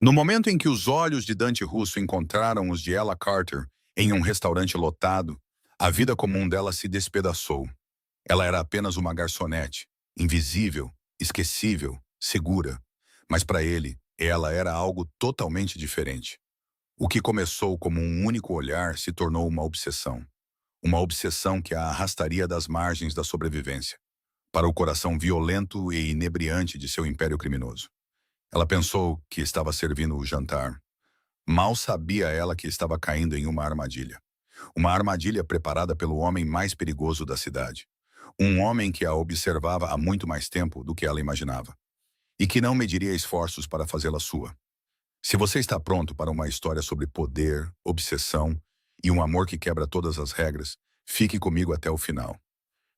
No momento em que os olhos de Dante Russo encontraram os de Ella Carter em um restaurante lotado, a vida comum dela se despedaçou. Ela era apenas uma garçonete, invisível, esquecível, segura. Mas para ele, ela era algo totalmente diferente. O que começou como um único olhar se tornou uma obsessão. Uma obsessão que a arrastaria das margens da sobrevivência, para o coração violento e inebriante de seu império criminoso. Ela pensou que estava servindo o jantar. Mal sabia ela que estava caindo em uma armadilha. Uma armadilha preparada pelo homem mais perigoso da cidade. Um homem que a observava há muito mais tempo do que ela imaginava. E que não mediria esforços para fazê-la sua. Se você está pronto para uma história sobre poder, obsessão e um amor que quebra todas as regras, fique comigo até o final.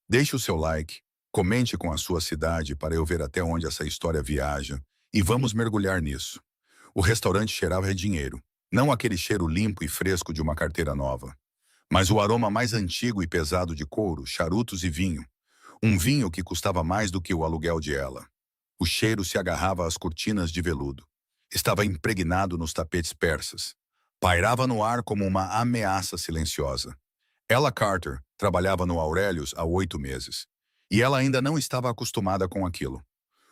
Deixe o seu like, comente com a sua cidade para eu ver até onde essa história viaja e vamos mergulhar nisso. O restaurante cheirava a dinheiro, não aquele cheiro limpo e fresco de uma carteira nova, mas o aroma mais antigo e pesado de couro, charutos e vinho. Um vinho que custava mais do que o aluguel de ela. O cheiro se agarrava às cortinas de veludo. Estava impregnado nos tapetes persas. Pairava no ar como uma ameaça silenciosa. Ella Carter trabalhava no Aurelius há 8 meses. E ela ainda não estava acostumada com aquilo.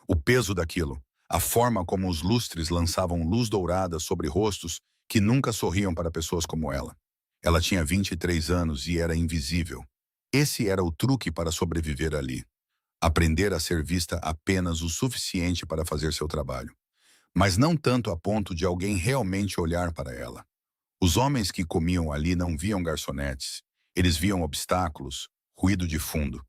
O peso daquilo, a forma como os lustres lançavam luz dourada sobre rostos que nunca sorriam para pessoas como ela. Ela tinha 23 anos e era invisível. Esse era o truque para sobreviver ali. Aprender a ser vista apenas o suficiente para fazer seu trabalho. Mas não tanto a ponto de alguém realmente olhar para ela. Os homens que comiam ali não viam garçonetes. Eles viam obstáculos, ruído de fundo,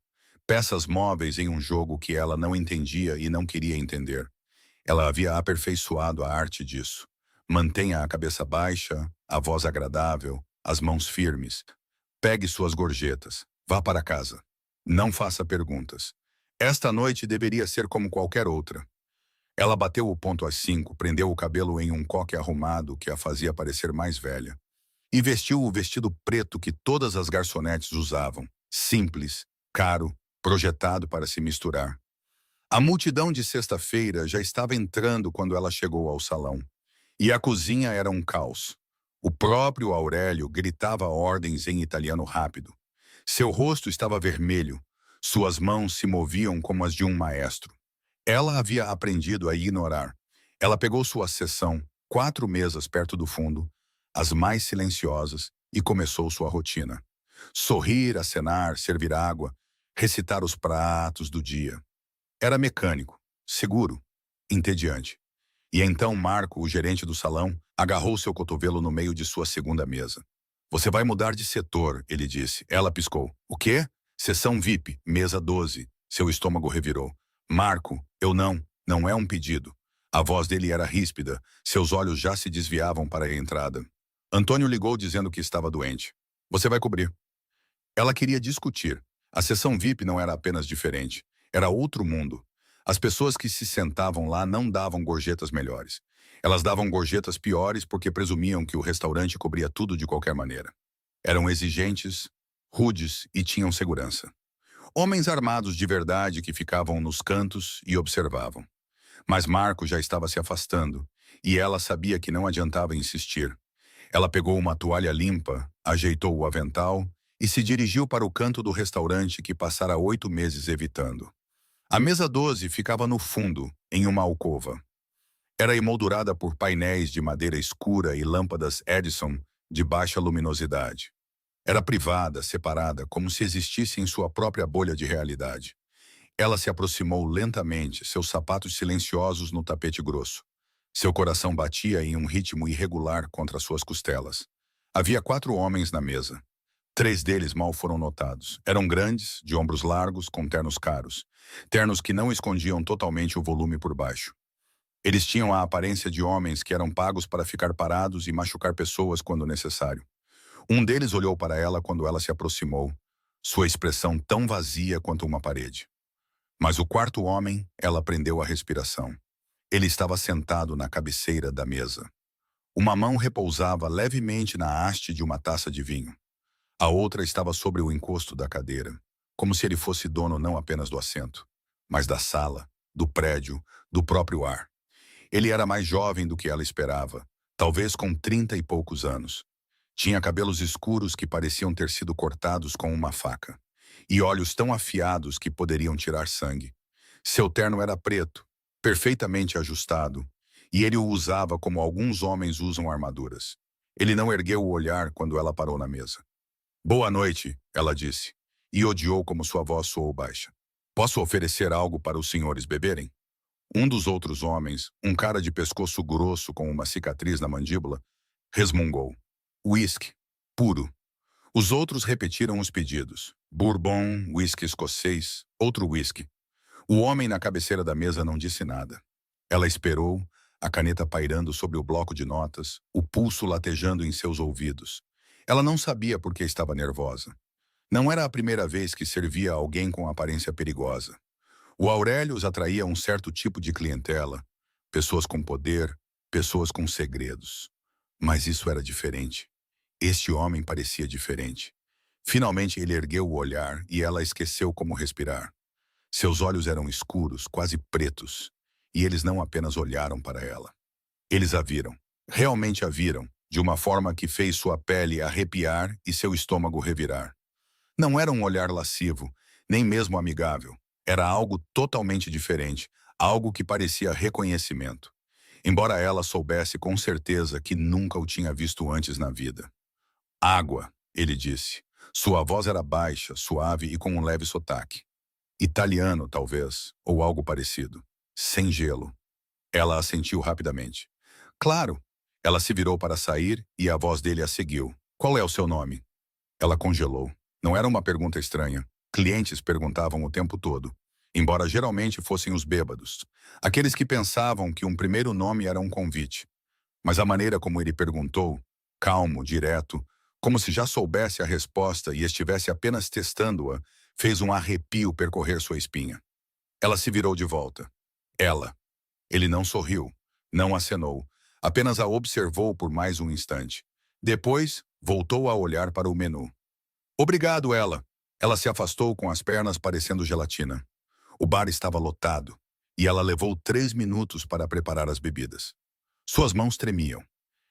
peças móveis em um jogo que ela não entendia e não queria entender. Ela havia aperfeiçoado a arte disso. Mantenha a cabeça baixa, a voz agradável, as mãos firmes. Pegue suas gorjetas. Vá para casa. Não faça perguntas. Esta noite deveria ser como qualquer outra. Ela bateu o ponto às 5, prendeu o cabelo em um coque arrumado que a fazia parecer mais velha. E vestiu o vestido preto que todas as garçonetes usavam. Simples, caro, projetado para se misturar. A multidão de sexta-feira já estava entrando quando ela chegou ao salão. E a cozinha era um caos. O próprio Aurélio gritava ordens em italiano rápido. Seu rosto estava vermelho. Suas mãos se moviam como as de um maestro. Ela havia aprendido a ignorar. Ela pegou sua seção, 4 mesas perto do fundo, as mais silenciosas, e começou sua rotina. Sorrir, acenar, servir água, recitar os pratos do dia. Era mecânico, seguro, entediante. E então Marco, o gerente do salão, agarrou seu cotovelo no meio de sua segunda mesa. Você vai mudar de setor, ele disse. Ela piscou. O quê? Seção VIP, mesa 12. Seu estômago revirou. Marco, eu não é um pedido. A voz dele era ríspida, seus olhos já se desviavam para a entrada. Antônio ligou dizendo que estava doente. Você vai cobrir. Ela queria discutir. A sessão VIP não era apenas diferente. Era outro mundo. As pessoas que se sentavam lá não davam gorjetas melhores. Elas davam gorjetas piores porque presumiam que o restaurante cobria tudo de qualquer maneira. Eram exigentes, rudes e tinham segurança. Homens armados de verdade que ficavam nos cantos e observavam. Mas Marco já estava se afastando, e ela sabia que não adiantava insistir. Ela pegou uma toalha limpa, ajeitou o avental e se dirigiu para o canto do restaurante que passara 8 meses evitando. A mesa 12 ficava no fundo, em uma alcova. Era emoldurada por painéis de madeira escura e lâmpadas Edison de baixa luminosidade. Era privada, separada, como se existisse em sua própria bolha de realidade. Ela se aproximou lentamente, seus sapatos silenciosos no tapete grosso. Seu coração batia em um ritmo irregular contra suas costelas. Havia 4 homens na mesa. 3 deles mal foram notados. Eram grandes, de ombros largos, com ternos caros. Ternos que não escondiam totalmente o volume por baixo. Eles tinham a aparência de homens que eram pagos para ficar parados e machucar pessoas quando necessário. Um deles olhou para ela quando ela se aproximou, sua expressão tão vazia quanto uma parede. Mas o quarto homem, ela prendeu a respiração. Ele estava sentado na cabeceira da mesa. Uma mão repousava levemente na haste de uma taça de vinho. A outra estava sobre o encosto da cadeira, como se ele fosse dono não apenas do assento, mas da sala, do prédio, do próprio ar. Ele era mais jovem do que ela esperava, talvez com 30 e poucos anos. Tinha cabelos escuros que pareciam ter sido cortados com uma faca, e olhos tão afiados que poderiam tirar sangue. Seu terno era preto, perfeitamente ajustado, e ele o usava como alguns homens usam armaduras. Ele não ergueu o olhar quando ela parou na mesa. Boa noite, ela disse, e odiou como sua voz soou baixa. Posso oferecer algo para os senhores beberem? Um dos outros homens, um cara de pescoço grosso com uma cicatriz na mandíbula, resmungou. Whisky. Puro. Os outros repetiram os pedidos. Bourbon, whisky escocês, outro whisky. O homem na cabeceira da mesa não disse nada. Ela esperou, a caneta pairando sobre o bloco de notas, o pulso latejando em seus ouvidos. Ela não sabia por que estava nervosa. Não era a primeira vez que servia a alguém com aparência perigosa. O Aurelius atraía um certo tipo de clientela, pessoas com poder, pessoas com segredos. Mas isso era diferente. Este homem parecia diferente. Finalmente ele ergueu o olhar e ela esqueceu como respirar. Seus olhos eram escuros, quase pretos, e eles não apenas olharam para ela. Eles a viram. Realmente a viram, de uma forma que fez sua pele arrepiar e seu estômago revirar. Não era um olhar lascivo, nem mesmo amigável. Era algo totalmente diferente, algo que parecia reconhecimento. Embora ela soubesse com certeza que nunca o tinha visto antes na vida. Água, ele disse. Sua voz era baixa, suave e com um leve sotaque. Italiano, talvez, ou algo parecido. Sem gelo. Ela assentiu rapidamente. Claro. Ela se virou para sair e a voz dele a seguiu. Qual é o seu nome? Ela congelou. Não era uma pergunta estranha. Clientes perguntavam o tempo todo, embora geralmente fossem os bêbados, aqueles que pensavam que um primeiro nome era um convite. Mas a maneira como ele perguntou, calmo, direto, como se já soubesse a resposta e estivesse apenas testando-a, fez um arrepio percorrer sua espinha. Ela se virou de volta. Ela. Ele não sorriu, não acenou, apenas a observou por mais um instante. Depois, voltou a olhar para o menu. Obrigado, ela. Ela se afastou com as pernas parecendo gelatina. O bar estava lotado, e ela levou 3 minutos para preparar as bebidas. Suas mãos tremiam.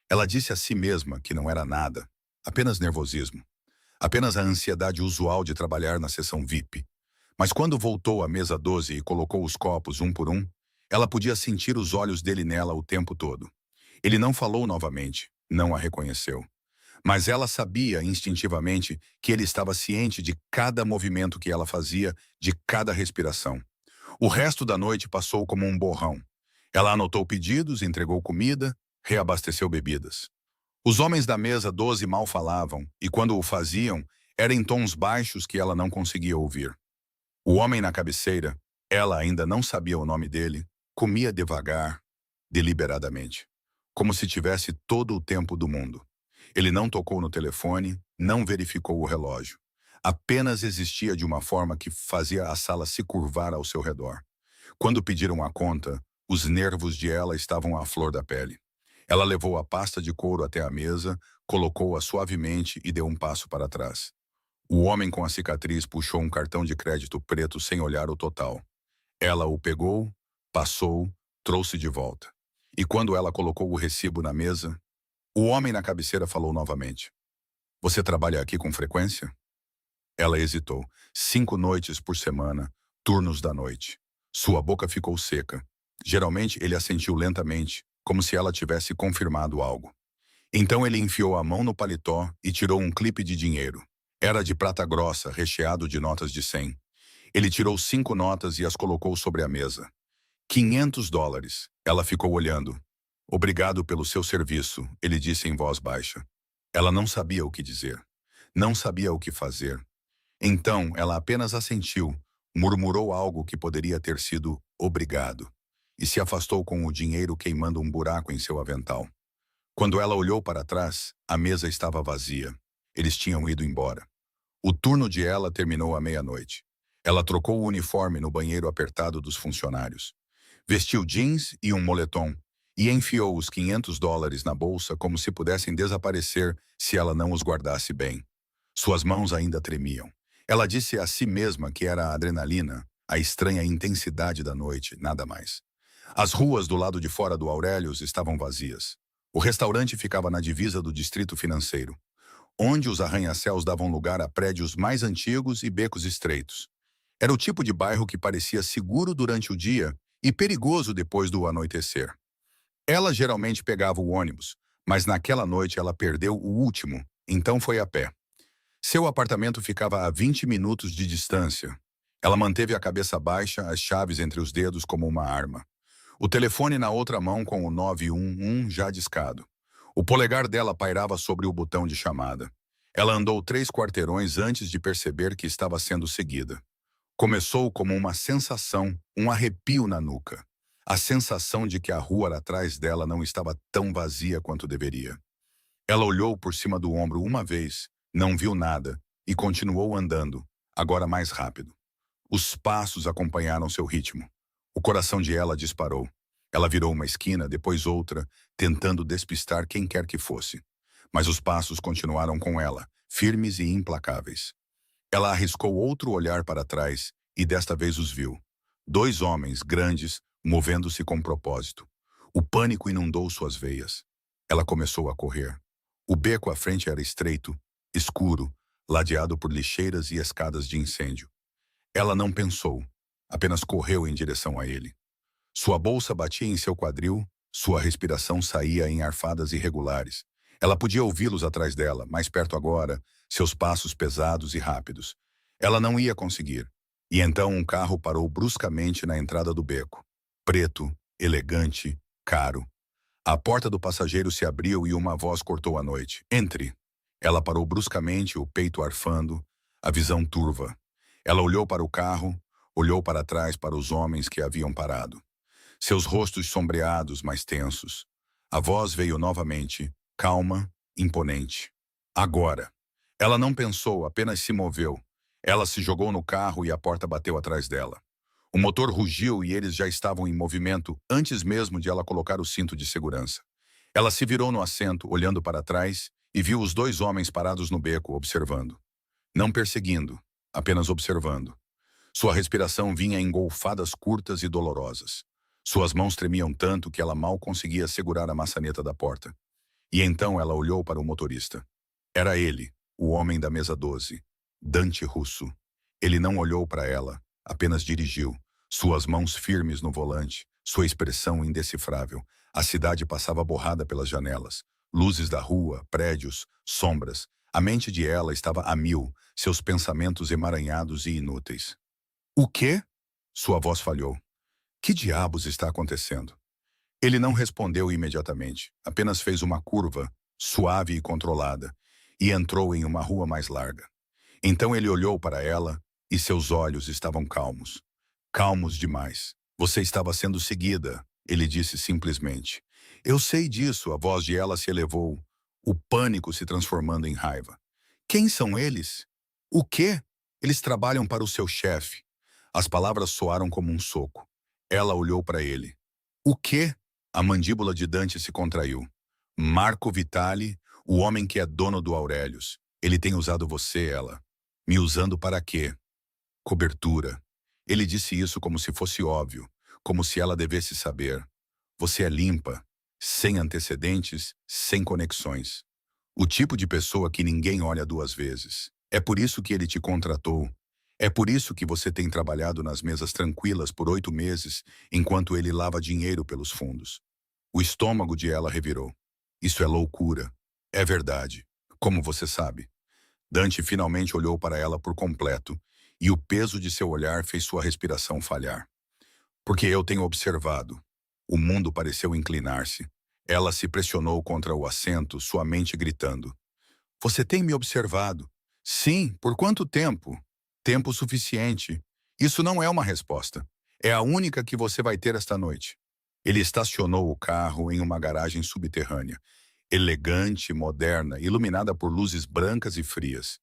Ela disse a si mesma que não era nada, apenas nervosismo. Apenas a ansiedade usual de trabalhar na seção VIP. Mas quando voltou à mesa 12 e colocou os copos um por um, ela podia sentir os olhos dele nela o tempo todo. Ele não falou novamente, não a reconheceu. Mas ela sabia instintivamente que ele estava ciente de cada movimento que ela fazia, de cada respiração. O resto da noite passou como um borrão. Ela anotou pedidos, entregou comida, reabasteceu bebidas. Os homens da mesa 12 mal falavam, e quando o faziam, era em tons baixos que ela não conseguia ouvir. O homem na cabeceira, ela ainda não sabia o nome dele, comia devagar, deliberadamente, como se tivesse todo o tempo do mundo. Ele não tocou no telefone, não verificou o relógio. Apenas existia de uma forma que fazia a sala se curvar ao seu redor. Quando pediram a conta, os nervos de ela estavam à flor da pele. Ela levou a pasta de couro até a mesa, colocou-a suavemente e deu um passo para trás. O homem com a cicatriz puxou um cartão de crédito preto sem olhar o total. Ela o pegou, passou, trouxe de volta. E quando ela colocou o recibo na mesa, o homem na cabeceira falou novamente. Você trabalha aqui com frequência? Ela hesitou. 5 noites por semana, turnos da noite. Sua boca ficou seca. Geralmente ele assentiu lentamente, como se ela tivesse confirmado algo. Então ele enfiou a mão no paletó e tirou um clipe de dinheiro. Era de prata grossa, recheado de notas de 100. Ele tirou 5 notas e as colocou sobre a mesa. $500. Ela ficou olhando. Obrigado pelo seu serviço, ele disse em voz baixa. Ela não sabia o que dizer. Não sabia o que fazer. Então, ela apenas assentiu, murmurou algo que poderia ter sido obrigado, e se afastou com o dinheiro queimando um buraco em seu avental. Quando ela olhou para trás, a mesa estava vazia. Eles tinham ido embora. O turno de ela terminou à meia-noite. Ela trocou o uniforme no banheiro apertado dos funcionários. Vestiu jeans e um moletom, e enfiou os $500 na bolsa como se pudessem desaparecer se ela não os guardasse bem. Suas mãos ainda tremiam. Ela disse a si mesma que era a adrenalina, a estranha intensidade da noite, nada mais. As ruas do lado de fora do Aurelius estavam vazias. O restaurante ficava na divisa do distrito financeiro, onde os arranha-céus davam lugar a prédios mais antigos e becos estreitos. Era o tipo de bairro que parecia seguro durante o dia e perigoso depois do anoitecer. Ela geralmente pegava o ônibus, mas naquela noite ela perdeu o último, então foi a pé. Seu apartamento ficava a 20 minutos de distância. Ela manteve a cabeça baixa, as chaves entre os dedos como uma arma. O telefone na outra mão com o 911 já discado. O polegar dela pairava sobre o botão de chamada. Ela andou 3 quarteirões antes de perceber que estava sendo seguida. Começou como uma sensação, um arrepio na nuca. A sensação de que a rua atrás dela não estava tão vazia quanto deveria. Ela olhou por cima do ombro uma vez, não viu nada e continuou andando, agora mais rápido. Os passos acompanharam seu ritmo. O coração de ela disparou. Ela virou uma esquina, depois outra, tentando despistar quem quer que fosse. Mas os passos continuaram com ela, firmes e implacáveis. Ela arriscou outro olhar para trás e desta vez os viu. 2 homens grandes, movendo-se com propósito. O pânico inundou suas veias. Ela começou a correr. O beco à frente era estreito, escuro, ladeado por lixeiras e escadas de incêndio. Ela não pensou, apenas correu em direção a ele. Sua bolsa batia em seu quadril, sua respiração saía em arfadas irregulares. Ela podia ouvi-los atrás dela, mais perto agora, seus passos pesados e rápidos. Ela não ia conseguir. E então um carro parou bruscamente na entrada do beco. Preto, elegante, caro. A porta do passageiro se abriu e uma voz cortou a noite. Entre. Ela parou bruscamente, o peito arfando, a visão turva. Ela olhou para o carro, olhou para trás para os homens que haviam parado. Seus rostos sombreados, mais tensos. A voz veio novamente, calma, imponente. Agora. Ela não pensou, apenas se moveu. Ela se jogou no carro e a porta bateu atrás dela. O motor rugiu e eles já estavam em movimento antes mesmo de ela colocar o cinto de segurança. Ela se virou no assento, olhando para trás, e viu os 2 homens parados no beco, observando. Não perseguindo, apenas observando. Sua respiração vinha em golfadas curtas e dolorosas. Suas mãos tremiam tanto que ela mal conseguia segurar a maçaneta da porta. E então ela olhou para o motorista. Era ele, o homem da mesa 12, Dante Russo. Ele não olhou para ela, apenas dirigiu, suas mãos firmes no volante, sua expressão indecifrável. A cidade passava borrada pelas janelas. Luzes da rua, prédios, sombras. A mente de ela estava a mil, seus pensamentos emaranhados e inúteis. O quê? Sua voz falhou. Que diabos está acontecendo? Ele não respondeu imediatamente, apenas fez uma curva, suave e controlada, e entrou em uma rua mais larga. Então ele olhou para ela e seus olhos estavam calmos. Calmos demais. Você estava sendo seguida, ele disse simplesmente. Eu sei disso, a voz de ela se elevou, o pânico se transformando em raiva. Quem são eles? O quê? Eles trabalham para o seu chefe. As palavras soaram como um soco. Ela olhou para ele. O quê? A mandíbula de Dante se contraiu. Marco Vitali, o homem que é dono do Aurelius. Ele tem usado você, ela. Me usando para quê? Cobertura. Ele disse isso como se fosse óbvio, como se ela devesse saber. Você é limpa, sem antecedentes, sem conexões. O tipo de pessoa que ninguém olha 2 vezes. É por isso que ele te contratou. É por isso que você tem trabalhado nas mesas tranquilas por 8 meses, enquanto ele lava dinheiro pelos fundos. O estômago de ela revirou. Isso é loucura. É verdade. Como você sabe? Dante finalmente olhou para ela por completo, e o peso de seu olhar fez sua respiração falhar. Porque eu tenho observado. O mundo pareceu inclinar-se. Ela se pressionou contra o assento, sua mente gritando. Você tem me observado? Sim, por quanto tempo? Tempo suficiente. Isso não é uma resposta. É a única que você vai ter esta noite. Ele estacionou o carro em uma garagem subterrânea, elegante, moderna, iluminada por luzes brancas e frias.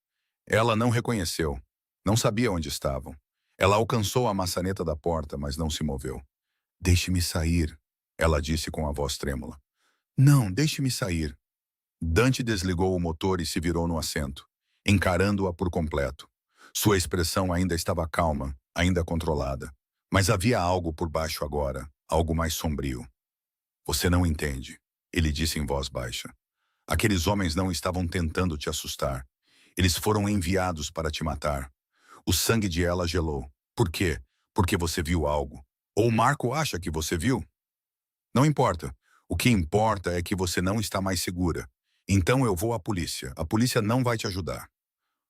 Ela não reconheceu. Não sabia onde estavam. Ela alcançou a maçaneta da porta, mas não se moveu. Deixe-me sair, ela disse com a voz trêmula. Não, deixe-me sair. Dante desligou o motor e se virou no assento, encarando-a por completo. Sua expressão ainda estava calma, ainda controlada. Mas havia algo por baixo agora, algo mais sombrio. Você não entende, ele disse em voz baixa. Aqueles homens não estavam tentando te assustar. Eles foram enviados para te matar. O sangue de ela gelou. Por quê? Porque você viu algo. Ou Marco acha que você viu? Não importa. O que importa é que você não está mais segura. Então eu vou à polícia. A polícia não vai te ajudar.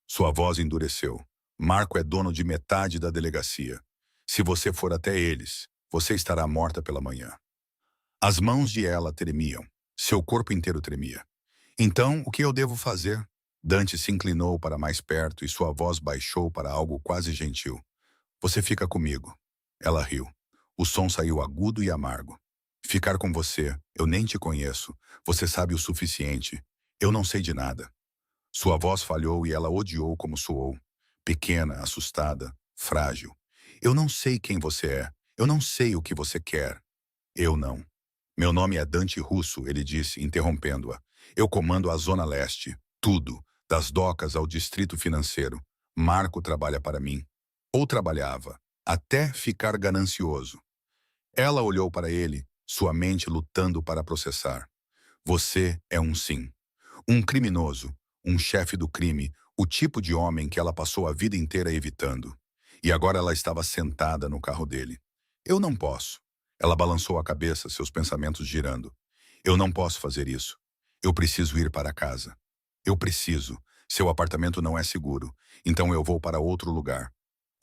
Sua voz endureceu. Marco é dono de metade da delegacia. Se você for até eles, você estará morta pela manhã. As mãos de ela tremiam. Seu corpo inteiro tremia. Então, o que eu devo fazer? Dante se inclinou para mais perto e sua voz baixou para algo quase gentil. Você fica comigo. Ela riu. O som saiu agudo e amargo. Ficar com você, eu nem te conheço. Você sabe o suficiente. Eu não sei de nada. Sua voz falhou e ela odiou como soou. Pequena, assustada, frágil. Eu não sei quem você é. Eu não sei o que você quer. Eu não. Meu nome é Dante Russo, ele disse, interrompendo-a. Eu comando a Zona Leste. Tudo, das docas ao distrito financeiro. Marco trabalha para mim. Ou trabalhava, até ficar ganancioso. Ela olhou para ele, sua mente lutando para processar. Você é um sim. Um criminoso, um chefe do crime, o tipo de homem que ela passou a vida inteira evitando. E agora ela estava sentada no carro dele. Eu não posso. Ela balançou a cabeça, seus pensamentos girando. Eu não posso fazer isso. Eu preciso ir para casa. Eu preciso. Seu apartamento não é seguro. Então eu vou para outro lugar.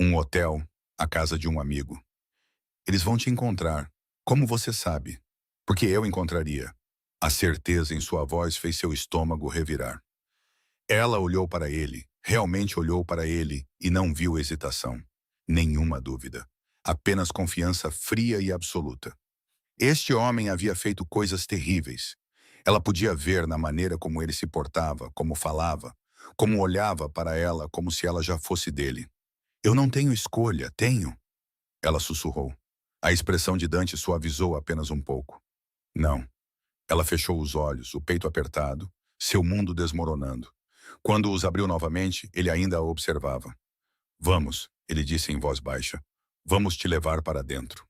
Um hotel, a casa de um amigo. Eles vão te encontrar. Como você sabe? Porque eu encontraria. A certeza em sua voz fez seu estômago revirar. Ela olhou para ele, realmente olhou para ele e não viu hesitação. Nenhuma dúvida. Apenas confiança fria e absoluta. Este homem havia feito coisas terríveis. Ela podia ver na maneira como ele se portava, como falava, como olhava para ela como se ela já fosse dele. Eu não tenho escolha, tenho? Ela sussurrou. A expressão de Dante suavizou apenas um pouco. Não. Ela fechou os olhos, o peito apertado, seu mundo desmoronando. Quando os abriu novamente, ele ainda a observava. Vamos, ele disse em voz baixa. Vamos te levar para dentro.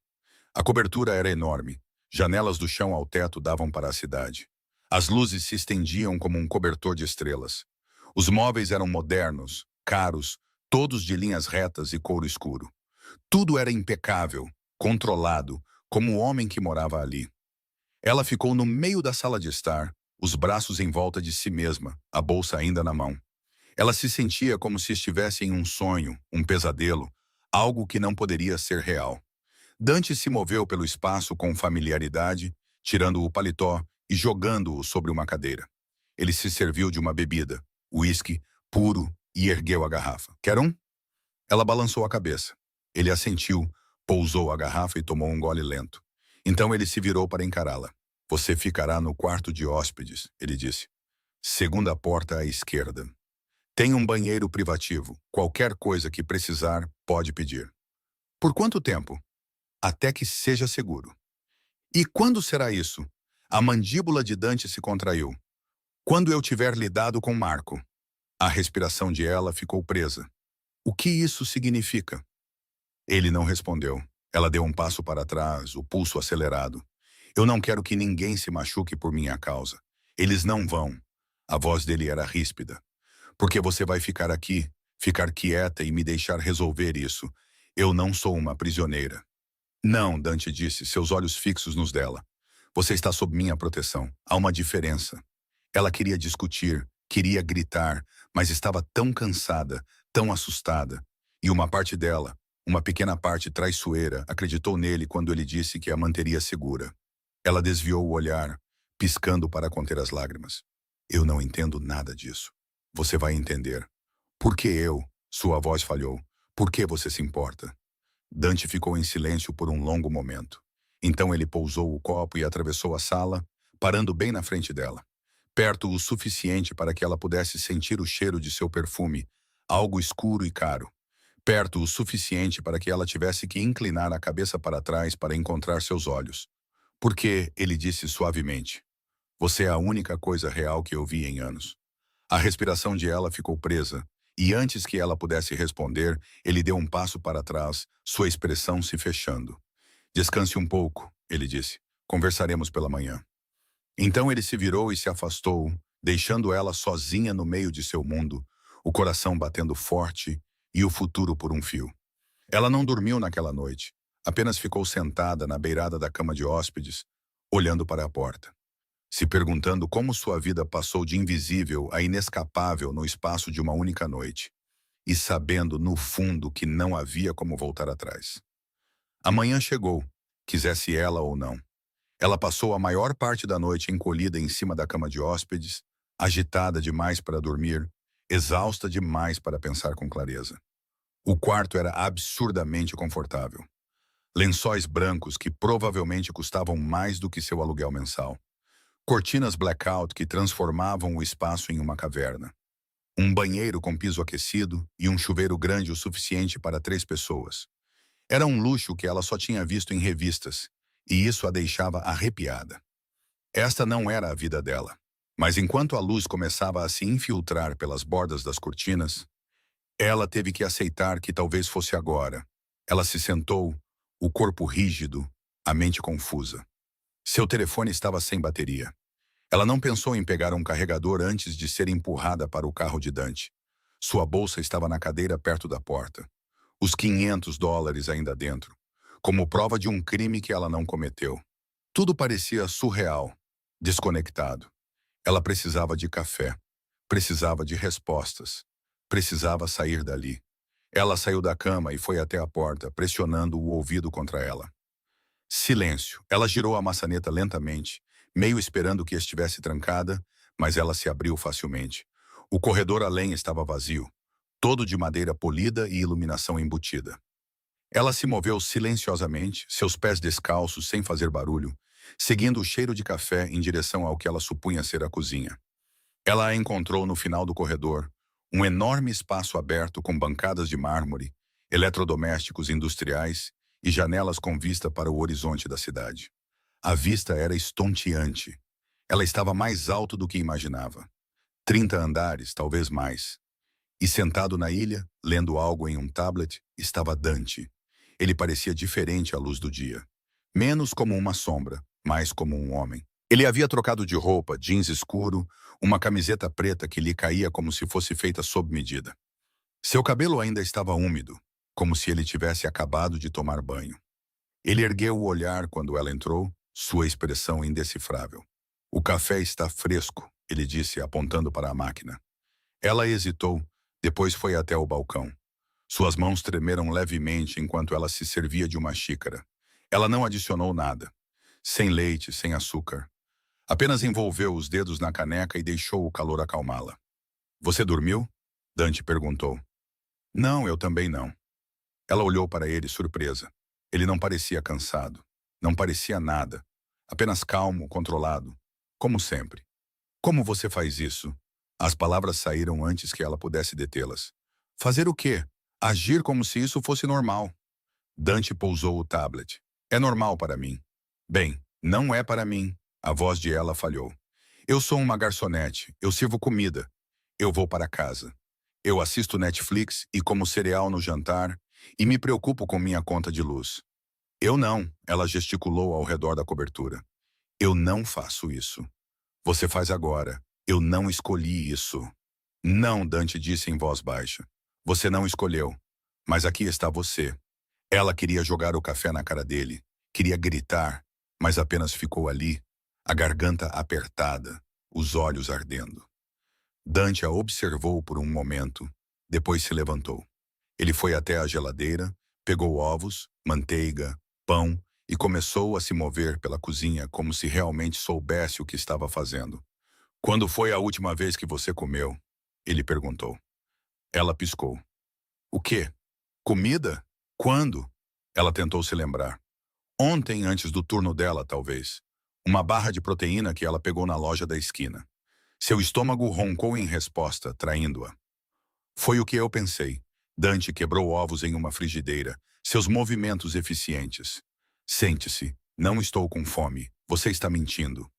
A cobertura era enorme. Janelas do chão ao teto davam para a cidade. As luzes se estendiam como um cobertor de estrelas. Os móveis eram modernos, caros, todos de linhas retas e couro escuro. Tudo era impecável, controlado, como o homem que morava ali. Ela ficou no meio da sala de estar, os braços em volta de si mesma, a bolsa ainda na mão. Ela se sentia como se estivesse em um sonho, um pesadelo, algo que não poderia ser real. Dante se moveu pelo espaço com familiaridade, tirando o paletó e jogando-o sobre uma cadeira. Ele se serviu de uma bebida, uísque, puro, e ergueu a garrafa. Quer um? Ela balançou a cabeça. Ele assentiu, pousou a garrafa e tomou um gole lento. Então ele se virou para encará-la. Você ficará no quarto de hóspedes, ele disse. Segunda porta à esquerda. Tem um banheiro privativo. Qualquer coisa que precisar, pode pedir. Por quanto tempo? Até que seja seguro. E quando será isso? A mandíbula de Dante se contraiu. Quando eu tiver lidado com Marco. A respiração de ela ficou presa. O que isso significa? Ele não respondeu. Ela deu um passo para trás, o pulso acelerado. Eu não quero que ninguém se machuque por minha causa. Eles não vão. A voz dele era ríspida. Porque você vai ficar aqui, ficar quieta e me deixar resolver isso. Eu não sou uma prisioneira. Não, Dante disse, seus olhos fixos nos dela. Você está sob minha proteção. Há uma diferença. Ela queria discutir, queria gritar, mas estava tão cansada, tão assustada. E uma parte dela, uma pequena parte traiçoeira, acreditou nele quando ele disse que a manteria segura. Ela desviou o olhar, piscando para conter as lágrimas. Eu não entendo nada disso. Você vai entender. Por que eu? Sua voz falhou. Por que você se importa? Dante ficou em silêncio por um longo momento. Então ele pousou o copo e atravessou a sala, parando bem na frente dela. Perto o suficiente para que ela pudesse sentir o cheiro de seu perfume, algo escuro e caro. Perto o suficiente para que ela tivesse que inclinar a cabeça para trás para encontrar seus olhos. Porque, ele disse suavemente, você é a única coisa real que eu vi em anos. A respiração de ela ficou presa, E antes que ela pudesse responder, ele deu um passo para trás, sua expressão se fechando. Descanse um pouco, ele disse. Conversaremos pela manhã. Então ele se virou e se afastou, deixando ela sozinha no meio de seu mundo, o coração batendo forte e o futuro por um fio. Ela não dormiu naquela noite, apenas ficou sentada na beirada da cama de hóspedes, olhando para a porta, se perguntando como sua vida passou de invisível a inescapável no espaço de uma única noite, e sabendo, no fundo, que não havia como voltar atrás. A manhã chegou, quisesse ela ou não. Ela passou a maior parte da noite encolhida em cima da cama de hóspedes, agitada demais para dormir, exausta demais para pensar com clareza. O quarto era absurdamente confortável. Lençóis brancos que provavelmente custavam mais do que seu aluguel mensal. Cortinas blackout que transformavam o espaço em uma caverna. Um banheiro com piso aquecido e um chuveiro grande o suficiente para 3 pessoas. Era um luxo que ela só tinha visto em revistas, e isso a deixava arrepiada. Esta não era a vida dela. Mas enquanto a luz começava a se infiltrar pelas bordas das cortinas, ela teve que aceitar que talvez fosse agora. Ela se sentou, o corpo rígido, a mente confusa. Seu telefone estava sem bateria. Ela não pensou em pegar um carregador antes de ser empurrada para o carro de Dante. Sua bolsa estava na cadeira perto da porta. Os $500 ainda dentro, como prova de um crime que ela não cometeu. Tudo parecia surreal, desconectado. Ela precisava de café, precisava de respostas, precisava sair dali. Ela saiu da cama e foi até a porta, pressionando o ouvido contra ela. Silêncio. Ela girou a maçaneta lentamente, meio esperando que estivesse trancada, mas ela se abriu facilmente. O corredor além estava vazio, todo de madeira polida e iluminação embutida. Ela se moveu silenciosamente, seus pés descalços sem fazer barulho, seguindo o cheiro de café em direção ao que ela supunha ser a cozinha. Ela a encontrou no final do corredor, um enorme espaço aberto com bancadas de mármore, eletrodomésticos industriais e janelas com vista para o horizonte da cidade. A vista era estonteante. Ela estava mais alto do que imaginava. 30 andares, talvez mais. E sentado na ilha, lendo algo em um tablet, estava Dante. Ele parecia diferente à luz do dia. Menos como uma sombra, mais como um homem. Ele havia trocado de roupa, jeans escuro, uma camiseta preta que lhe caía como se fosse feita sob medida. Seu cabelo ainda estava úmido, como se ele tivesse acabado de tomar banho. Ele ergueu o olhar quando ela entrou, sua expressão indecifrável. "O café está fresco", ele disse, apontando para a máquina. Ela hesitou, depois foi até o balcão. Suas mãos tremeram levemente enquanto ela se servia de uma xícara. Ela não adicionou nada. Sem leite, sem açúcar. Apenas envolveu os dedos na caneca e deixou o calor acalmá-la. "Você dormiu?" Dante perguntou. "Não, eu também não." Ela olhou para ele, surpresa. Ele não parecia cansado. Não parecia nada. Apenas calmo, controlado. Como sempre. "Como você faz isso?" As palavras saíram antes que ela pudesse detê-las. "Fazer o quê? Agir como se isso fosse normal." Dante pousou o tablet. "É normal para mim." "Bem, não é para mim." A voz de ela falhou. "Eu sou uma garçonete. Eu sirvo comida. Eu vou para casa. Eu assisto Netflix e como cereal no jantar e me preocupo com minha conta de luz." "Eu não." Ela gesticulou ao redor da cobertura. "Eu não faço isso." "Você faz agora. Eu não escolhi isso." "Não," Dante disse em voz baixa. "Você não escolheu. Mas aqui está você." Ela queria jogar o café na cara dele. Queria gritar, mas apenas ficou ali, a garganta apertada, os olhos ardendo. Dante a observou por um momento, depois se levantou. Ele foi até a geladeira, pegou ovos, manteiga, pão e começou a se mover pela cozinha como se realmente soubesse o que estava fazendo. "Quando foi a última vez que você comeu?" Ele perguntou. Ela piscou. "O quê? Comida? Quando?" Ela tentou se lembrar. Ontem, antes do turno dela, talvez. Uma barra de proteína que ela pegou na loja da esquina. Seu estômago roncou em resposta, traindo-a. "Foi o que eu pensei." Dante quebrou ovos em uma frigideira, seus movimentos eficientes. "Sente-se. Não estou com fome. Você está mentindo."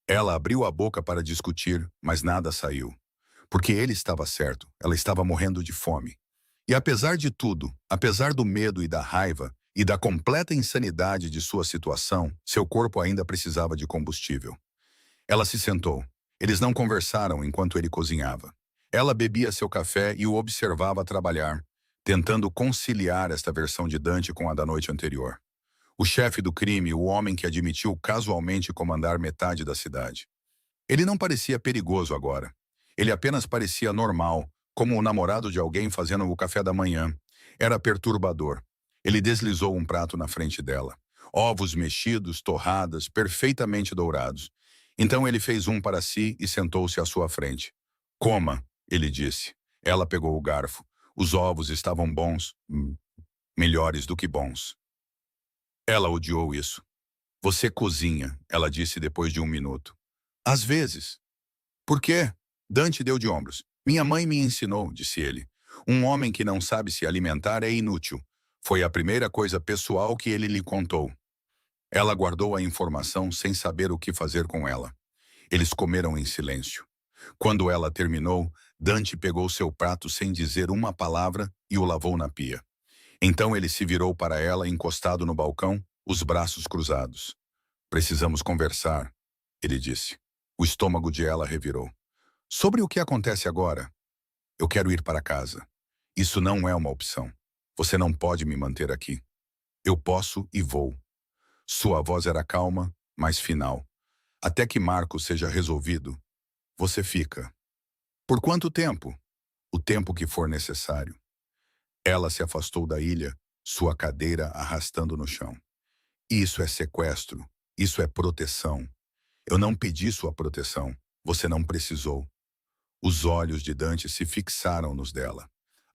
Ela abriu a boca para discutir, mas nada saiu. Porque ele estava certo, ela estava morrendo de fome. E apesar de tudo, apesar do medo e da raiva, e da completa insanidade de sua situação, seu corpo ainda precisava de combustível. Ela se sentou. Eles não conversaram enquanto ele cozinhava. Ela bebia seu café e o observava trabalhar, tentando conciliar esta versão de Dante com a da noite anterior. O chefe do crime, o homem que admitiu casualmente comandar metade da cidade. Ele não parecia perigoso agora. Ele apenas parecia normal, como o namorado de alguém fazendo o café da manhã. Era perturbador. Ele deslizou um prato na frente dela. Ovos mexidos, torradas, perfeitamente dourados. Então ele fez um para si e sentou-se à sua frente. Coma, ele disse. Ela pegou o garfo. Os ovos estavam bons, melhores do que bons. Ela odiou isso. Você cozinha, ela disse depois de um minuto. Às vezes. Por quê? Dante deu de ombros. Minha mãe me ensinou, disse ele. Um homem que não sabe se alimentar é inútil. Foi a primeira coisa pessoal que ele lhe contou. Ela guardou a informação sem saber o que fazer com ela. Eles comeram em silêncio. Quando ela terminou, Dante pegou seu prato sem dizer uma palavra e o lavou na pia. Então ele se virou para ela encostado no balcão, os braços cruzados. Precisamos conversar, ele disse. O estômago de ela revirou. Sobre o que acontece agora? Eu quero ir para casa. Isso não é uma opção. Você não pode me manter aqui. Eu posso e vou. Sua voz era calma, mas final. Até que Marco seja resolvido, você fica. Por quanto tempo? O tempo que for necessário. Ela se afastou da ilha, sua cadeira arrastando no chão. Isso é sequestro. Isso é proteção. Eu não pedi sua proteção. Você não precisou. Os olhos de Dante se fixaram nos dela.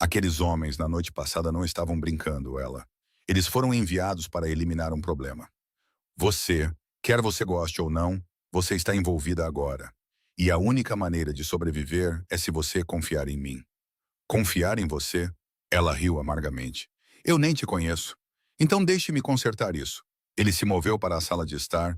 Aqueles homens na noite passada não estavam brincando, ela. Eles foram enviados para eliminar um problema. Você, quer você goste ou não, você está envolvida agora. E a única maneira de sobreviver é se você confiar em mim. Confiar em você? Ela riu amargamente. Eu nem te conheço. Então deixe-me consertar isso. Ele se moveu para a sala de estar,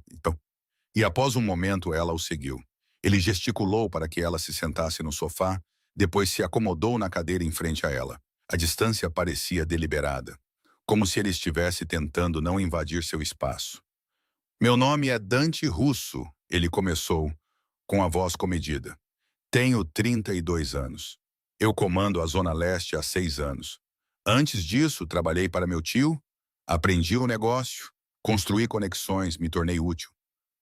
e após um momento ela o seguiu. Ele gesticulou para que ela se sentasse no sofá, depois se acomodou na cadeira em frente a ela. A distância parecia deliberada, como se ele estivesse tentando não invadir seu espaço. Meu nome é Dante Russo, ele começou, com a voz comedida. Tenho 32 anos. Eu comando a Zona Leste há 6 anos. Antes disso, trabalhei para meu tio, aprendi o negócio, construí conexões, me tornei útil.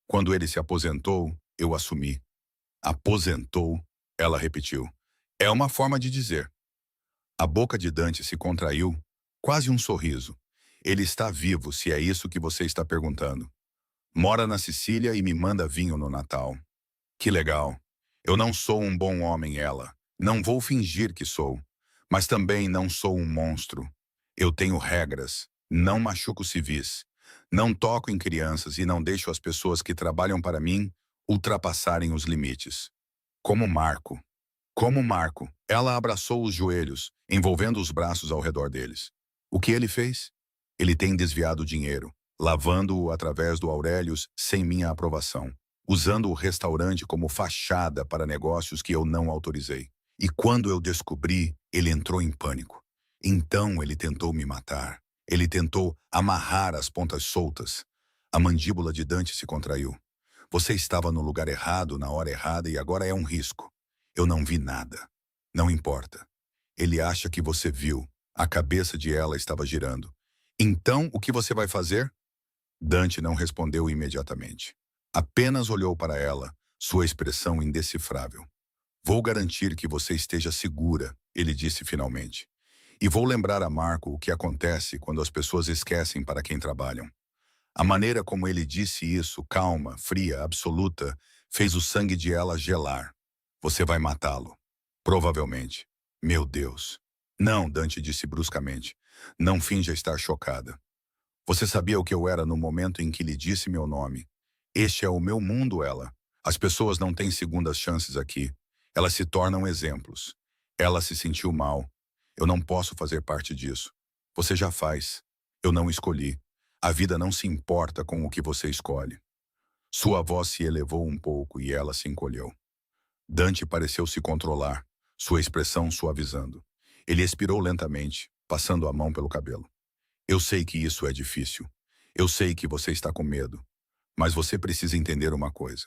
Quando ele se aposentou, eu assumi. Aposentou, ela repetiu. É uma forma de dizer. A boca de Dante se contraiu, quase um sorriso. Ele está vivo, se é isso que você está perguntando. Mora na Sicília e me manda vinho no Natal. Que legal. Eu não sou um bom homem, ela. Não vou fingir que sou. Mas também não sou um monstro. Eu tenho regras. Não machuco civis. Não toco em crianças e não deixo as pessoas que trabalham para mim ultrapassarem os limites. Como Marco. Como Marco, ela abraçou os joelhos, envolvendo os braços ao redor deles. O que ele fez? Ele tem desviado dinheiro, lavando-o através do Aurelius sem minha aprovação, usando o restaurante como fachada para negócios que eu não autorizei. E quando eu descobri, ele entrou em pânico. Então ele tentou me matar. Ele tentou amarrar as pontas soltas. A mandíbula de Dante se contraiu. Você estava no lugar errado, na hora errada e agora é um risco. Eu não vi nada. Não importa. Ele acha que você viu. A cabeça de ela estava girando. Então, o que você vai fazer? Dante não respondeu imediatamente. Apenas olhou para ela, sua expressão indecifrável. Vou garantir que você esteja segura, ele disse finalmente. E vou lembrar a Marco o que acontece quando as pessoas esquecem para quem trabalham. A maneira como ele disse isso, calma, fria, absoluta, fez o sangue de ela gelar. Você vai matá-lo. Provavelmente. Meu Deus. Não, Dante disse bruscamente. Não finja estar chocada. Você sabia o que eu era no momento em que lhe disse meu nome. Este é o meu mundo, ela. As pessoas não têm segundas chances aqui. Elas se tornam exemplos. Ela se sentiu mal. Eu não posso fazer parte disso. Você já faz. Eu não escolhi. A vida não se importa com o que você escolhe. Sua voz se elevou um pouco e ela se encolheu. Dante pareceu se controlar, sua expressão suavizando. Ele expirou lentamente, passando a mão pelo cabelo. Eu sei que isso é difícil. Eu sei que você está com medo. Mas você precisa entender uma coisa.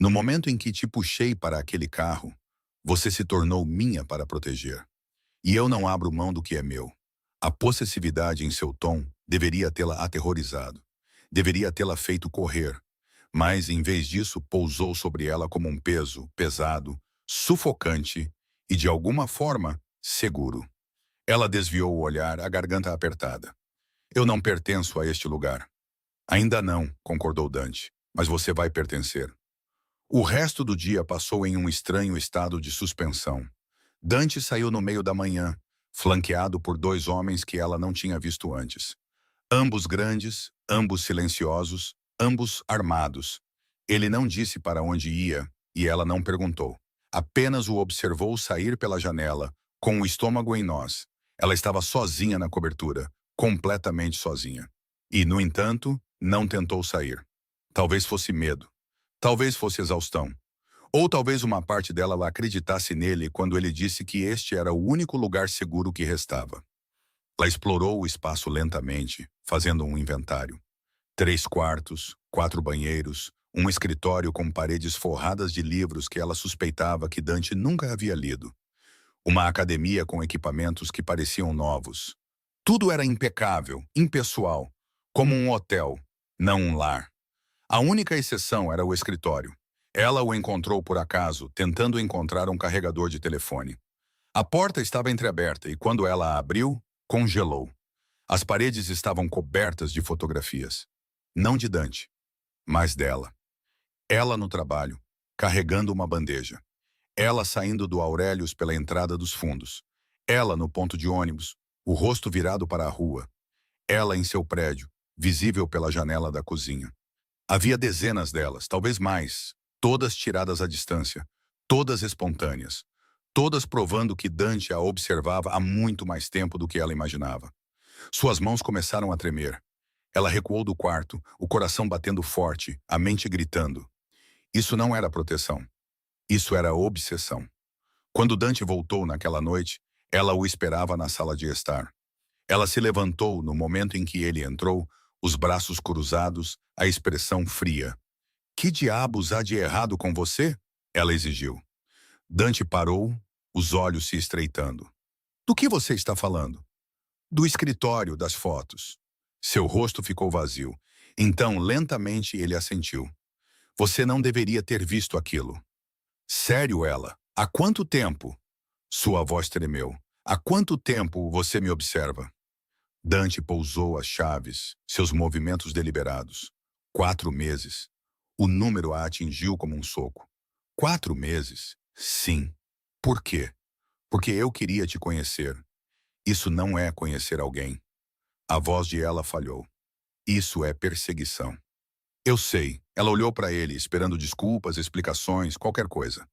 No momento em que te puxei para aquele carro, você se tornou minha para proteger. E eu não abro mão do que é meu. A possessividade em seu tom deveria tê-la aterrorizado. Deveria tê-la feito correr. Mas, em vez disso, pousou sobre ela como um peso pesado, sufocante e, de alguma forma, seguro. Ela desviou o olhar, a garganta apertada. Eu não pertenço a este lugar. Ainda não, concordou Dante, mas você vai pertencer. O resto do dia passou em um estranho estado de suspensão. Dante saiu no meio da manhã, flanqueado por dois homens que ela não tinha visto antes. Ambos grandes, ambos silenciosos, ambos armados. Ele não disse para onde ia e ela não perguntou. Apenas o observou sair pela janela, com o estômago em nós. Ela estava sozinha na cobertura, completamente sozinha. E, no entanto, não tentou sair. Talvez fosse medo. Talvez fosse exaustão. Ou talvez uma parte dela acreditasse nele quando ele disse que este era o único lugar seguro que restava. Ela explorou o espaço lentamente, fazendo um inventário. 3 quartos, 4 banheiros, um escritório com paredes forradas de livros que ela suspeitava que Dante nunca havia lido. Uma academia com equipamentos que pareciam novos. Tudo era impecável, impessoal, como um hotel, não um lar. A única exceção era o escritório. Ela o encontrou por acaso, tentando encontrar um carregador de telefone. A porta estava entreaberta e quando ela a abriu, congelou. As paredes estavam cobertas de fotografias. Não de Dante, mas dela. Ela no trabalho, carregando uma bandeja. Ela saindo do Aurelius pela entrada dos fundos. Ela no ponto de ônibus, o rosto virado para a rua. Ela em seu prédio, visível pela janela da cozinha. Havia dezenas delas, talvez mais, todas tiradas à distância, todas espontâneas, todas provando que Dante a observava há muito mais tempo do que ela imaginava. Suas mãos começaram a tremer. Ela recuou do quarto, o coração batendo forte, a mente gritando. Isso não era proteção. Isso era obsessão. Quando Dante voltou naquela noite, ela o esperava na sala de estar. Ela se levantou no momento em que ele entrou, os braços cruzados, a expressão fria. Que diabos há de errado com você? Ela exigiu. Dante parou, os olhos se estreitando. Do que você está falando? Do escritório, das fotos. Seu rosto ficou vazio. Então, lentamente, ele assentiu. Você não deveria ter visto aquilo. Sério, ela? Há quanto tempo? Sua voz tremeu. Há quanto tempo você me observa? Dante pousou as chaves, seus movimentos deliberados. 4 meses. O número a atingiu como um soco. 4 meses? Sim. Por quê? Porque eu queria te conhecer. Isso não é conhecer alguém. A voz de ela falhou. Isso é perseguição. Eu sei. Ela olhou para ele, esperando desculpas, explicações, qualquer coisa.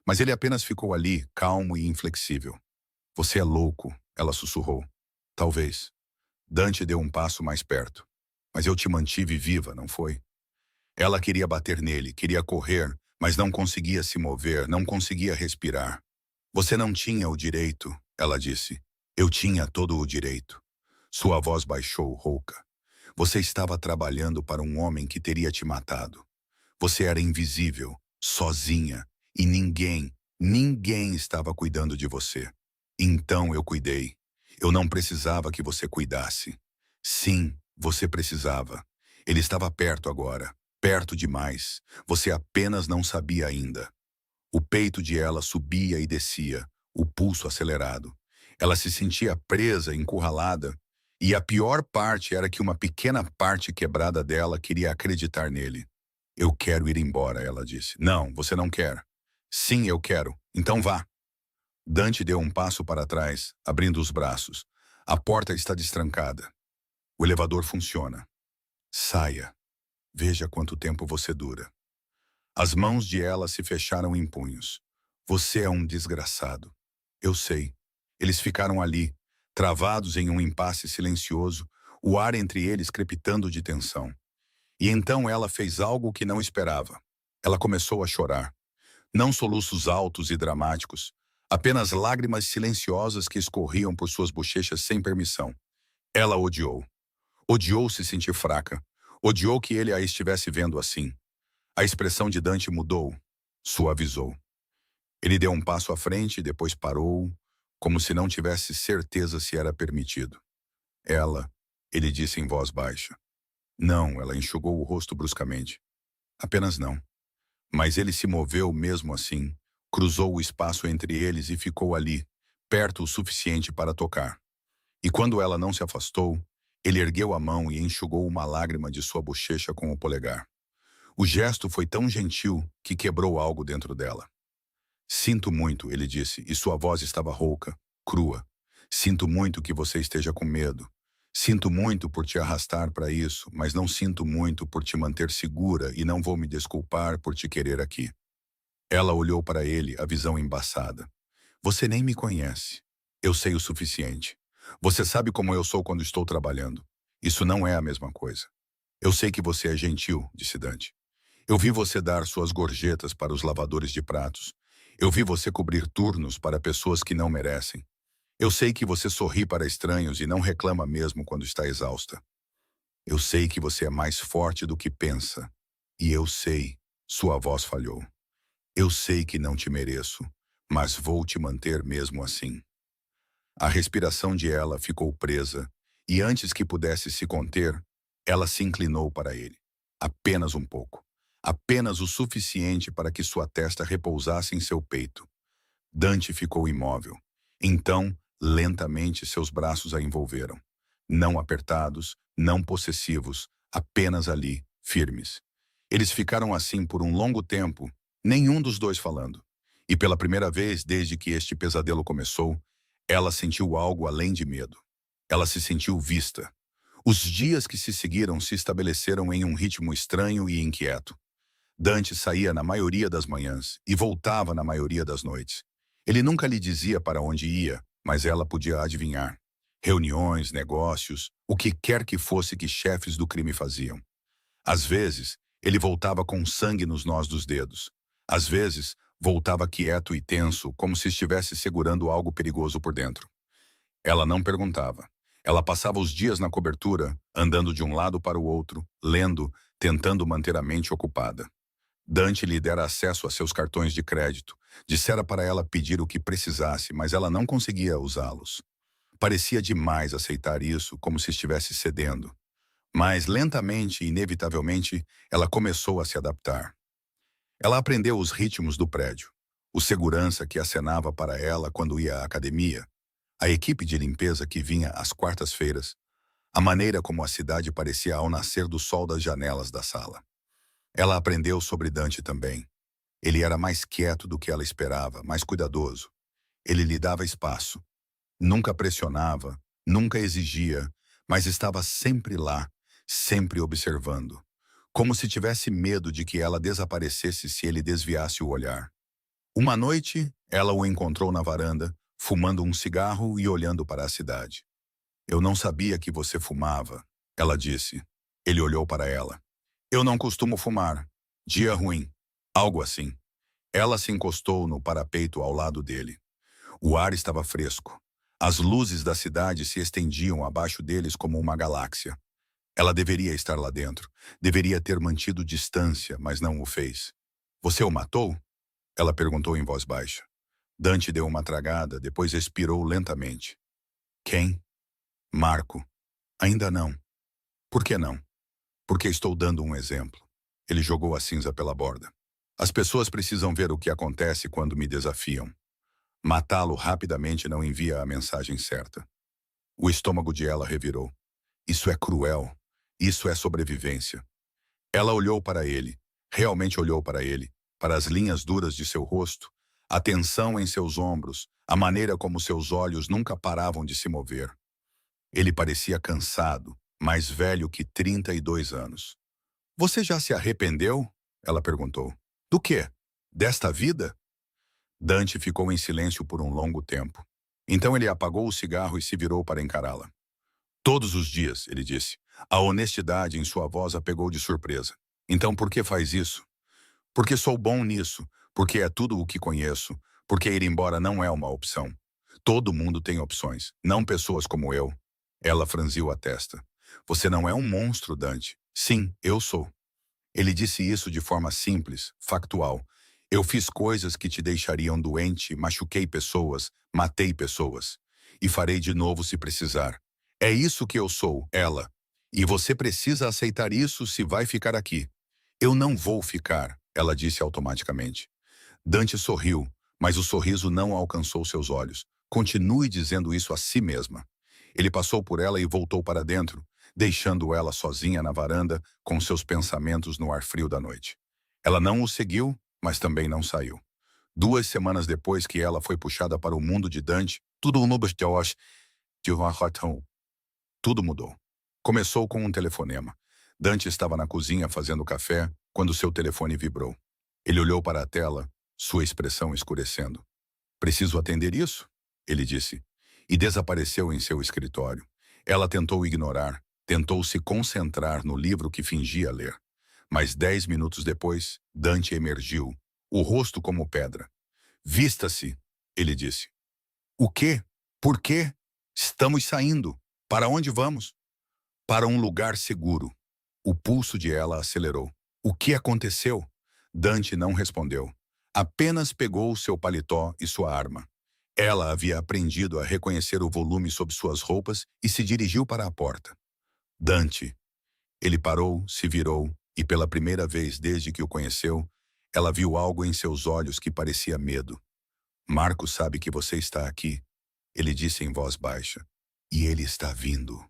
Mas ele apenas ficou ali, calmo e inflexível. Você é louco, ela sussurrou. Talvez. Dante deu um passo mais perto. Mas eu te mantive viva, não foi? Ela queria bater nele, queria correr, mas não conseguia se mover, não conseguia respirar. Você não tinha o direito, ela disse. Eu tinha todo o direito. Sua voz baixou, rouca. Você estava trabalhando para um homem que teria te matado. Você era invisível, sozinha, e ninguém estava cuidando de você. Então eu cuidei. Eu não precisava que você cuidasse. Sim, você precisava. Ele estava perto agora, perto demais. Você apenas não sabia ainda. O peito de ela subia e descia, o pulso acelerado. Ela se sentia presa, encurralada. E a pior parte era que uma pequena parte quebrada dela queria acreditar nele. Eu quero ir embora, ela disse. Não, você não quer. Sim, eu quero. Então vá. Dante deu um passo para trás, abrindo os braços. A porta está destrancada. O elevador funciona. Saia. Veja quanto tempo você dura. As mãos de ela se fecharam em punhos. Você é um desgraçado. Eu sei. Eles ficaram ali, travados em um impasse silencioso, o ar entre eles crepitando de tensão. E então ela fez algo que não esperava. Ela começou a chorar. Não soluços altos e dramáticos, apenas lágrimas silenciosas que escorriam por suas bochechas sem permissão. Ela odiou. Odiou se sentir fraca. Odiou que ele a estivesse vendo assim. A expressão de Dante mudou, suavizou. Ele deu um passo à frente e depois parou, como se não tivesse certeza se era permitido. Ela, ele disse em voz baixa. Não, ela enxugou o rosto bruscamente. Apenas não. Mas ele se moveu mesmo assim, cruzou o espaço entre eles e ficou ali, perto o suficiente para tocar. E quando ela não se afastou, ele ergueu a mão e enxugou uma lágrima de sua bochecha com o polegar. O gesto foi tão gentil que quebrou algo dentro dela. Sinto muito, ele disse, e sua voz estava rouca, crua. Sinto muito que você esteja com medo. Sinto muito por te arrastar para isso, mas não sinto muito por te manter segura e não vou me desculpar por te querer aqui. Ela olhou para ele, a visão embaçada. Você nem me conhece. Eu sei o suficiente. Você sabe como eu sou quando estou trabalhando. Isso não é a mesma coisa. Eu sei que você é gentil, disse Dante. Eu vi você dar suas gorjetas para os lavadores de pratos. Eu vi você cobrir turnos para pessoas que não merecem. Eu sei que você sorri para estranhos e não reclama mesmo quando está exausta. Eu sei que você é mais forte do que pensa. E eu sei, sua voz falhou. Eu sei que não te mereço, mas vou te manter mesmo assim. A respiração de ela ficou presa, e antes que pudesse se conter, ela se inclinou para ele. Apenas um pouco. Apenas o suficiente para que sua testa repousasse em seu peito. Dante ficou imóvel. Então, lentamente, seus braços a envolveram. Não apertados, não possessivos, apenas ali, firmes. Eles ficaram assim por um longo tempo, nenhum dos dois falando. E pela primeira vez desde que este pesadelo começou, ela sentiu algo além de medo. Ela se sentiu vista. Os dias que se seguiram se estabeleceram em um ritmo estranho e inquieto. Dante saía na maioria das manhãs e voltava na maioria das noites. Ele nunca lhe dizia para onde ia, mas ela podia adivinhar. Reuniões, negócios, o que quer que fosse que chefes do crime faziam. Às vezes, ele voltava com sangue nos nós dos dedos. Às vezes, voltava quieto e tenso, como se estivesse segurando algo perigoso por dentro. Ela não perguntava. Ela passava os dias na cobertura, andando de um lado para o outro, lendo, tentando manter a mente ocupada. Dante lhe dera acesso a seus cartões de crédito. Dissera para ela pedir o que precisasse, mas ela não conseguia usá-los. Parecia demais aceitar isso, como se estivesse cedendo. Mas, lentamente e inevitavelmente, ela começou a se adaptar. Ela aprendeu os ritmos do prédio. O segurança que acenava para ela quando ia à academia. A equipe de limpeza que vinha às quartas-feiras. A maneira como a cidade parecia ao nascer do sol das janelas da sala. Ela aprendeu sobre Dante também. Ele era mais quieto do que ela esperava, mais cuidadoso. Ele lhe dava espaço. Nunca pressionava, nunca exigia, mas estava sempre lá, sempre observando. Como se tivesse medo de que ela desaparecesse se ele desviasse o olhar. Uma noite, ela o encontrou na varanda, fumando um cigarro e olhando para a cidade. Eu não sabia que você fumava, ela disse. Ele olhou para ela. Eu não costumo fumar. Dia ruim. Algo assim. Ela se encostou no parapeito ao lado dele. O ar estava fresco. As luzes da cidade se estendiam abaixo deles como uma galáxia. Ela deveria estar lá dentro. Deveria ter mantido distância, mas não o fez. Você o matou? Ela perguntou em voz baixa. Dante deu uma tragada, depois expirou lentamente. Quem? Marco. Ainda não. Por que não? Porque estou dando um exemplo. Ele jogou a cinza pela borda. As pessoas precisam ver o que acontece quando me desafiam. Matá-lo rapidamente não envia a mensagem certa. O estômago de ela revirou. Isso é cruel. Isso é sobrevivência. Ela olhou para ele, realmente olhou para ele, para as linhas duras de seu rosto, a tensão em seus ombros, a maneira como seus olhos nunca paravam de se mover. Ele parecia cansado, mais velho que 32 anos. Você já se arrependeu? Ela perguntou. Do quê? Desta vida? Dante ficou em silêncio por um longo tempo. Então ele apagou o cigarro e se virou para encará-la. Todos os dias, ele disse. A honestidade em sua voz a pegou de surpresa. Então por que faz isso? Porque sou bom nisso. Porque é tudo o que conheço, porque ir embora não é uma opção. Todo mundo tem opções, não pessoas como eu. Ela franziu a testa. Você não é um monstro, Dante. Sim, eu sou. Ele disse isso de forma simples, factual. Eu fiz coisas que te deixariam doente, machuquei pessoas, matei pessoas. E farei de novo se precisar. É isso que eu sou, ela. E você precisa aceitar isso se vai ficar aqui. Eu não vou ficar, ela disse automaticamente. Dante sorriu, mas o sorriso não alcançou seus olhos. Continue dizendo isso a si mesma. Ele passou por ela e voltou para dentro, deixando ela sozinha na varanda, com seus pensamentos no ar frio da noite. Ela não o seguiu, mas também não saiu. 2 semanas depois que ela foi puxada para o mundo de Dante, tudo mudou. Começou com um telefonema. Dante estava na cozinha fazendo café quando seu telefone vibrou. Ele olhou para a tela, sua expressão escurecendo. Preciso atender isso? Ele disse. E desapareceu em seu escritório. Ela tentou ignorar, tentou se concentrar no livro que fingia ler. Mas 10 minutos depois, Dante emergiu, o rosto como pedra. Vista-se, ele disse. O quê? Por quê? Estamos saindo. Para onde vamos? Para um lugar seguro. O pulso de ela acelerou. O que aconteceu? Dante não respondeu. Apenas pegou seu paletó e sua arma. Ela havia aprendido a reconhecer o volume sob suas roupas e se dirigiu para a porta. Dante. Ele parou, se virou, e pela primeira vez desde que o conheceu, ela viu algo em seus olhos que parecia medo. Marco sabe que você está aqui, ele disse em voz baixa. E ele está vindo.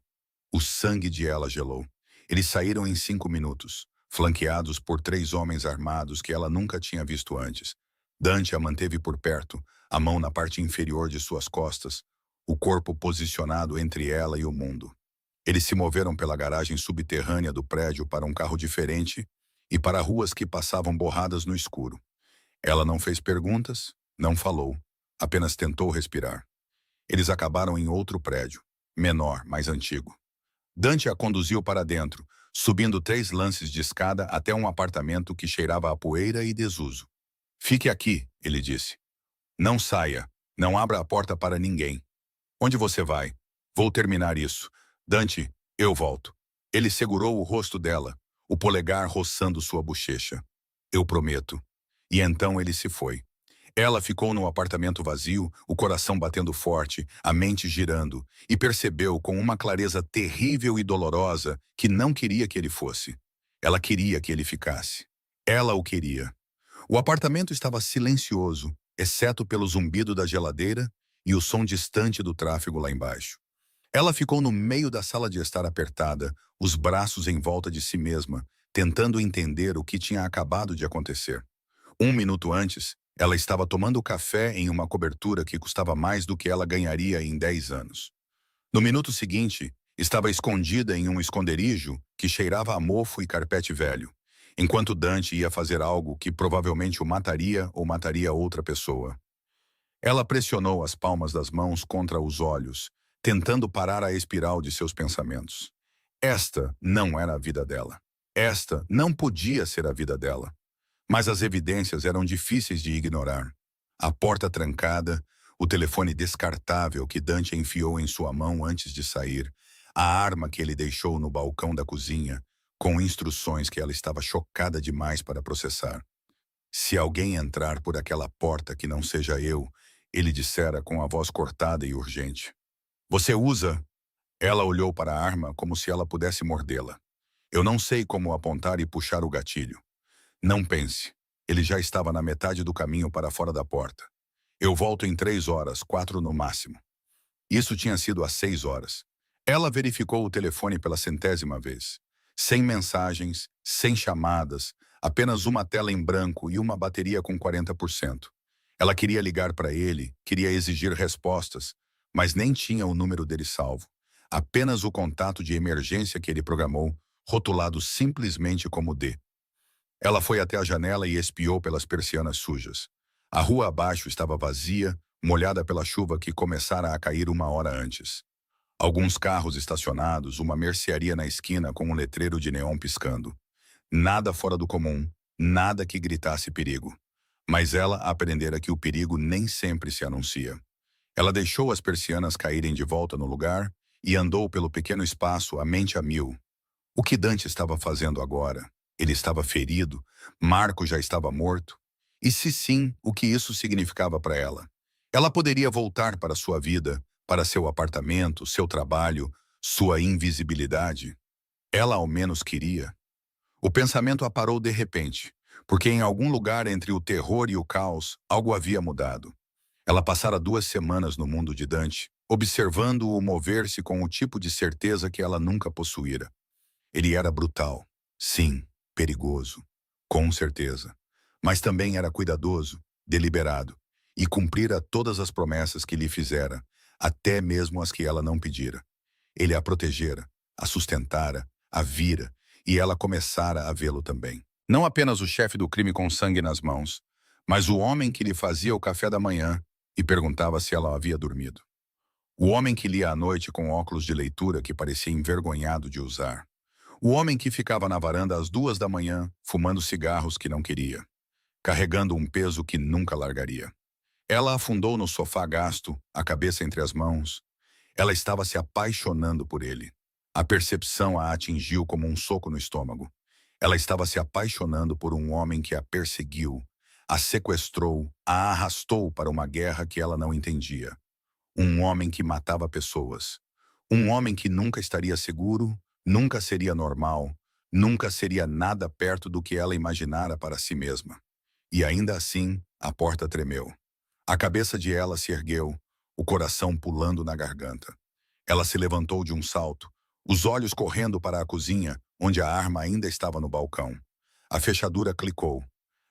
O sangue de ela gelou. Eles saíram em 5 minutos, flanqueados por 3 homens armados que ela nunca tinha visto antes. Dante a manteve por perto, a mão na parte inferior de suas costas, o corpo posicionado entre ela e o mundo. Eles se moveram pela garagem subterrânea do prédio para um carro diferente e para ruas que passavam borradas no escuro. Ela não fez perguntas, não falou, apenas tentou respirar. Eles acabaram em outro prédio, menor, mais antigo. Dante a conduziu para dentro, subindo 3 lances de escada até um apartamento que cheirava a poeira e desuso. Fique aqui, ele disse. Não saia, não abra a porta para ninguém. Onde você vai? Vou terminar isso. Dante, eu volto. Ele segurou o rosto dela, o polegar roçando sua bochecha. Eu prometo. E então ele se foi. Ela ficou no apartamento vazio, o coração batendo forte, a mente girando, e percebeu com uma clareza terrível e dolorosa que não queria que ele fosse. Ela queria que ele ficasse. Ela o queria. O apartamento estava silencioso, exceto pelo zumbido da geladeira e o som distante do tráfego lá embaixo. Ela ficou no meio da sala de estar apertada, os braços em volta de si mesma, tentando entender o que tinha acabado de acontecer. 1 minuto antes, ela estava tomando café em uma cobertura que custava mais do que ela ganharia em 10 anos. No minuto seguinte, estava escondida em um esconderijo que cheirava a mofo e carpete velho, enquanto Dante ia fazer algo que provavelmente o mataria ou mataria outra pessoa. Ela pressionou as palmas das mãos contra os olhos, tentando parar a espiral de seus pensamentos. Esta não era a vida dela. Esta não podia ser a vida dela. Mas as evidências eram difíceis de ignorar. A porta trancada, o telefone descartável que Dante enfiou em sua mão antes de sair, a arma que ele deixou no balcão da cozinha, com instruções que ela estava chocada demais para processar. Se alguém entrar por aquela porta que não seja eu, ele dissera com a voz cortada e urgente. Você usa? Ela olhou para a arma como se ela pudesse mordê-la. Eu não sei como apontar e puxar o gatilho. Não pense. Ele já estava na metade do caminho para fora da porta. Eu volto em 3 horas, 4 no máximo. Isso tinha sido às 6 horas. Ela verificou o telefone pela 100ª vez. Sem mensagens, sem chamadas, apenas uma tela em branco e uma bateria com 40%. Ela queria ligar para ele, queria exigir respostas, mas nem tinha o número dele salvo. Apenas o contato de emergência que ele programou, rotulado simplesmente como D. Ela foi até a janela e espiou pelas persianas sujas. A rua abaixo estava vazia, molhada pela chuva que começara a cair 1 hora antes. Alguns carros estacionados, uma mercearia na esquina com um letreiro de neon piscando. Nada fora do comum, nada que gritasse perigo. Mas ela aprendera que o perigo nem sempre se anuncia. Ela deixou as persianas caírem de volta no lugar e andou pelo pequeno espaço, a mente a mil. O que Dante estava fazendo agora? Ele estava ferido? Marco já estava morto? E se sim, o que isso significava para ela? Ela poderia voltar para sua vida, para seu apartamento, seu trabalho, sua invisibilidade? Ela ao menos queria. O pensamento a parou de repente, porque em algum lugar entre o terror e o caos, algo havia mudado. Ela passara 2 semanas no mundo de Dante, observando-o mover-se com o tipo de certeza que ela nunca possuíra. Ele era brutal, sim, perigoso, com certeza. Mas também era cuidadoso, deliberado, e cumprira todas as promessas que lhe fizera, até mesmo as que ela não pedira. Ele a protegera, a sustentara, a vira, e ela começara a vê-lo também. Não apenas o chefe do crime com sangue nas mãos, mas o homem que lhe fazia o café da manhã e perguntava se ela havia dormido. O homem que lia à noite com óculos de leitura que parecia envergonhado de usar. O homem que ficava na varanda às 2 da manhã, fumando cigarros que não queria, carregando um peso que nunca largaria. Ela afundou no sofá gasto, a cabeça entre as mãos. Ela estava se apaixonando por ele. A percepção a atingiu como um soco no estômago. Ela estava se apaixonando por um homem que a perseguiu, a sequestrou, a arrastou para uma guerra que ela não entendia. Um homem que matava pessoas. Um homem que nunca estaria seguro, nunca seria normal, nunca seria nada perto do que ela imaginara para si mesma. E ainda assim, a porta tremeu. A cabeça de ela se ergueu, o coração pulando na garganta. Ela se levantou de um salto, os olhos correndo para a cozinha, onde a arma ainda estava no balcão. A fechadura clicou.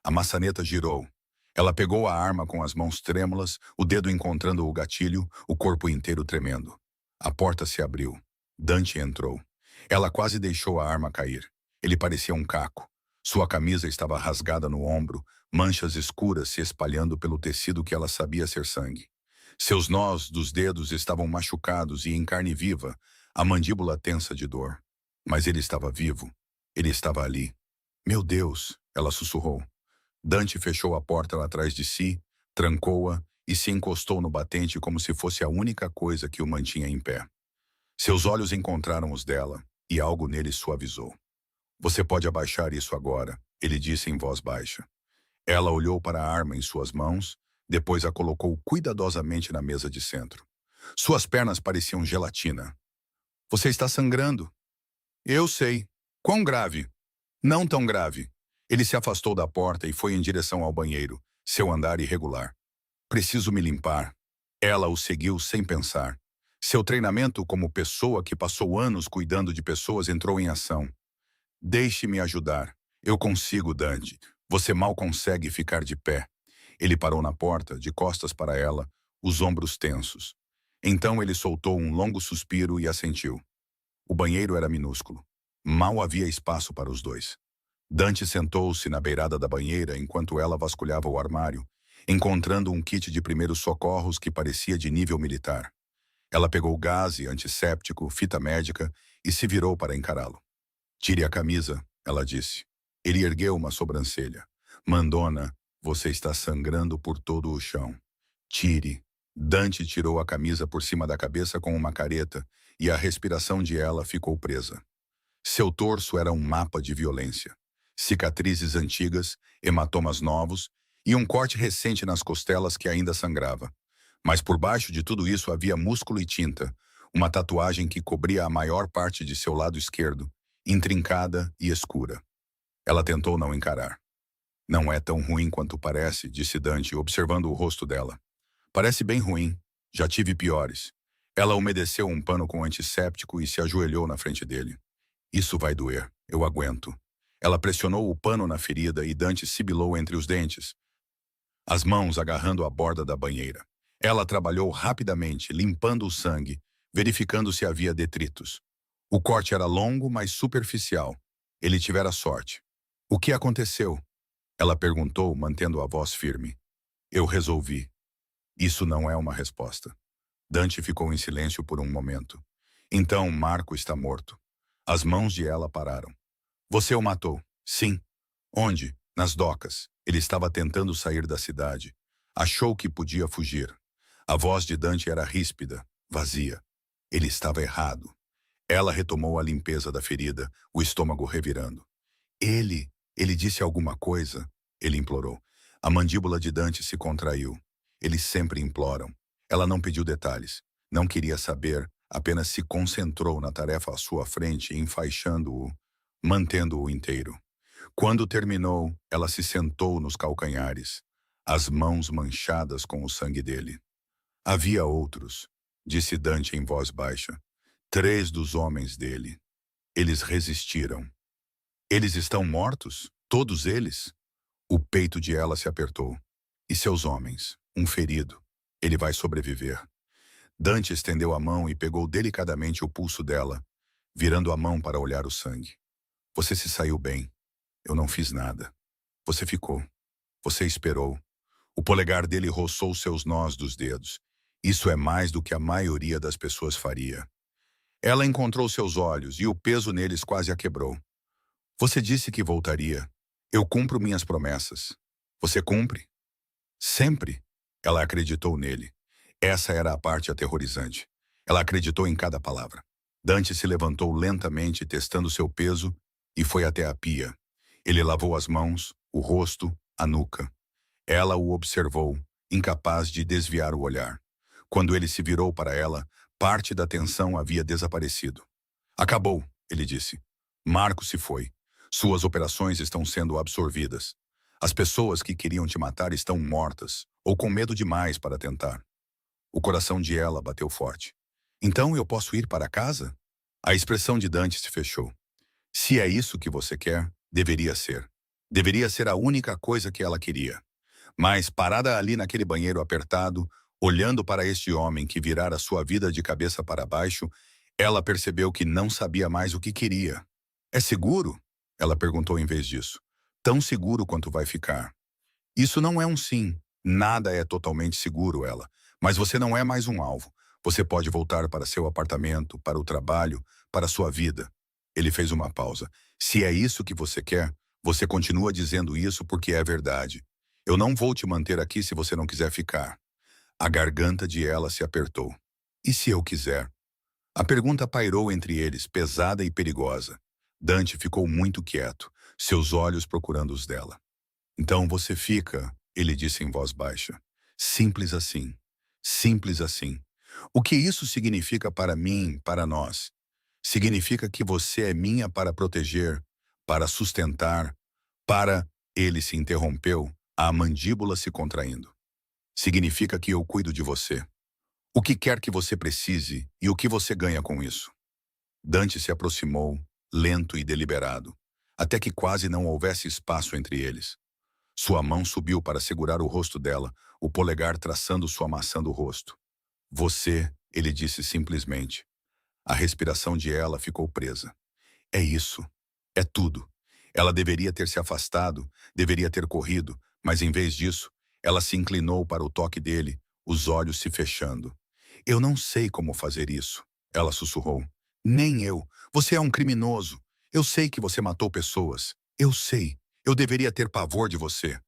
A maçaneta girou. Ela pegou a arma com as mãos trêmulas, o dedo encontrando o gatilho, o corpo inteiro tremendo. A porta se abriu. Dante entrou. Ela quase deixou a arma cair. Ele parecia um caco. Sua camisa estava rasgada no ombro, manchas escuras se espalhando pelo tecido que ela sabia ser sangue. Seus nós dos dedos estavam machucados e em carne viva, a mandíbula tensa de dor. Mas ele estava vivo. Ele estava ali. Meu Deus, ela sussurrou. Dante fechou a porta atrás de si, trancou-a e se encostou no batente como se fosse a única coisa que o mantinha em pé. Seus olhos encontraram os dela e algo nele suavizou. Você pode abaixar isso agora, ele disse em voz baixa. Ela olhou para a arma em suas mãos, depois a colocou cuidadosamente na mesa de centro. Suas pernas pareciam gelatina. Você está sangrando. Eu sei. Quão grave? Não tão grave. Ele se afastou da porta e foi em direção ao banheiro, seu andar irregular. Preciso me limpar. Ela o seguiu sem pensar. Seu treinamento como pessoa que passou anos cuidando de pessoas entrou em ação. Deixe-me ajudar. Eu consigo, Dante. Você mal consegue ficar de pé. Ele parou na porta, de costas para ela, os ombros tensos. Então ele soltou um longo suspiro e assentiu. O banheiro era minúsculo. Mal havia espaço para os dois. Dante sentou-se na beirada da banheira enquanto ela vasculhava o armário, encontrando um kit de primeiros socorros que parecia de nível militar. Ela pegou gaze, antisséptico, fita médica e se virou para encará-lo. Tire a camisa, ela disse. Ele ergueu uma sobrancelha. Mandona, você está sangrando por todo o chão. Tire. Dante tirou a camisa por cima da cabeça com uma careta e a respiração de ela ficou presa. Seu torso era um mapa de violência. Cicatrizes antigas, hematomas novos e um corte recente nas costelas que ainda sangrava. Mas por baixo de tudo isso havia músculo e tinta, uma tatuagem que cobria a maior parte de seu lado esquerdo, intrincada e escura. Ela tentou não encarar. Não é tão ruim quanto parece, disse Dante, observando o rosto dela. Parece bem ruim. Já tive piores. Ela umedeceu um pano com antisséptico e se ajoelhou na frente dele. Isso vai doer. Eu aguento. Ela pressionou o pano na ferida e Dante sibilou entre os dentes, as mãos agarrando a borda da banheira. Ela trabalhou rapidamente, limpando o sangue, verificando se havia detritos. O corte era longo, mas superficial. Ele tivera sorte. O que aconteceu? Ela perguntou, mantendo a voz firme. Eu resolvi. Isso não é uma resposta. Dante ficou em silêncio por um momento. Então Marco está morto. As mãos de ela pararam. Você o matou? Sim. Onde? Nas docas. Ele estava tentando sair da cidade. Achou que podia fugir. A voz de Dante era ríspida, vazia. Ele estava errado. Ela retomou a limpeza da ferida, o estômago revirando. Ele disse alguma coisa? Ele implorou. A mandíbula de Dante se contraiu. Eles sempre imploram. Ela não pediu detalhes. Não queria saber, apenas se concentrou na tarefa à sua frente, enfaixando-o, mantendo-o inteiro. Quando terminou, ela se sentou nos calcanhares, as mãos manchadas com o sangue dele. Havia outros, disse Dante em voz baixa. 3 dos homens dele. Eles resistiram. Eles estão mortos? Todos eles? O peito de ela se apertou. E seus homens? Um ferido. Ele vai sobreviver. Dante estendeu a mão e pegou delicadamente o pulso dela, virando a mão para olhar o sangue. Você se saiu bem. Eu não fiz nada. Você ficou. Você esperou. O polegar dele roçou seus nós dos dedos. Isso é mais do que a maioria das pessoas faria. Ela encontrou seus olhos e o peso neles quase a quebrou. Você disse que voltaria. Eu cumpro minhas promessas. Você cumpre? Sempre. Ela acreditou nele. Essa era a parte aterrorizante. Ela acreditou em cada palavra. Dante se levantou lentamente, testando seu peso, e foi até a pia. Ele lavou as mãos, o rosto, a nuca. Ela o observou, incapaz de desviar o olhar. Quando ele se virou para ela, parte da tensão havia desaparecido. Acabou, ele disse. Marco se foi. Suas operações estão sendo absorvidas. As pessoas que queriam te matar estão mortas, ou com medo demais para tentar. O coração de ela bateu forte. Então eu posso ir para casa? A expressão de Dante se fechou. Se é isso que você quer, deveria ser. Deveria ser a única coisa que ela queria. Mas, parada ali naquele banheiro apertado, olhando para este homem que virara sua vida de cabeça para baixo, ela percebeu que não sabia mais o que queria. É seguro? Ela perguntou em vez disso. Tão seguro quanto vai ficar. Isso não é um sim. Nada é totalmente seguro, ela. Mas você não é mais um alvo. Você pode voltar para seu apartamento, para o trabalho, para sua vida. Ele fez uma pausa. Se é isso que você quer, você continua dizendo isso porque é verdade. Eu não vou te manter aqui se você não quiser ficar. A garganta de ela se apertou. E se eu quiser? A pergunta pairou entre eles, pesada e perigosa. Dante ficou muito quieto, seus olhos procurando os dela. Então você fica, ele disse em voz baixa. Simples assim. Simples assim. O que isso significa para mim, para nós? Significa que você é minha para proteger, para sustentar, para... Ele se interrompeu, a mandíbula se contraindo. Significa que eu cuido de você. O que quer que você precise e o que você ganha com isso. Dante se aproximou, lento e deliberado, até que quase não houvesse espaço entre eles. Sua mão subiu para segurar o rosto dela, o polegar traçando sua maçã do rosto. Você, ele disse simplesmente. A respiração de ela ficou presa. É isso. É tudo. Ela deveria ter se afastado, deveria ter corrido, mas em vez disso, ela se inclinou para o toque dele, os olhos se fechando. Eu não sei como fazer isso, ela sussurrou. Nem eu. Você é um criminoso. Eu sei que você matou pessoas. Eu sei. Eu deveria ter pavor de você.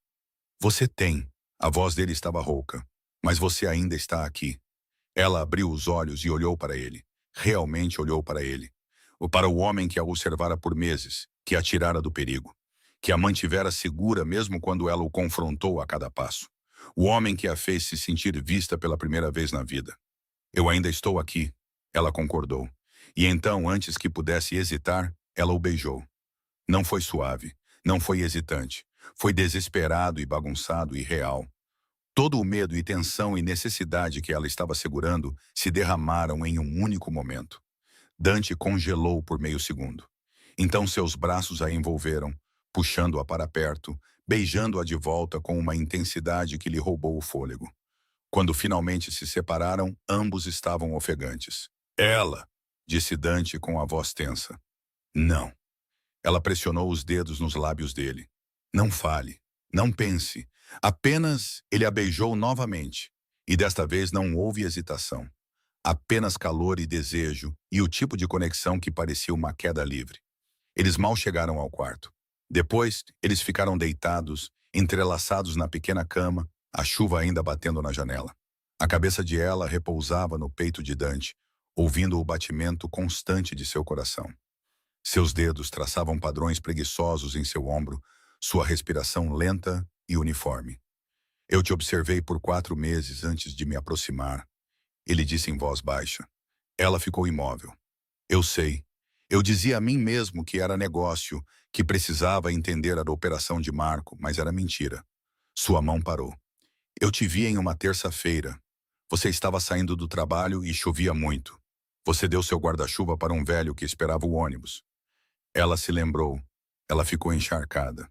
Você tem. A voz dele estava rouca. Mas você ainda está aqui. Ela abriu os olhos e olhou para ele. Realmente olhou para ele. Ou para o homem que a observara por meses, que a tirara do perigo, que a mantivera segura mesmo quando ela o confrontou a cada passo. O homem que a fez se sentir vista pela primeira vez na vida. Eu ainda estou aqui, ela concordou. E então, antes que pudesse hesitar, ela o beijou. Não foi suave, não foi hesitante. Foi desesperado e bagunçado e real. Todo o medo e tensão e necessidade que ela estava segurando se derramaram em um único momento. Dante congelou por meio segundo. Então seus braços a envolveram, puxando-a para perto, beijando-a de volta com uma intensidade que lhe roubou o fôlego. Quando finalmente se separaram, ambos estavam ofegantes. Ela, disse Dante com a voz tensa. Não. Ela pressionou os dedos nos lábios dele. Não fale, não pense. Apenas ele a beijou novamente. E desta vez não houve hesitação. Apenas calor e desejo e o tipo de conexão que parecia uma queda livre. Eles mal chegaram ao quarto. Depois, eles ficaram deitados entrelaçados na pequena cama, a chuva ainda batendo na janela. A cabeça de ela repousava no peito de Dante, ouvindo o batimento constante de seu coração. Seus dedos traçavam padrões preguiçosos em seu ombro, sua respiração lenta e uniforme. Eu te observei por 4 meses antes de me aproximar, ele disse em voz baixa. Ela ficou imóvel. Eu sei. Eu dizia a mim mesmo que era negócio, que precisava entender a operação de Marco, mas era mentira. Sua mão parou. Eu te vi em uma terça-feira. Você estava saindo do trabalho e chovia muito. Você deu seu guarda-chuva para um velho que esperava o ônibus. Ela se lembrou. Ela ficou encharcada.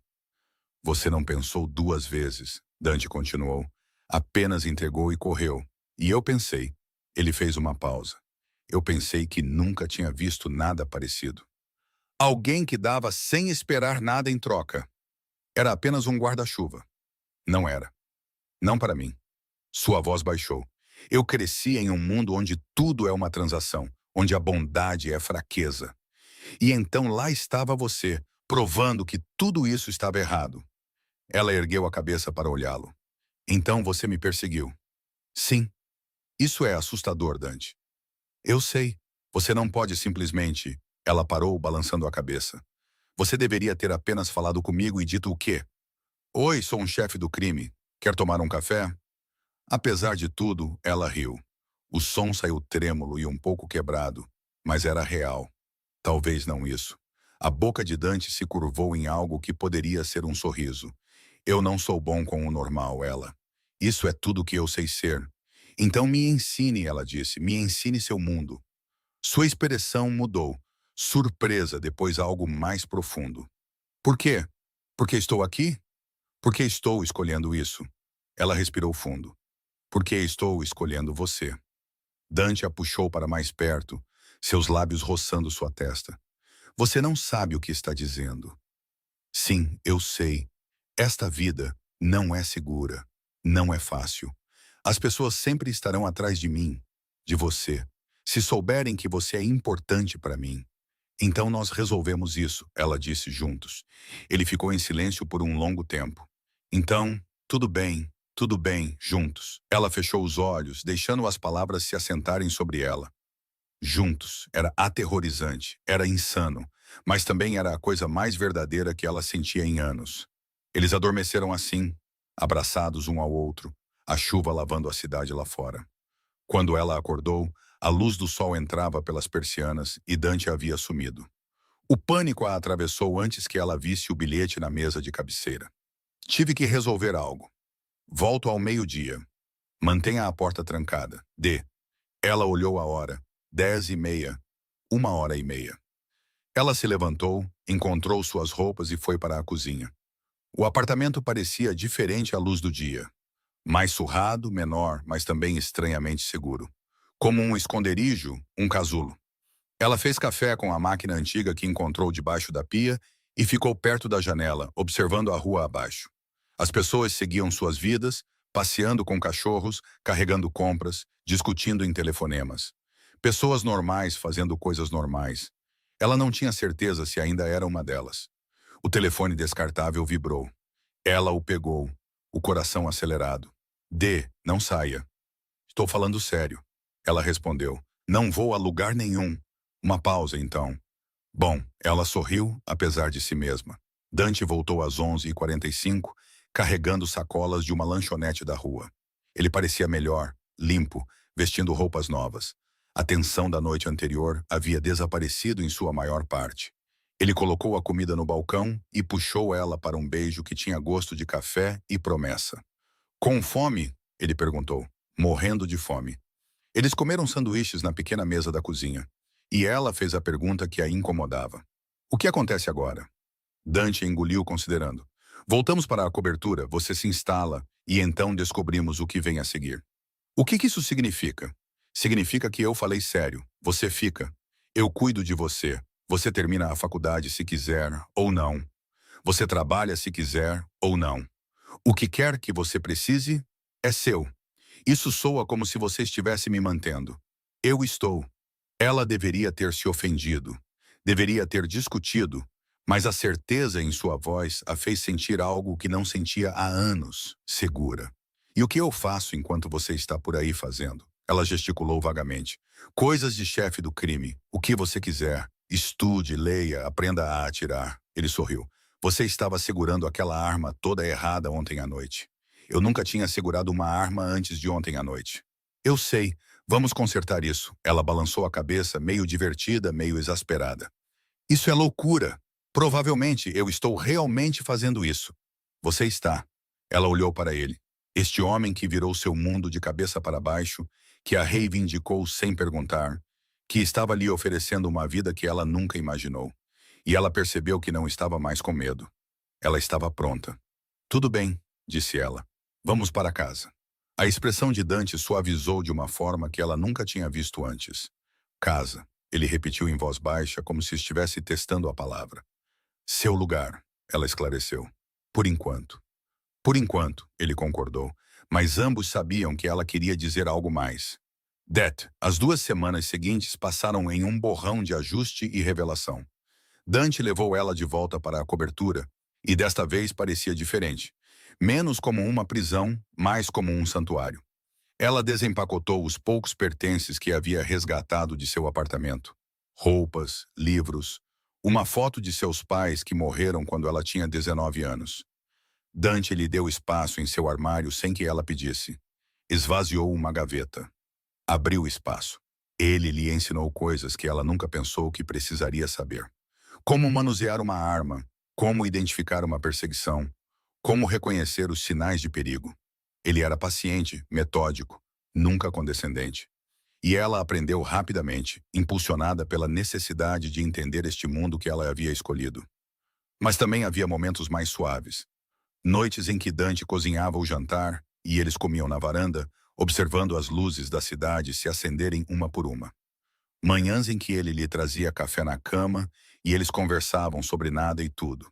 Você não pensou 2 vezes, Dante continuou. Apenas entregou e correu. E eu pensei. Ele fez uma pausa. Eu pensei que nunca tinha visto nada parecido. Alguém que dava sem esperar nada em troca. Era apenas um guarda-chuva. Não era. Não para mim. Sua voz baixou. Eu cresci em um mundo onde tudo é uma transação, onde a bondade é fraqueza. E então lá estava você, provando que tudo isso estava errado. Ela ergueu a cabeça para olhá-lo. Então você me perseguiu. Sim. Isso é assustador, Dante. Eu sei. Você não pode simplesmente... Ela parou, balançando a cabeça. Você deveria ter apenas falado comigo e dito o quê? Oi, sou um chefe do crime. Quer tomar um café? Apesar de tudo, ela riu. O som saiu trêmulo e um pouco quebrado, mas era real. Talvez não isso. A boca de Dante se curvou em algo que poderia ser um sorriso. Eu não sou bom com o normal, ela. Isso é tudo que eu sei ser. Então me ensine, ela disse, me ensine seu mundo. Sua expressão mudou. Surpresa, depois algo mais profundo. Por quê? Porque estou aqui? Porque estou escolhendo isso. Ela respirou fundo. Porque estou escolhendo você. Dante a puxou para mais perto, seus lábios roçando sua testa. Você não sabe o que está dizendo. Sim, eu sei. Esta vida não é segura. Não é fácil. As pessoas sempre estarão atrás de mim, de você, se souberem que você é importante para mim. Então nós resolvemos isso, ela disse juntos. Ele ficou em silêncio por um longo tempo. Então, tudo bem, juntos. Ela fechou os olhos, deixando as palavras se assentarem sobre ela. Juntos, era aterrorizante, era insano, mas também era a coisa mais verdadeira que ela sentia em anos. Eles adormeceram assim, abraçados um ao outro, a chuva lavando a cidade lá fora. Quando ela acordou, a luz do sol entrava pelas persianas e Dante havia sumido. O pânico a atravessou antes que ela visse o bilhete na mesa de cabeceira. Tive que resolver algo. Volto ao meio-dia. Mantenha a porta trancada. D. Ela olhou a hora. 10h30. 1h30. Ela se levantou, encontrou suas roupas e foi para a cozinha. O apartamento parecia diferente à luz do dia. Mais surrado, menor, mas também estranhamente seguro. Como um esconderijo, um casulo. Ela fez café com a máquina antiga que encontrou debaixo da pia e ficou perto da janela, observando a rua abaixo. As pessoas seguiam suas vidas, passeando com cachorros, carregando compras, discutindo em telefonemas. Pessoas normais fazendo coisas normais. Ela não tinha certeza se ainda era uma delas. O telefone descartável vibrou. Ela o pegou, o coração acelerado. D, não saia. Estou falando sério. Ela respondeu. Não vou a lugar nenhum. Uma pausa, então. Bom, ela sorriu, apesar de si mesma. Dante voltou às 11h45, carregando sacolas de uma lanchonete da rua. Ele parecia melhor, limpo, vestindo roupas novas. A tensão da noite anterior havia desaparecido em sua maior parte. Ele colocou a comida no balcão e puxou ela para um beijo que tinha gosto de café e promessa. Com fome? Ele perguntou, morrendo de fome. Eles comeram sanduíches na pequena mesa da cozinha. E ela fez a pergunta que a incomodava. O que acontece agora? Dante engoliu considerando. Voltamos para a cobertura, você se instala, e então descobrimos o que vem a seguir. O que isso significa? Significa que eu falei sério. Você fica. Eu cuido de você. Você termina a faculdade se quiser ou não. Você trabalha se quiser ou não. O que quer que você precise é seu. Isso soa como se você estivesse me mantendo. Eu estou. Ela deveria ter se ofendido. Deveria ter discutido. mas a certeza em sua voz a fez sentir algo que não sentia há anos, segura. E o que eu faço enquanto você está por aí fazendo? Ela gesticulou vagamente. Coisas de chefe do crime. O que você quiser. Estude, leia, aprenda a atirar. Ele sorriu. Você estava segurando aquela arma toda errada ontem à noite. Eu nunca tinha segurado uma arma antes de ontem à noite. Eu sei. Vamos consertar isso. Ela balançou a cabeça, meio divertida, meio exasperada. Isso é loucura. Provavelmente eu estou realmente fazendo isso. Você está. Ela olhou para ele. Este homem que virou seu mundo de cabeça para baixo, que a reivindicou sem perguntar, que estava lhe oferecendo uma vida que ela nunca imaginou. E ela percebeu que não estava mais com medo. Ela estava pronta. Tudo bem, disse ela. Vamos para casa. A expressão de Dante suavizou de uma forma que ela nunca tinha visto antes. Casa, ele repetiu em voz baixa, como se estivesse testando a palavra. Seu lugar, ela esclareceu. Por enquanto. Por enquanto, ele concordou, mas ambos sabiam que ela queria dizer algo mais. As 2 semanas seguintes passaram em um borrão de ajuste e revelação. Dante levou ela de volta para a cobertura, e desta vez parecia diferente. Menos como uma prisão, mais como um santuário. Ela desempacotou os poucos pertences que havia resgatado de seu apartamento. Roupas, livros, uma foto de seus pais que morreram quando ela tinha 19 anos. Dante lhe deu espaço em seu armário sem que ela pedisse. Esvaziou uma gaveta. Abriu espaço. Ele lhe ensinou coisas que ela nunca pensou que precisaria saber. Como manusear uma arma, como identificar uma perseguição, como reconhecer os sinais de perigo. Ele era paciente, metódico, nunca condescendente. E ela aprendeu rapidamente, impulsionada pela necessidade de entender este mundo que ela havia escolhido. Mas também havia momentos mais suaves. Noites em que Dante cozinhava o jantar e eles comiam na varanda, observando as luzes da cidade se acenderem uma por uma. Manhãs em que ele lhe trazia café na cama e eles conversavam sobre nada e tudo.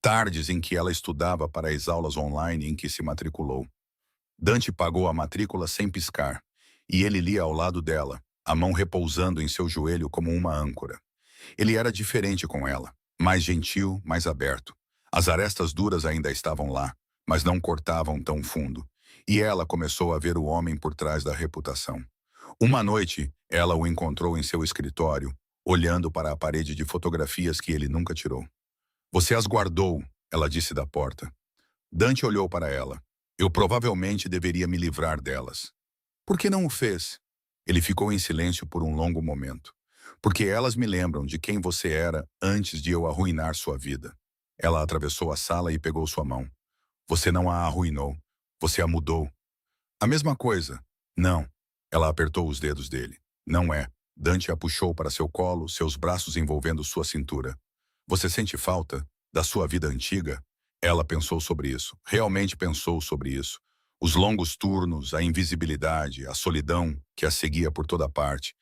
Tardes em que ela estudava para as aulas online em que se matriculou. Dante pagou a matrícula sem piscar, e ele lia ao lado dela, a mão repousando em seu joelho como uma âncora. Ele era diferente com ela, mais gentil, mais aberto. As arestas duras ainda estavam lá, mas não cortavam tão fundo, e ela começou a ver o homem por trás da reputação. Uma noite, ela o encontrou em seu escritório, olhando para a parede de fotografias que ele nunca tirou. Você as guardou, ela disse da porta. Dante olhou para ela. Eu provavelmente deveria me livrar delas. Por que não o fez? Ele ficou em silêncio por um longo momento. Porque elas me lembram de quem você era antes de eu arruinar sua vida. Ela atravessou a sala e pegou sua mão. Você não a arruinou. Você a mudou. A mesma coisa. Não. Ela apertou os dedos dele. Não é. Dante a puxou para seu colo, seus braços envolvendo sua cintura. Você sente falta da sua vida antiga? Ela pensou sobre isso. Realmente pensou sobre isso. Os longos turnos, a invisibilidade, a solidão que a seguia por toda parte.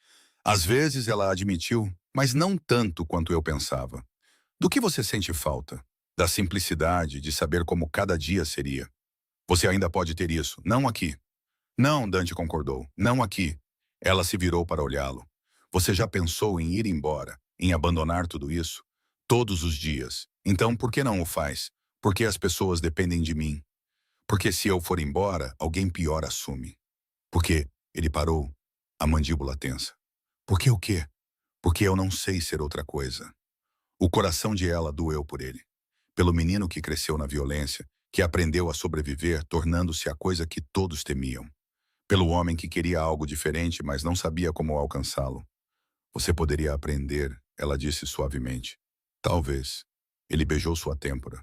Às vezes ela admitiu, mas não tanto quanto eu pensava. Do que você sente falta? Da simplicidade de saber como cada dia seria. Você ainda pode ter isso, não aqui. Não, Dante concordou, não aqui. Ela se virou para olhá-lo. Você já pensou em ir embora, em abandonar tudo isso? Todos os dias. Então por que não o faz? Porque as pessoas dependem de mim. Porque se eu for embora, alguém pior assume. Porque ele parou, a mandíbula tensa. Por que o quê? Porque eu não sei ser outra coisa. O coração de ela doeu por ele. Pelo menino que cresceu na violência, que aprendeu a sobreviver, tornando-se a coisa que todos temiam. Pelo homem que queria algo diferente, mas não sabia como alcançá-lo. Você poderia aprender, ela disse suavemente. Talvez. Ele beijou sua têmpora.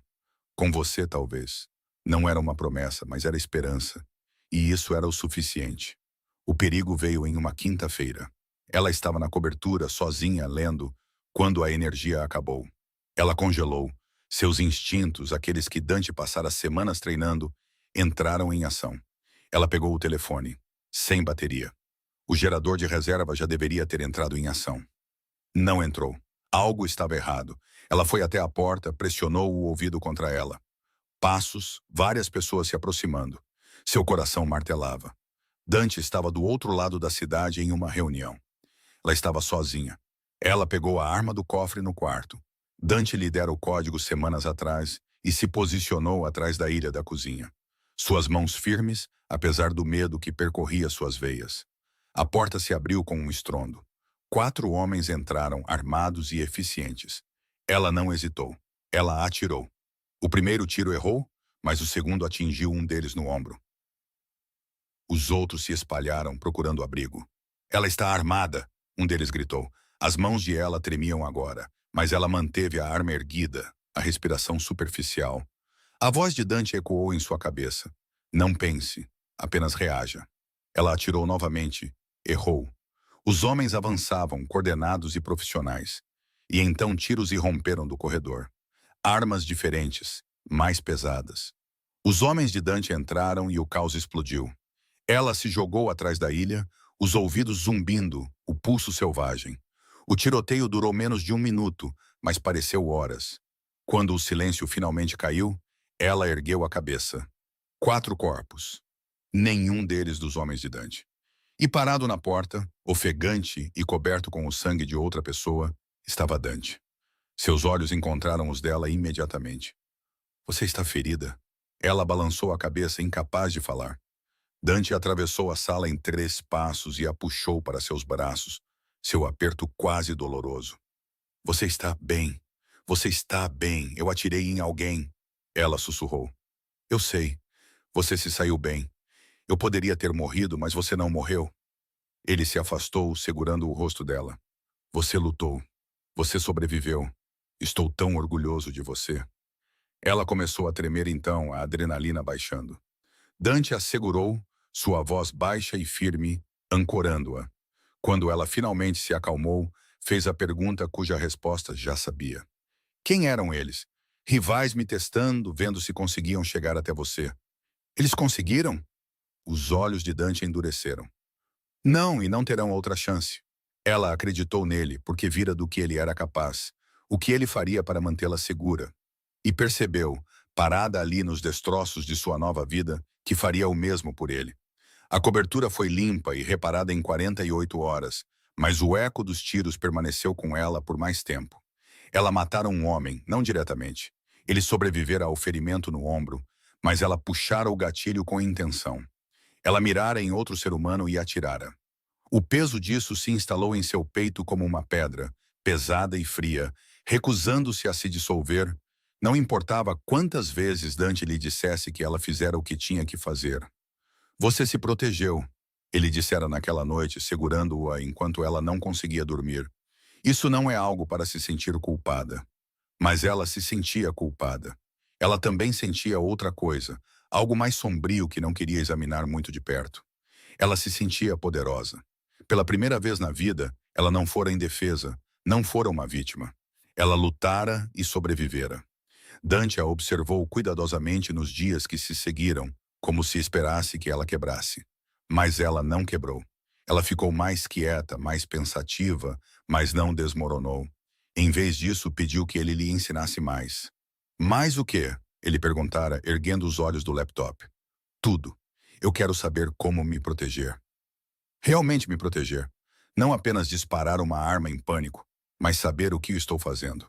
Com você, talvez. Não era uma promessa, mas era esperança. E isso era o suficiente. O perigo veio em uma quinta-feira. Ela estava na cobertura, sozinha, lendo, quando a energia acabou. Ela congelou. Seus instintos, aqueles que Dante passara semanas treinando, entraram em ação. Ela pegou o telefone. Sem bateria. O gerador de reserva já deveria ter entrado em ação. Não entrou. Algo estava errado. Ela foi até a porta, pressionou o ouvido contra ela. Passos, várias pessoas se aproximando. Seu coração martelava. Dante estava do outro lado da cidade em uma reunião. Ela estava sozinha. Ela pegou a arma do cofre no quarto. Dante lhe dera o código semanas atrás e se posicionou atrás da ilha da cozinha. Suas mãos firmes, apesar do medo que percorria suas veias. A porta se abriu com um estrondo. 4 homens entraram armados e eficientes. Ela não hesitou. Ela atirou. O primeiro tiro errou, mas o segundo atingiu um deles no ombro. Os outros se espalharam procurando abrigo. Ela está armada, um deles gritou. As mãos de ela tremiam agora, mas ela manteve a arma erguida, a respiração superficial. A voz de Dante ecoou em sua cabeça. Não pense, apenas reaja. Ela atirou novamente, errou. Os homens avançavam, coordenados e profissionais. E então tiros irromperam do corredor. Armas diferentes, mais pesadas. Os homens de Dante entraram e o caos explodiu. Ela se jogou atrás da ilha, os ouvidos zumbindo, o pulso selvagem. O tiroteio durou menos de 1 minuto, mas pareceu horas. Quando o silêncio finalmente caiu, ela ergueu a cabeça. 4 corpos. Nenhum deles dos homens de Dante. E parado na porta, ofegante e coberto com o sangue de outra pessoa, estava Dante. Seus olhos encontraram os dela imediatamente. Você está ferida? Ela balançou a cabeça, incapaz de falar. Dante atravessou a sala em 3 passos e a puxou para seus braços, seu aperto quase doloroso. Você está bem. Você está bem. Eu atirei em alguém. Ela sussurrou. Eu sei. Você se saiu bem. Eu poderia ter morrido, mas você não morreu. Ele se afastou, segurando o rosto dela. Você lutou. Você sobreviveu. Estou tão orgulhoso de você. Ela começou a tremer então, a adrenalina baixando. Dante a segurou, sua voz baixa e firme, ancorando-a. Quando ela finalmente se acalmou, fez a pergunta cuja resposta já sabia. Quem eram eles? Rivais me testando, vendo se conseguiam chegar até você. Eles conseguiram? Os olhos de Dante endureceram. Não, e não terão outra chance. Ela acreditou nele porque vira do que ele era capaz, o que ele faria para mantê-la segura. E percebeu, parada ali nos destroços de sua nova vida, que faria o mesmo por ele. A cobertura foi limpa e reparada em 48 horas, mas o eco dos tiros permaneceu com ela por mais tempo. Ela matara um homem, não diretamente. Ele sobrevivera ao ferimento no ombro, mas ela puxara o gatilho com intenção. Ela mirara em outro ser humano e atirara. O peso disso se instalou em seu peito como uma pedra, pesada e fria, recusando-se a se dissolver. Não importava quantas vezes Dante lhe dissesse que ela fizera o que tinha que fazer. Você se protegeu, ele dissera naquela noite, segurando-a enquanto ela não conseguia dormir. Isso não é algo para se sentir culpada. Mas ela se sentia culpada. Ela também sentia outra coisa, algo mais sombrio que não queria examinar muito de perto. Ela se sentia poderosa. Pela primeira vez na vida, ela não fora indefesa, não fora uma vítima. Ela lutara e sobrevivera. Dante a observou cuidadosamente nos dias que se seguiram, como se esperasse que ela quebrasse. Mas ela não quebrou. Ela ficou mais quieta, mais pensativa, mas não desmoronou. Em vez disso, pediu que ele lhe ensinasse mais. Mais o quê? Ele perguntara, erguendo os olhos do laptop. Tudo. Eu quero saber como me proteger. Realmente me proteger. Não apenas disparar uma arma em pânico, mas saber o que eu estou fazendo.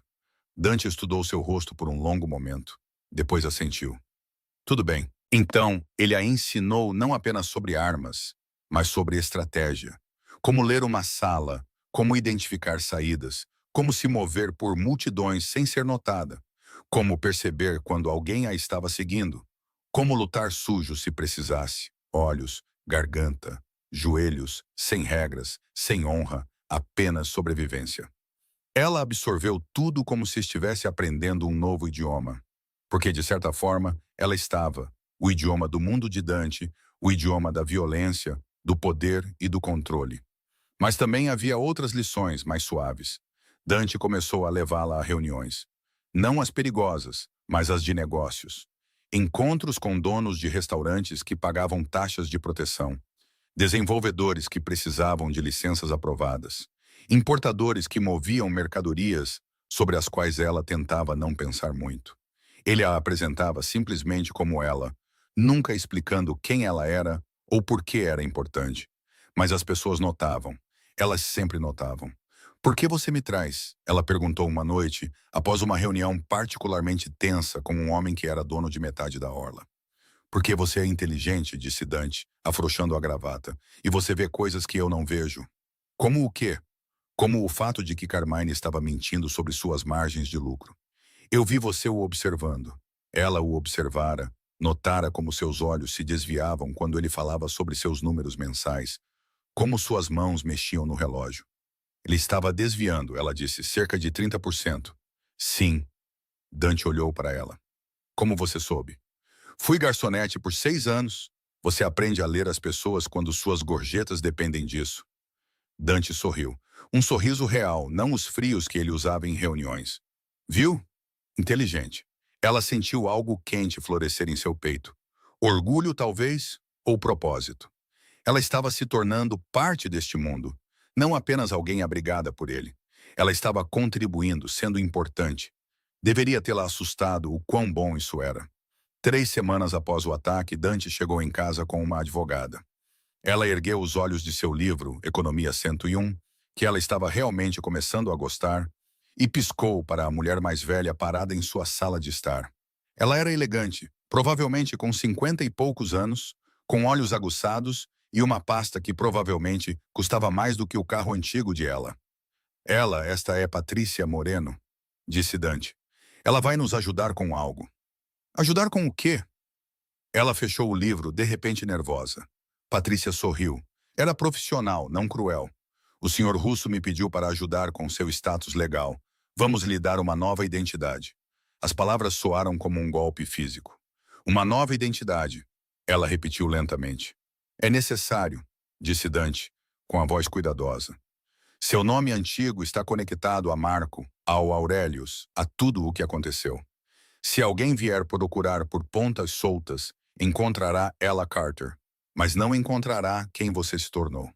Dante estudou seu rosto por um longo momento. Depois assentiu. Tudo bem. Então, ele a ensinou não apenas sobre armas, mas sobre estratégia. Como ler uma sala, como identificar saídas, como se mover por multidões sem ser notada, como perceber quando alguém a estava seguindo, como lutar sujo se precisasse, olhos, garganta, joelhos, sem regras, sem honra, apenas sobrevivência. Ela absorveu tudo como se estivesse aprendendo um novo idioma, porque, de certa forma, ela estava, o idioma do mundo de Dante, o idioma da violência, do poder e do controle. Mas também havia outras lições mais suaves. Dante começou a levá-la a reuniões. Não as perigosas, mas as de negócios. Encontros com donos de restaurantes que pagavam taxas de proteção. Desenvolvedores que precisavam de licenças aprovadas. Importadores que moviam mercadorias sobre as quais ela tentava não pensar muito. Ele a apresentava simplesmente como ela, nunca explicando quem ela era ou por que era importante. Mas as pessoas notavam. Elas sempre notavam. Por que você me traz? Ela perguntou uma noite, após uma reunião particularmente tensa com um homem que era dono de metade da orla. Porque você é inteligente, disse Dante, afrouxando a gravata, e você vê coisas que eu não vejo. Como o quê? Como o fato de que Carmine estava mentindo sobre suas margens de lucro. Eu vi você o observando. Ela o observara, notara como seus olhos se desviavam quando ele falava sobre seus números mensais, como suas mãos mexiam no relógio. Ele estava desviando, ela disse, cerca de 30%. Sim, Dante olhou para ela. Como você soube? Fui garçonete por 6 anos. Você aprende a ler as pessoas quando suas gorjetas dependem disso. Dante sorriu. Um sorriso real, não os frios que ele usava em reuniões. Viu? Inteligente. Ela sentiu algo quente florescer em seu peito. Orgulho, talvez, ou propósito. Ela estava se tornando parte deste mundo, não apenas alguém abrigada por ele. Ela estava contribuindo, sendo importante. Deveria tê-la assustado o quão bom isso era. 3 semanas após o ataque, Dante chegou em casa com uma advogada. Ela ergueu os olhos de seu livro, Economia 101, que ela estava realmente começando a gostar, e piscou para a mulher mais velha parada em sua sala de estar. Ela era elegante, provavelmente com 50 e poucos anos, com olhos aguçados e uma pasta que provavelmente custava mais do que o carro antigo de ela. Esta é Patrícia Moreno, disse Dante. Ela vai nos ajudar com algo. Ajudar com o quê? Ela fechou o livro, de repente nervosa. Patrícia sorriu. Era profissional, não cruel. O senhor Russo me pediu para ajudar com seu status legal. Vamos lhe dar uma nova identidade. As palavras soaram como um golpe físico. Uma nova identidade. Ela repetiu lentamente. É necessário, disse Dante, com a voz cuidadosa. Seu nome antigo está conectado a Marco, ao Aurelius, a tudo o que aconteceu. Se alguém vier procurar por pontas soltas, encontrará Ella Carter, mas não encontrará quem você se tornou.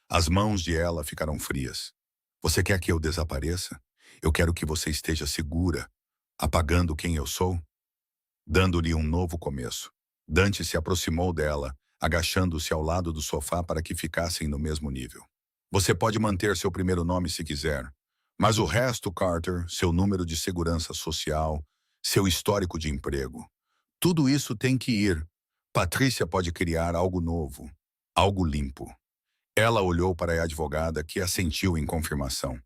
As mãos de Ella ficaram frias. Você quer que eu desapareça? Eu quero que você esteja segura, apagando quem eu sou? Dando-lhe um novo começo. Dante se aproximou dela, agachando-se ao lado do sofá para que ficassem no mesmo nível. Você pode manter seu primeiro nome se quiser, mas o resto, Carter, seu número de segurança social, seu histórico de emprego, tudo isso tem que ir. Patrícia pode criar algo novo, algo limpo. Ela olhou para a advogada, que assentiu em confirmação.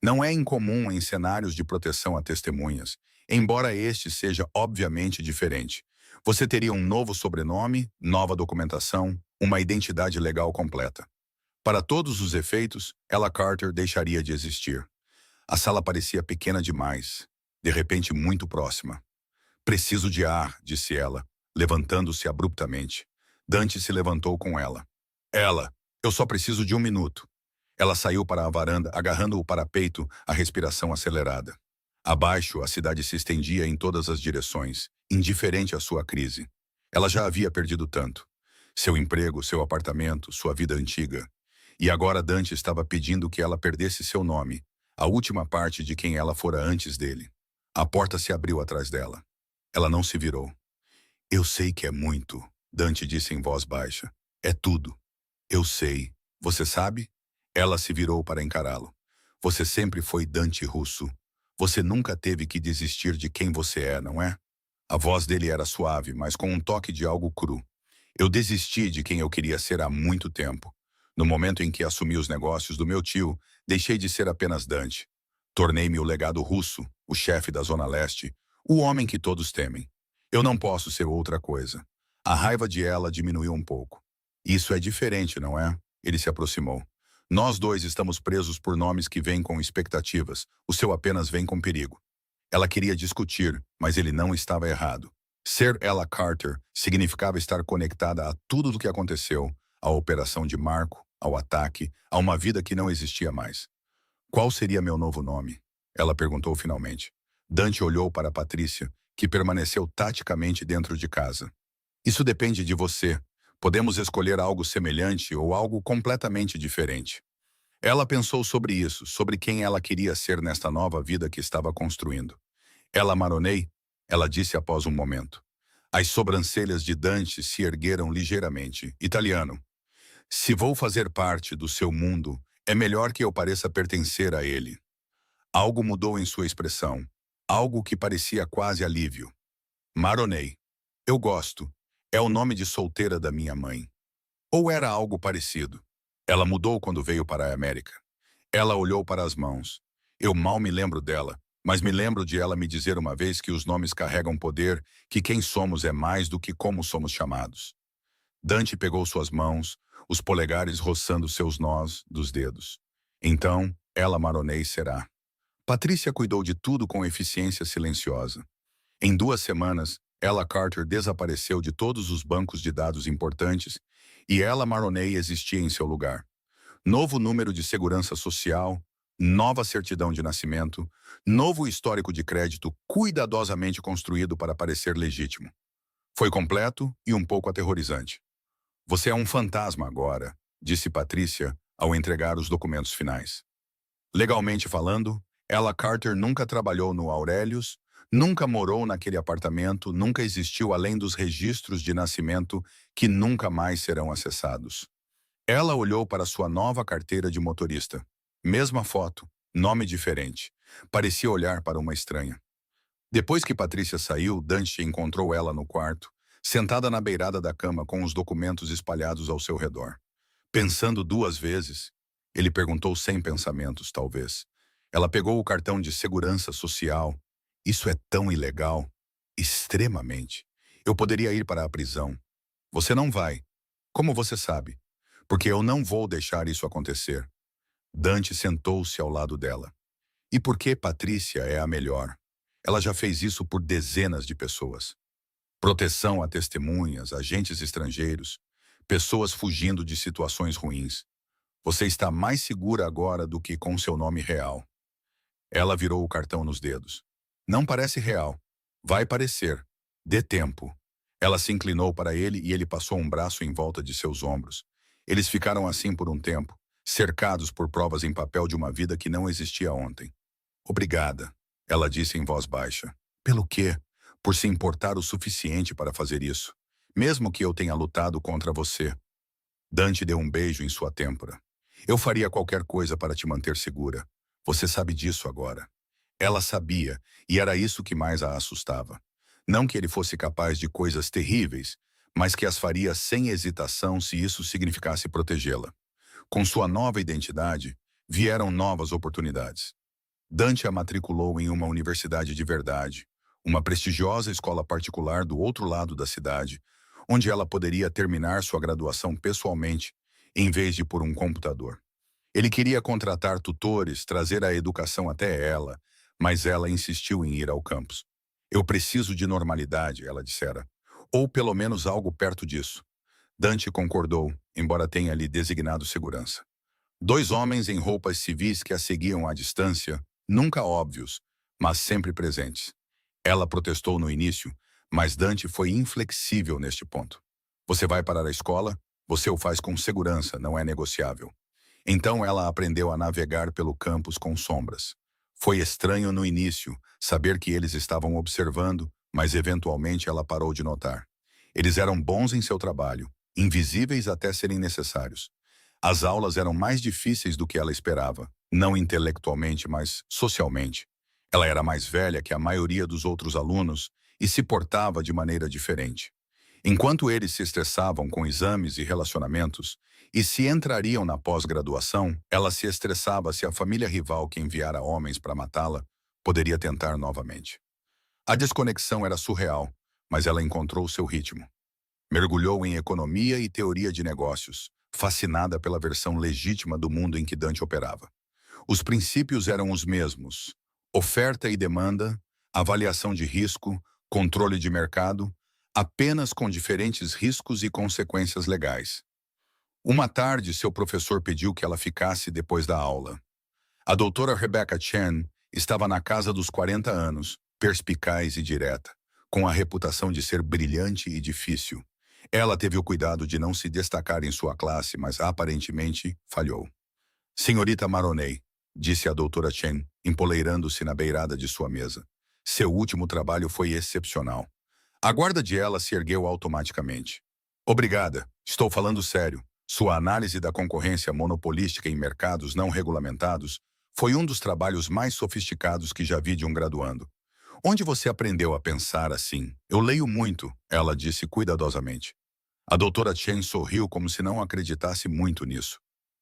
Não é incomum em cenários de proteção a testemunhas, embora este seja obviamente diferente. Você teria um novo sobrenome, nova documentação, uma identidade legal completa. Para todos os efeitos, Ella Carter deixaria de existir. A sala parecia pequena demais, de repente muito próxima. Preciso de ar, disse ela, levantando-se abruptamente. Dante se levantou com ela. Ela, eu só preciso de 1 minuto. Ela saiu para a varanda, agarrando o parapeito, a respiração acelerada. Abaixo, a cidade se estendia em todas as direções, indiferente à sua crise. Ela já havia perdido tanto. Seu emprego, seu apartamento, sua vida antiga. E agora Dante estava pedindo que ela perdesse seu nome, a última parte de quem ela fora antes dele. A porta se abriu atrás dela. Ela não se virou. Eu sei que é muito, Dante disse em voz baixa. É tudo. Eu sei. Você sabe? Ela se virou para encará-lo. Você sempre foi Dante Russo. Você nunca teve que desistir de quem você é, não é? A voz dele era suave, mas com um toque de algo cru. Eu desisti de quem eu queria ser há muito tempo. No momento em que assumi os negócios do meu tio, deixei de ser apenas Dante. Tornei-me o legado russo, o chefe da Zona Leste, o homem que todos temem. Eu não posso ser outra coisa. A raiva de ela diminuiu um pouco. Isso é diferente, não é? Ele se aproximou. Nós dois estamos presos por nomes que vêm com expectativas. O seu apenas vem com perigo. Ela queria discutir, mas ele não estava errado. Ser Ella Carter significava estar conectada a tudo o que aconteceu, à operação de Marco, ao ataque, a uma vida que não existia mais. Qual seria meu novo nome? Ela perguntou finalmente. Dante olhou para Patrícia, que permaneceu taticamente dentro de casa. Isso depende de você. Podemos escolher algo semelhante ou algo completamente diferente. Ela pensou sobre isso, sobre quem ela queria ser nesta nova vida que estava construindo. Ela Maronei, ela disse após um momento. As sobrancelhas de Dante se ergueram ligeiramente. Italiano. Se vou fazer parte do seu mundo, É melhor que eu pareça pertencer a ele. Algo mudou em sua expressão. Algo que parecia quase alívio. Maroney. Eu gosto. É o nome de solteira da minha mãe. Ou era algo parecido. Ela mudou quando veio para a América. Ela olhou para as mãos. Eu mal me lembro dela, mas me lembro de ela me dizer uma vez que os nomes carregam poder, que quem somos é mais do que como somos chamados. Dante pegou suas mãos, os polegares roçando seus nós dos dedos. Então, ela Maroney será. Patrícia cuidou de tudo com eficiência silenciosa. Em 2 semanas, ela Carter desapareceu de todos os bancos de dados importantes e ela Maroney existia em seu lugar. Novo número de segurança social, nova certidão de nascimento, novo histórico de crédito cuidadosamente construído para parecer legítimo. Foi completo e um pouco aterrorizante. Você é um fantasma agora, disse Patrícia ao entregar os documentos finais. Legalmente falando, ela Carter nunca trabalhou no Aurelius, nunca morou naquele apartamento, nunca existiu além dos registros de nascimento que nunca mais serão acessados. Ela olhou para sua nova carteira de motorista. Mesma foto, nome diferente. Parecia olhar para uma estranha. Depois que Patrícia saiu, Dante encontrou ela no quarto, sentada na beirada da cama com os documentos espalhados ao seu redor. Pensando 2 vezes, ele perguntou sem pensamentos, talvez. Ela pegou o cartão de segurança social. Isso é tão ilegal. Extremamente. Eu poderia ir para a prisão. Você não vai. Como você sabe? Porque eu não vou deixar isso acontecer. Dante sentou-se ao lado dela. E por que Patrícia é a melhor? Ela já fez isso por dezenas de pessoas. Proteção a testemunhas, agentes estrangeiros, pessoas fugindo de situações ruins. Você está mais segura agora do que com seu nome real. Ela virou o cartão nos dedos. Não parece real. Vai parecer. Dê tempo. Ela se inclinou para ele e ele passou um braço em volta de seus ombros. Eles ficaram assim por um tempo, cercados por provas em papel de uma vida que não existia ontem. Obrigada, ela disse em voz baixa. Pelo quê? Por se importar o suficiente para fazer isso. Mesmo que eu tenha lutado contra você. Dante deu um beijo em sua têmpora. Eu faria qualquer coisa para te manter segura. Você sabe disso agora. Ela sabia, e era isso que mais a assustava. Não que ele fosse capaz de coisas terríveis, mas que as faria sem hesitação se isso significasse protegê-la. Com sua nova identidade, vieram novas oportunidades. Dante a matriculou em uma universidade de verdade, uma prestigiosa escola particular do outro lado da cidade, onde ela poderia terminar sua graduação pessoalmente, em vez de por um computador. Ele queria contratar tutores, trazer a educação até ela, mas ela insistiu em ir ao campus. Eu preciso de normalidade, ela dissera, ou pelo menos algo perto disso. Dante concordou, embora tenha lhe designado segurança. 2 homens em roupas civis que a seguiam à distância, nunca óbvios, mas sempre presentes. Ela protestou no início, mas Dante foi inflexível neste ponto. Você vai parar a escola? Você o faz com segurança, não é negociável. Então ela aprendeu a navegar pelo campus com sombras. Foi estranho no início saber que eles estavam observando, mas eventualmente ela parou de notar. Eles eram bons em seu trabalho, invisíveis até serem necessários. As aulas eram mais difíceis do que ela esperava, não intelectualmente, mas socialmente. Ela era mais velha que a maioria dos outros alunos e se portava de maneira diferente. Enquanto eles se estressavam com exames e relacionamentos, e se entrariam na pós-graduação, ela se estressava se a família rival que enviara homens para matá-la poderia tentar novamente. A desconexão era surreal, mas ela encontrou seu ritmo. Mergulhou em economia e teoria de negócios, fascinada pela versão legítima do mundo em que Dante operava. Os princípios eram os mesmos: oferta e demanda, avaliação de risco, controle de mercado, apenas com diferentes riscos e consequências legais. Uma tarde, seu professor pediu que ela ficasse depois da aula. A doutora Rebecca Chen estava na casa dos 40 anos, perspicaz e direta, com a reputação de ser brilhante e difícil. Ela teve o cuidado de não se destacar em sua classe, mas aparentemente falhou. Senhorita Maroney, disse a doutora Chen, empoleirando-se na beirada de sua mesa. Seu último trabalho foi excepcional. A guarda de ela se ergueu automaticamente. Obrigada, estou falando sério. Sua análise da concorrência monopolística em mercados não regulamentados foi um dos trabalhos mais sofisticados que já vi de um graduando. Onde você aprendeu a pensar assim? Eu leio muito, ela disse cuidadosamente. A doutora Chen sorriu como se não acreditasse muito nisso.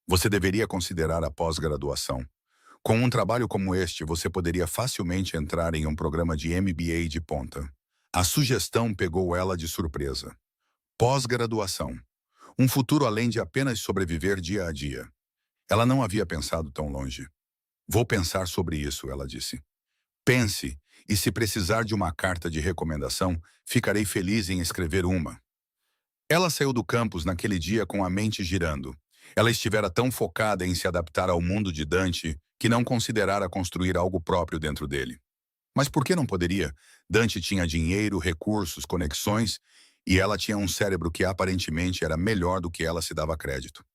Você deveria considerar a pós-graduação. Com um trabalho como este, você poderia facilmente entrar em um programa de MBA de ponta. A sugestão pegou ela de surpresa. Pós-graduação. Um futuro além de apenas sobreviver dia a dia. Ela não havia pensado tão longe. Vou pensar sobre isso, ela disse. Pense, e se precisar de uma carta de recomendação, ficarei feliz em escrever uma. Ela saiu do campus naquele dia com a mente girando. Ela estivera tão focada em se adaptar ao mundo de Dante que não considerara construir algo próprio dentro dele. Mas por que não poderia? Dante tinha dinheiro, recursos, conexões, e ela tinha um cérebro que aparentemente era melhor do que ela se dava crédito.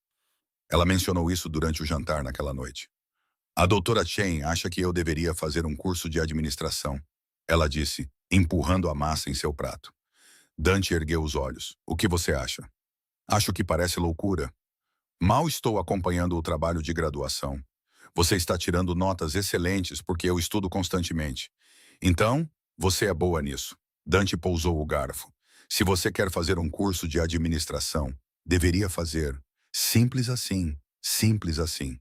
Ela mencionou isso durante o jantar naquela noite. A doutora Chen acha que eu deveria fazer um curso de administração, ela disse, empurrando a massa em seu prato. Dante ergueu os olhos. O que você acha? Acho que parece loucura. Mal estou acompanhando o trabalho de graduação. Você está tirando notas excelentes porque eu estudo constantemente. Então, você é boa nisso. Dante pousou o garfo. Se você quer fazer um curso de administração, deveria fazer. Simples assim, simples assim.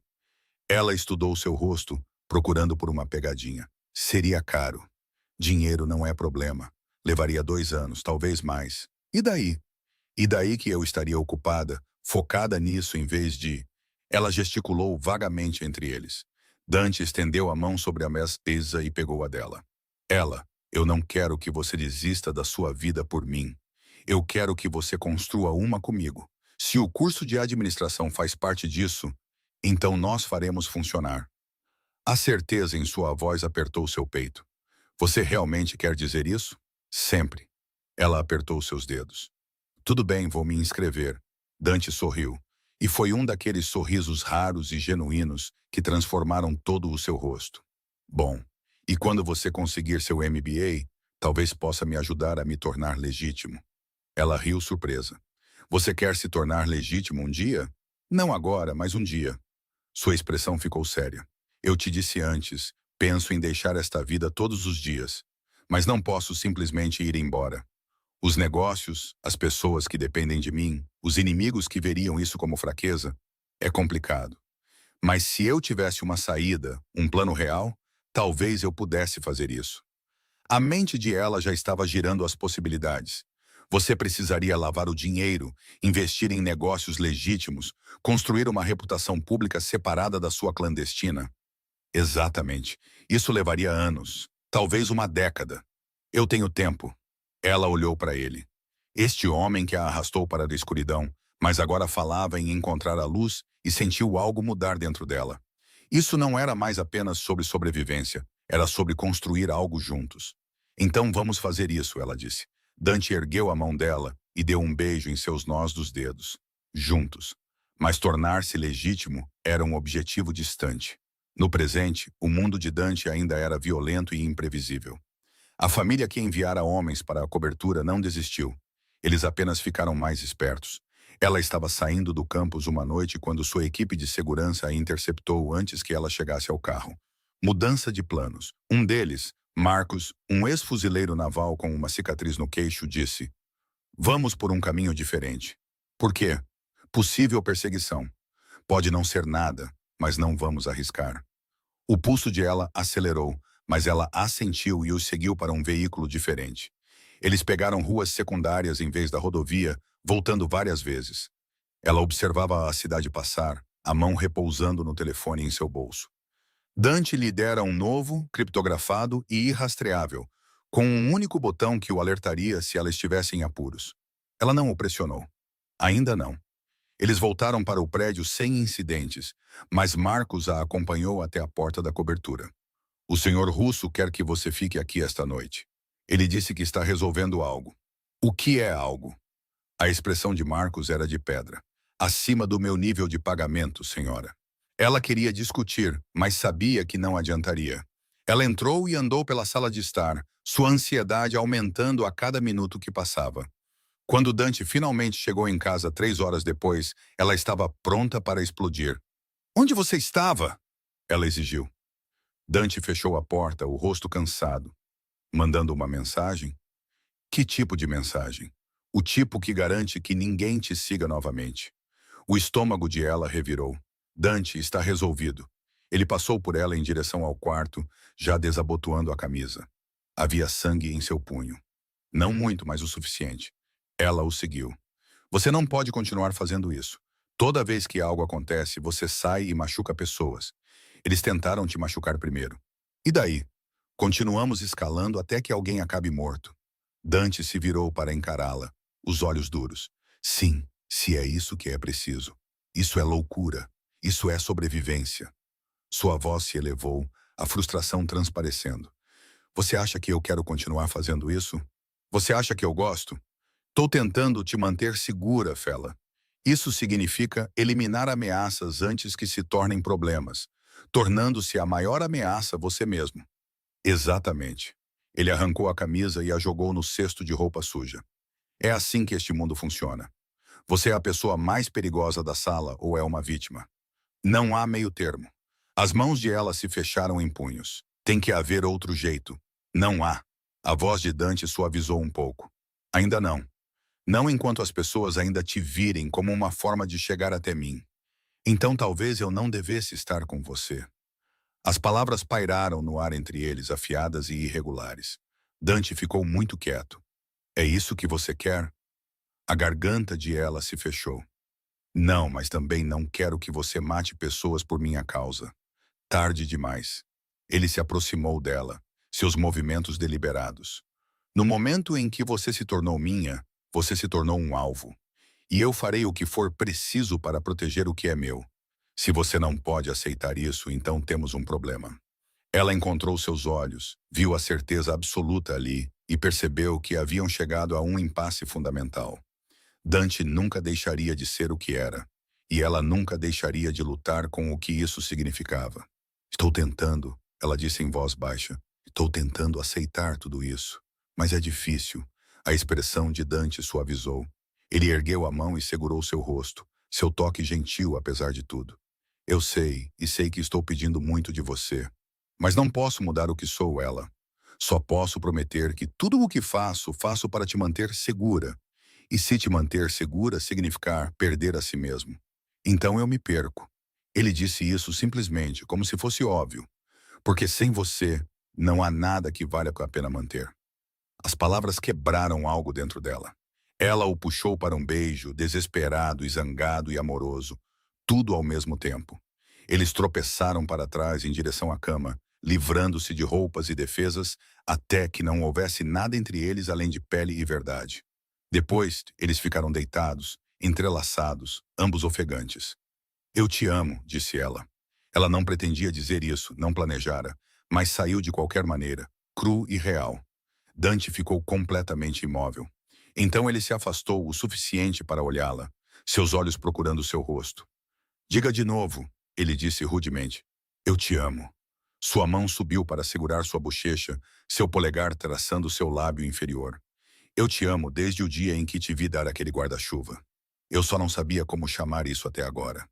Ela estudou seu rosto, procurando por uma pegadinha. Seria caro. Dinheiro não é problema. Levaria 2 anos, talvez mais. E daí? E daí que eu estaria ocupada, focada nisso em vez de... Ela gesticulou vagamente entre eles. Dante estendeu a mão sobre a mesa e pegou a dela. Eu não quero que você desista da sua vida por mim. Eu quero que você construa uma comigo. Se o curso de administração faz parte disso, então nós faremos funcionar. A certeza em sua voz apertou seu peito. Você realmente quer dizer isso? Sempre. Ela apertou seus dedos. Tudo bem, vou me inscrever. Dante sorriu. E foi um daqueles sorrisos raros e genuínos que transformaram todo o seu rosto. Bom, e quando você conseguir seu MBA, talvez possa me ajudar a me tornar legítimo. Ela riu surpresa. Você quer se tornar legítimo um dia? Não agora, mas um dia. Sua expressão ficou séria. Eu te disse antes, penso em deixar esta vida todos os dias, mas não posso simplesmente ir embora. Os negócios, as pessoas que dependem de mim, os inimigos que veriam isso como fraqueza, é complicado. Mas se eu tivesse uma saída, um plano real, talvez eu pudesse fazer isso. A mente de ela já estava girando as possibilidades. Você precisaria lavar o dinheiro, investir em negócios legítimos, construir uma reputação pública separada da sua clandestina. Exatamente. Isso levaria anos, talvez uma década. Eu tenho tempo. Ela olhou para ele. Este homem que a arrastou para a escuridão, mas agora falava em encontrar a luz e sentiu algo mudar dentro dela. Isso não era mais apenas sobre sobrevivência, era sobre construir algo juntos. Então vamos fazer isso, ela disse. Dante ergueu a mão dela e deu um beijo em seus nós dos dedos. Juntos. Mas tornar-se legítimo era um objetivo distante. No presente, o mundo de Dante ainda era violento e imprevisível. A família que enviara homens para a cobertura não desistiu. Eles apenas ficaram mais espertos. Ela estava saindo do campus uma noite quando sua equipe de segurança a interceptou antes que ela chegasse ao carro. Mudança de planos. Um deles, Marcos, um ex-fuzileiro naval com uma cicatriz no queixo, disse: Vamos por um caminho diferente. Por quê? Possível perseguição. Pode não ser nada, mas não vamos arriscar. O pulso de ela acelerou, mas ela assentiu e os seguiu para um veículo diferente. Eles pegaram ruas secundárias em vez da rodovia, voltando várias vezes. Ela observava a cidade passar, a mão repousando no telefone em seu bolso. Dante lhe dera um novo, criptografado e irrastreável, com um único botão que o alertaria se ela estivesse em apuros. Ela não o pressionou. Ainda não. Eles voltaram para o prédio sem incidentes, mas Marcos a acompanhou até a porta da cobertura. O senhor Russo quer que você fique aqui esta noite. Ele disse que está resolvendo algo. O que é algo? A expressão de Marcos era de pedra. Acima do meu nível de pagamento, senhora. Ela queria discutir, mas sabia que não adiantaria. Ela entrou e andou pela sala de estar, sua ansiedade aumentando a cada minuto que passava. Quando Dante finalmente chegou em casa 3 horas depois, ela estava pronta para explodir. Onde você estava? Ela exigiu. Dante fechou a porta, o rosto cansado. Mandando uma mensagem? Que tipo de mensagem? O tipo que garante que ninguém te siga novamente. O estômago de ela revirou. Dante está resolvido. Ele passou por ela em direção ao quarto, já desabotoando a camisa. Havia sangue em seu punho. Não muito, mas o suficiente. Ela o seguiu. Você não pode continuar fazendo isso. Toda vez que algo acontece, você sai e machuca pessoas. Eles tentaram te machucar primeiro. E daí? Continuamos escalando até que alguém acabe morto. Dante se virou para encará-la, os olhos duros. Sim, se é isso que é preciso. Isso é loucura. Isso é sobrevivência. Sua voz se elevou, a frustração transparecendo. Você acha que eu quero continuar fazendo isso? Você acha que eu gosto? Tô tentando te manter segura, Fela. Isso significa eliminar ameaças antes que se tornem problemas, tornando-se a maior ameaça você mesmo. Exatamente. Ele arrancou a camisa e a jogou no cesto de roupa suja. É assim que este mundo funciona. Você é a pessoa mais perigosa da sala ou é uma vítima? Não há meio termo. As mãos de ela se fecharam em punhos. Tem que haver outro jeito. Não há. A voz de Dante suavizou um pouco. Ainda não. Não enquanto as pessoas ainda te virem como uma forma de chegar até mim. Então talvez eu não devesse estar com você. As palavras pairaram no ar entre eles, afiadas e irregulares. Dante ficou muito quieto. É isso que você quer? A garganta de ela se fechou. Não, mas também não quero que você mate pessoas por minha causa. Tarde demais. Ele se aproximou dela, seus movimentos deliberados. No momento em que você se tornou minha, você se tornou um alvo. E eu farei o que for preciso para proteger o que é meu. Se você não pode aceitar isso, então temos um problema. Ela encontrou seus olhos, viu a certeza absoluta ali e percebeu que haviam chegado a um impasse fundamental. Dante nunca deixaria de ser o que era, e ela nunca deixaria de lutar com o que isso significava. Estou tentando, ela disse em voz baixa, estou tentando aceitar tudo isso, mas é difícil. A expressão de Dante suavizou. Ele ergueu a mão e segurou seu rosto, seu toque gentil apesar de tudo. Eu sei, e sei que estou pedindo muito de você, mas não posso mudar o que sou, ela. Só posso prometer que tudo o que faço, faço para te manter segura. E se te manter segura significar perder a si mesmo, então eu me perco. Ele disse isso simplesmente, como se fosse óbvio, porque sem você não há nada que valha a pena manter. As palavras quebraram algo dentro dela. Ela o puxou para um beijo, desesperado e zangado e amoroso, tudo ao mesmo tempo. Eles tropeçaram para trás em direção à cama, livrando-se de roupas e defesas, até que não houvesse nada entre eles além de pele e verdade. Depois, eles ficaram deitados, entrelaçados, ambos ofegantes. Eu te amo, disse ela. Ela não pretendia dizer isso, não planejara, mas saiu de qualquer maneira, cru e real. Dante ficou completamente imóvel. Então ele se afastou o suficiente para olhá-la, seus olhos procurando seu rosto. Diga de novo, ele disse rudemente. Eu te amo. Sua mão subiu para segurar sua bochecha, seu polegar traçando seu lábio inferior. Eu te amo desde o dia em que te vi dar aquele guarda-chuva. Eu só não sabia como chamar isso até agora.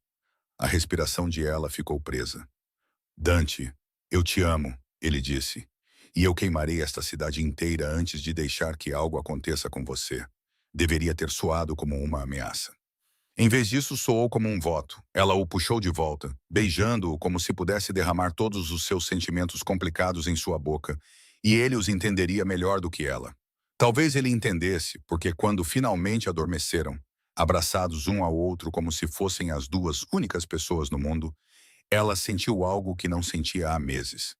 A respiração de ela ficou presa. Dante, eu te amo, ele disse. E eu queimarei esta cidade inteira antes de deixar que algo aconteça com você. Deveria ter soado como uma ameaça. Em vez disso, soou como um voto. Ela o puxou de volta, beijando-o como se pudesse derramar todos os seus sentimentos complicados em sua boca, e ele os entenderia melhor do que ela. Talvez ele entendesse, porque quando finalmente adormeceram, abraçados um ao outro como se fossem as duas únicas pessoas no mundo, ela sentiu algo que não sentia há meses.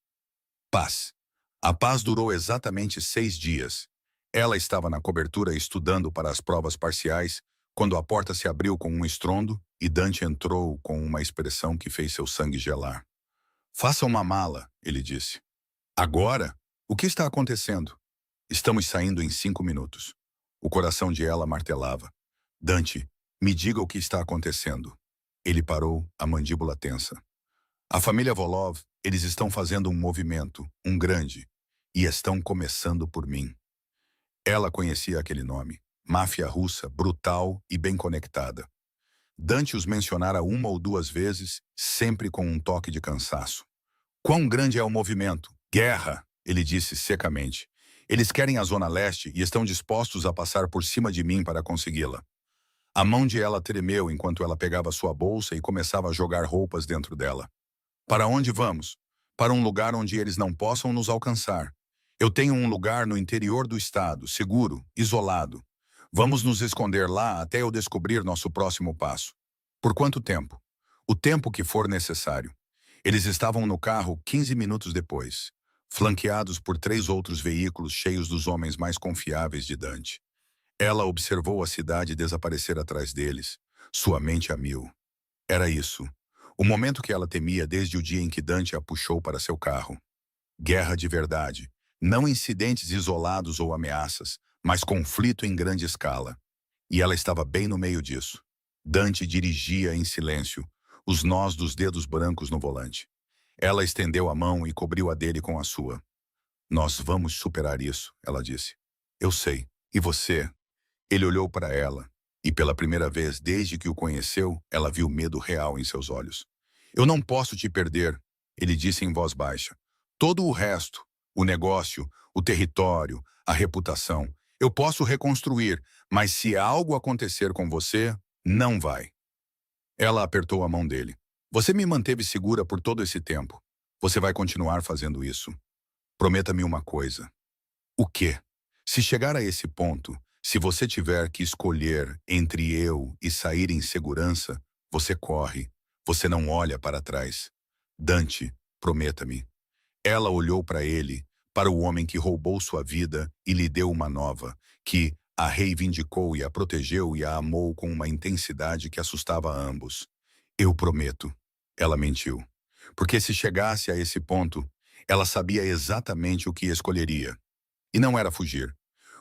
Paz. A paz durou exatamente 6 dias. Ela estava na cobertura estudando para as provas parciais, quando a porta se abriu com um estrondo e Dante entrou com uma expressão que fez seu sangue gelar. Faça uma mala, ele disse. Agora? O que está acontecendo? Estamos saindo em 5 minutos. O coração de ela martelava. Dante, me diga o que está acontecendo. Ele parou, a mandíbula tensa. A família Volov, eles estão fazendo um movimento, um grande, e estão começando por mim. Ela conhecia aquele nome. máfia russa, brutal e bem conectada. Dante os mencionara uma ou duas vezes, sempre com um toque de cansaço. Quão grande é o movimento? Guerra, ele disse secamente. Eles querem a Zona Leste e estão dispostos a passar por cima de mim para consegui-la. A mão de ela tremeu enquanto ela pegava sua bolsa e começava a jogar roupas dentro dela. Para onde vamos? Para um lugar onde eles não possam nos alcançar. Eu tenho um lugar no interior do estado, seguro, isolado. Vamos nos esconder lá até eu descobrir nosso próximo passo. Por quanto tempo? O tempo que for necessário. Eles estavam no carro 15 minutos depois, flanqueados por 3 outros veículos cheios dos homens mais confiáveis de Dante. Ela observou a cidade desaparecer atrás deles, sua mente a mil. Era isso. O momento que ela temia desde o dia em que Dante a puxou para seu carro. Guerra de verdade. Não incidentes isolados ou ameaças, mas conflito em grande escala. E ela estava bem no meio disso. Dante dirigia em silêncio, os nós dos dedos brancos no volante. Ela estendeu a mão e cobriu a dele com a sua. Nós vamos superar isso, ela disse. Eu sei. E você? Ele olhou para ela, e pela primeira vez desde que o conheceu, ela viu medo real em seus olhos. Eu não posso te perder, ele disse em voz baixa. Todo o resto, o negócio, o território, a reputação, eu posso reconstruir, mas se algo acontecer com você, não vai. Ela apertou a mão dele. Você me manteve segura por todo esse tempo. Você vai continuar fazendo isso. Prometa-me uma coisa. O quê? Se chegar a esse ponto, se você tiver que escolher entre eu e sair em segurança, você corre. Você não olha para trás. Dante, prometa-me. Ela olhou para ele, para o homem que roubou sua vida e lhe deu uma nova, que a reivindicou e a protegeu e a amou com uma intensidade que assustava a ambos. Eu prometo. Ela mentiu. Porque se chegasse a esse ponto, ela sabia exatamente o que escolheria. E não era fugir.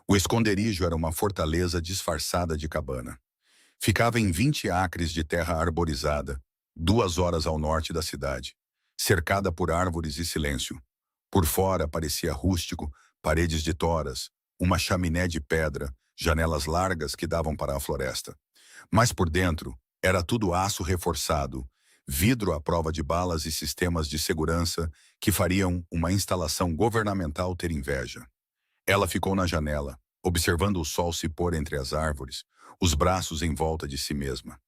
O esconderijo era uma fortaleza disfarçada de cabana. Ficava em 20 acres de terra arborizada, 2 horas ao norte da cidade, cercada por árvores e silêncio. Por fora parecia rústico, paredes de toras, uma chaminé de pedra, janelas largas que davam para a floresta. Mas por dentro, era tudo aço reforçado, vidro à prova de balas e sistemas de segurança que fariam uma instalação governamental ter inveja. Ela ficou na janela, observando o sol se pôr entre as árvores, os braços em volta de si mesma.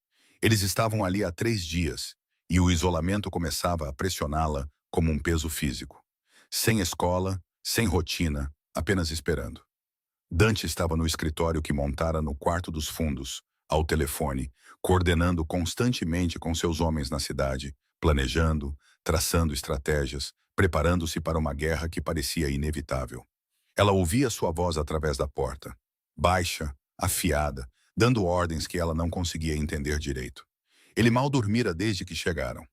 Eles estavam ali há 3 dias, e o isolamento começava a pressioná-la como um peso físico. Sem escola, sem rotina, apenas esperando. Dante estava no escritório que montara no quarto dos fundos, ao telefone, coordenando constantemente com seus homens na cidade, planejando, traçando estratégias, preparando-se para uma guerra que parecia inevitável. Ela ouvia sua voz através da porta, baixa, afiada, dando ordens que ela não conseguia entender direito. Ele mal dormira desde que chegaram.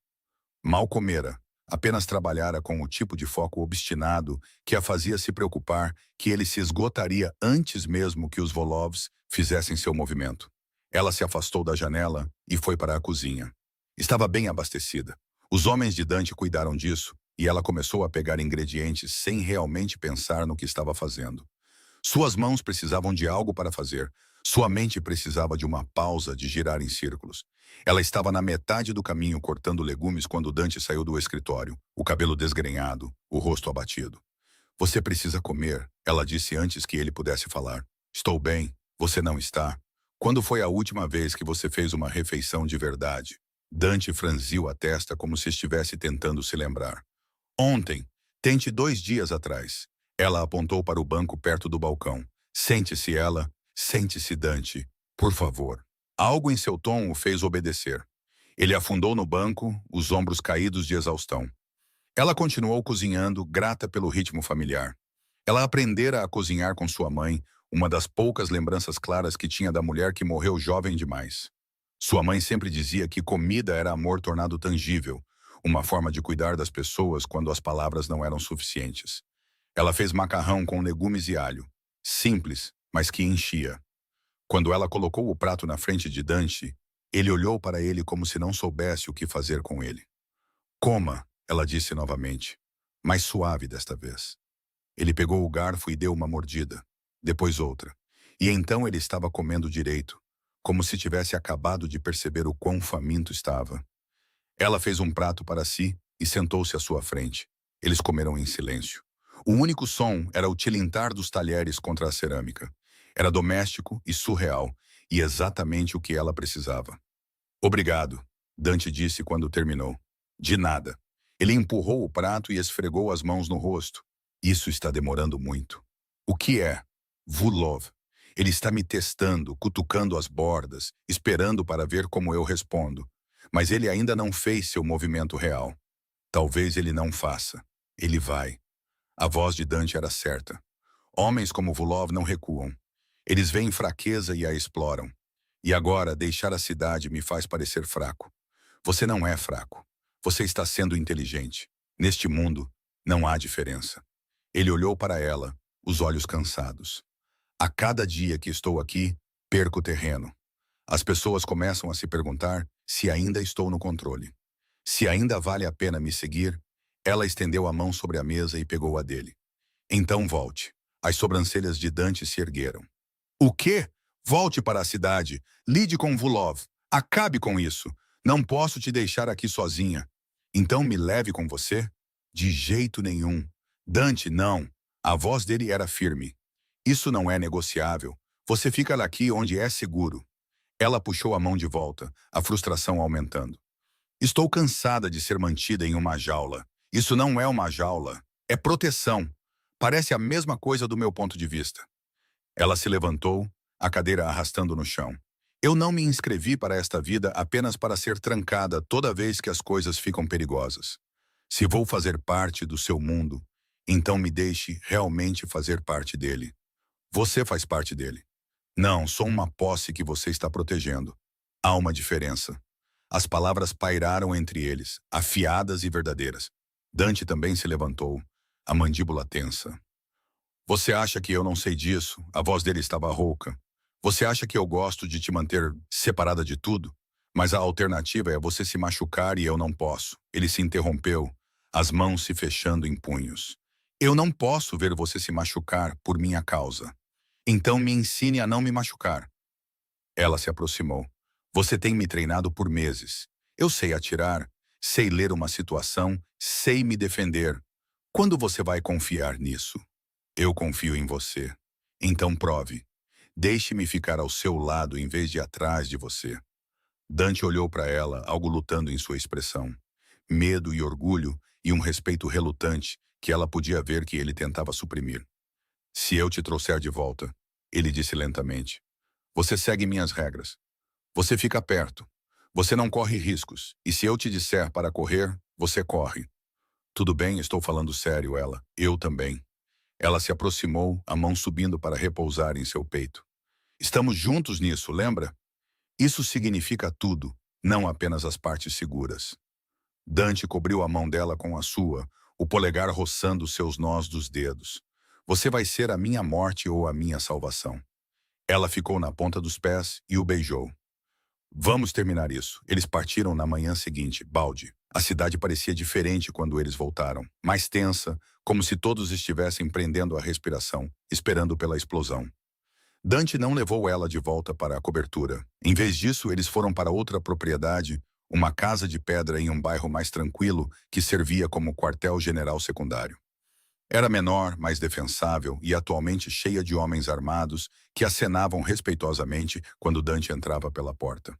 Mal comera, apenas trabalhara com o tipo de foco obstinado que a fazia se preocupar que ele se esgotaria antes mesmo que os Volovs fizessem seu movimento. Ela se afastou da janela e foi para a cozinha. Estava bem abastecida. Os homens de Dante cuidaram disso, e ela começou a pegar ingredientes sem realmente pensar no que estava fazendo. Suas mãos precisavam de algo para fazer. Sua mente precisava de uma pausa de girar em círculos. Ela estava na metade do caminho cortando legumes quando Dante saiu do escritório, o cabelo desgrenhado, o rosto abatido. Você precisa comer, ela disse antes que ele pudesse falar. Estou bem, você não está. Quando foi a última vez que você fez uma refeição de verdade? Dante franziu a testa como se estivesse tentando se lembrar. Ontem, tente 2 dias atrás. Ela apontou para o banco perto do balcão. Sente-se ela, sente-se Dante, por favor. Algo em seu tom o fez obedecer. Ele afundou no banco, os ombros caídos de exaustão. Ela continuou cozinhando, grata pelo ritmo familiar. Ela aprendera a cozinhar com sua mãe, uma das poucas lembranças claras que tinha da mulher que morreu jovem demais. Sua mãe sempre dizia que comida era amor tornado tangível, uma forma de cuidar das pessoas quando as palavras não eram suficientes. Ela fez macarrão com legumes e alho. Simples, mas que enchia. Quando ela colocou o prato na frente de Dante, ele olhou para ele como se não soubesse o que fazer com ele. Coma, ela disse novamente, mais suave desta vez. Ele pegou o garfo e deu uma mordida, depois outra. E então ele estava comendo direito, como se tivesse acabado de perceber o quão faminto estava. Ela fez um prato para si e sentou-se à sua frente. Eles comeram em silêncio. O único som era o tilintar dos talheres contra a cerâmica. Era doméstico e surreal, e exatamente o que ela precisava. Obrigado, Dante disse quando terminou. De nada. Ele empurrou o prato e esfregou as mãos no rosto. Isso está demorando muito. O que é? Vulov. Ele está me testando, cutucando as bordas, esperando para ver como eu respondo. Mas ele ainda não fez seu movimento real. Talvez ele não faça. Ele vai. A voz de Dante era certa. Homens como Vulov não recuam. Eles veem fraqueza e a exploram. E agora, deixar a cidade me faz parecer fraco. Você não é fraco. Você está sendo inteligente. Neste mundo, não há diferença. Ele olhou para ela, os olhos cansados. A cada dia que estou aqui, perco terreno. As pessoas começam a se perguntar se ainda estou no controle. Se ainda vale a pena me seguir, ela estendeu a mão sobre a mesa e pegou a dele. Então volte. As sobrancelhas de Dante se ergueram. O quê? Volte para a cidade. Lide com Vulov. Acabe com isso. Não posso te deixar aqui sozinha. Então me leve com você? De jeito nenhum. Dante, não. A voz dele era firme. Isso não é negociável. Você fica daqui onde é seguro. Ela puxou a mão de volta, a frustração aumentando. Estou cansada de ser mantida em uma jaula. Isso não é uma jaula. É proteção. Parece a mesma coisa do meu ponto de vista. Ela se levantou, a cadeira arrastando no chão. Eu não me inscrevi para esta vida apenas para ser trancada toda vez que as coisas ficam perigosas. Se vou fazer parte do seu mundo, então me deixe realmente fazer parte dele. Você faz parte dele. Não, sou uma posse que você está protegendo. Há uma diferença. As palavras pairaram entre eles, afiadas e verdadeiras. Dante também se levantou, a mandíbula tensa. Você acha que eu não sei disso? A voz dele estava rouca. Você acha que eu gosto de te manter separada de tudo? Mas a alternativa é você se machucar e eu não posso. Ele se interrompeu, as mãos se fechando em punhos. Eu não posso ver você se machucar por minha causa. Então me ensine a não me machucar. Ela se aproximou. Você tem me treinado por meses. Eu sei atirar, sei ler uma situação, sei me defender. Quando você vai confiar nisso? Eu confio em você. Então prove. Deixe-me ficar ao seu lado em vez de atrás de você. Dante olhou para ela, algo lutando em sua expressão. Medo e orgulho e um respeito relutante que ela podia ver que ele tentava suprimir. Se eu te trouxer de volta, ele disse lentamente, você segue minhas regras. Você fica perto. Você não corre riscos. E se eu te disser para correr, você corre. Tudo bem, estou falando sério, ela. Eu também. Ela se aproximou, a mão subindo para repousar em seu peito. Estamos juntos nisso, lembra? Isso significa tudo, não apenas as partes seguras. Dante cobriu a mão dela com a sua, o polegar roçando seus nós dos dedos. Você vai ser a minha morte ou a minha salvação. Ela ficou na ponta dos pés e o beijou. Vamos terminar isso. Eles partiram na manhã seguinte, balde. A cidade parecia diferente quando eles voltaram, mais tensa, como se todos estivessem prendendo a respiração, esperando pela explosão. Dante não levou ela de volta para a cobertura. Em vez disso, eles foram para outra propriedade, uma casa de pedra em um bairro mais tranquilo que servia como quartel-general secundário. Era menor, mais defensável e atualmente cheia de homens armados que acenavam respeitosamente quando Dante entrava pela porta.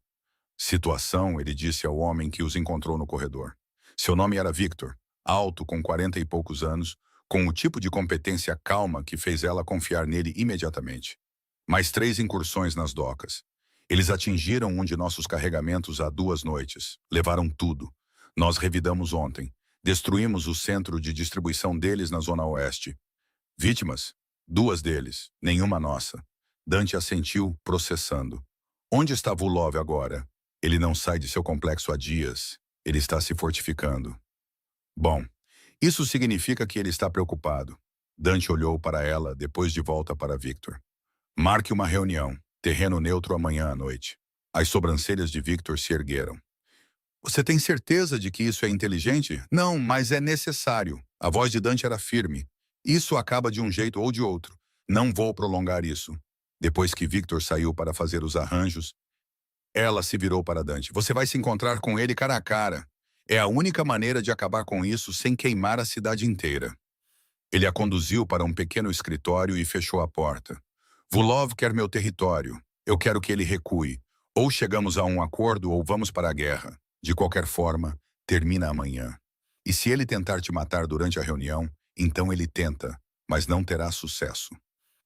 Situação, ele disse ao homem que os encontrou no corredor. Seu nome era Victor, alto, com 40 e poucos anos, com o tipo de competência calma que fez ela confiar nele imediatamente. Mais 3 incursões nas docas. Eles atingiram um de nossos carregamentos há 2 noites. Levaram tudo. Nós revidamos ontem. Destruímos o centro de distribuição deles na Zona Oeste. Vítimas? 2 deles. Nenhuma nossa. Dante assentiu, processando. Onde está Vulov agora? Ele não sai de seu complexo há dias. Ele está se fortificando. Bom, isso significa que ele está preocupado. Dante olhou para ela, depois de volta para Victor. Marque uma reunião. Terreno neutro amanhã à noite. As sobrancelhas de Victor se ergueram. Você tem certeza de que isso é inteligente? Não, mas é necessário. A voz de Dante era firme. Isso acaba de um jeito ou de outro. Não vou prolongar isso. Depois que Victor saiu para fazer os arranjos, ela se virou para Dante. Você vai se encontrar com ele cara a cara. É a única maneira de acabar com isso sem queimar a cidade inteira. Ele a conduziu para um pequeno escritório e fechou a porta. Vulov quer meu território. Eu quero que ele recue. Ou chegamos a um acordo ou vamos para a guerra. De qualquer forma, termina amanhã. E se ele tentar te matar durante a reunião, então ele tenta, mas não terá sucesso.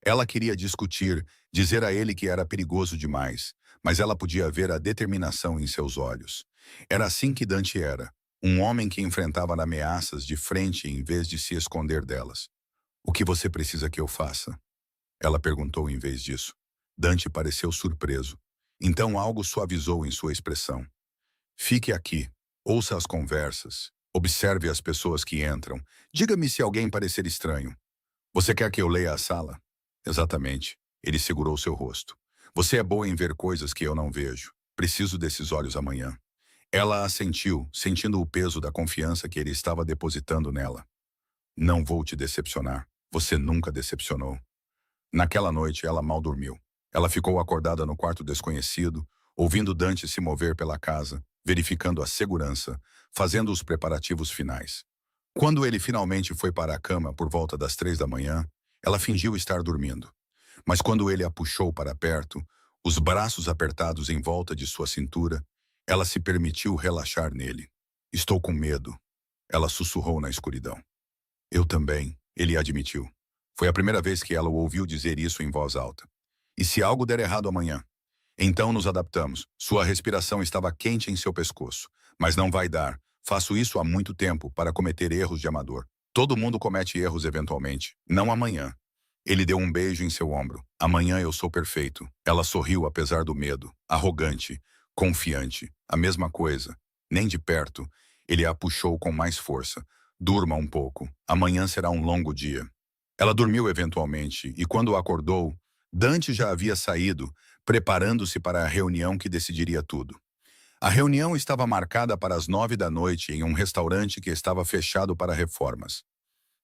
Ela queria discutir, dizer a ele que era perigoso demais, mas ela podia ver a determinação em seus olhos. Era assim que Dante era, um homem que enfrentava ameaças de frente em vez de se esconder delas. O que você precisa que eu faça? Ela perguntou em vez disso. Dante pareceu surpreso. Então algo suavizou em sua expressão. Fique aqui, ouça as conversas, observe as pessoas que entram. Diga-me se alguém parecer estranho. Você quer que eu leia a sala? Exatamente. Ele segurou seu rosto. Você é boa em ver coisas que eu não vejo. Preciso desses olhos amanhã. Ela assentiu, sentindo o peso da confiança que ele estava depositando nela. Não vou te decepcionar. Você nunca decepcionou. Naquela noite, ela mal dormiu. Ela ficou acordada no quarto desconhecido, ouvindo Dante se mover pela casa, verificando a segurança, fazendo os preparativos finais. Quando ele finalmente foi para a cama por volta das 3 da manhã, ela fingiu estar dormindo. Mas quando ele a puxou para perto, os braços apertados em volta de sua cintura, ela se permitiu relaxar nele. Estou com medo. Ela sussurrou na escuridão. Eu também, ele admitiu. Foi a primeira vez que ela o ouviu dizer isso em voz alta. E se algo der errado amanhã? Então nos adaptamos. Sua respiração estava quente em seu pescoço. Mas não vai dar. Faço isso há muito tempo para cometer erros de amador. Todo mundo comete erros eventualmente. Não amanhã. Ele deu um beijo em seu ombro. Amanhã eu sou perfeito. Ela sorriu apesar do medo. Arrogante. Confiante. A mesma coisa. Nem de perto. Ele a puxou com mais força. Durma um pouco. Amanhã será um longo dia. Ela dormiu eventualmente, e quando acordou, Dante já havia saído, preparando-se para a reunião que decidiria tudo. A reunião estava marcada para as 9 da noite em um restaurante que estava fechado para reformas.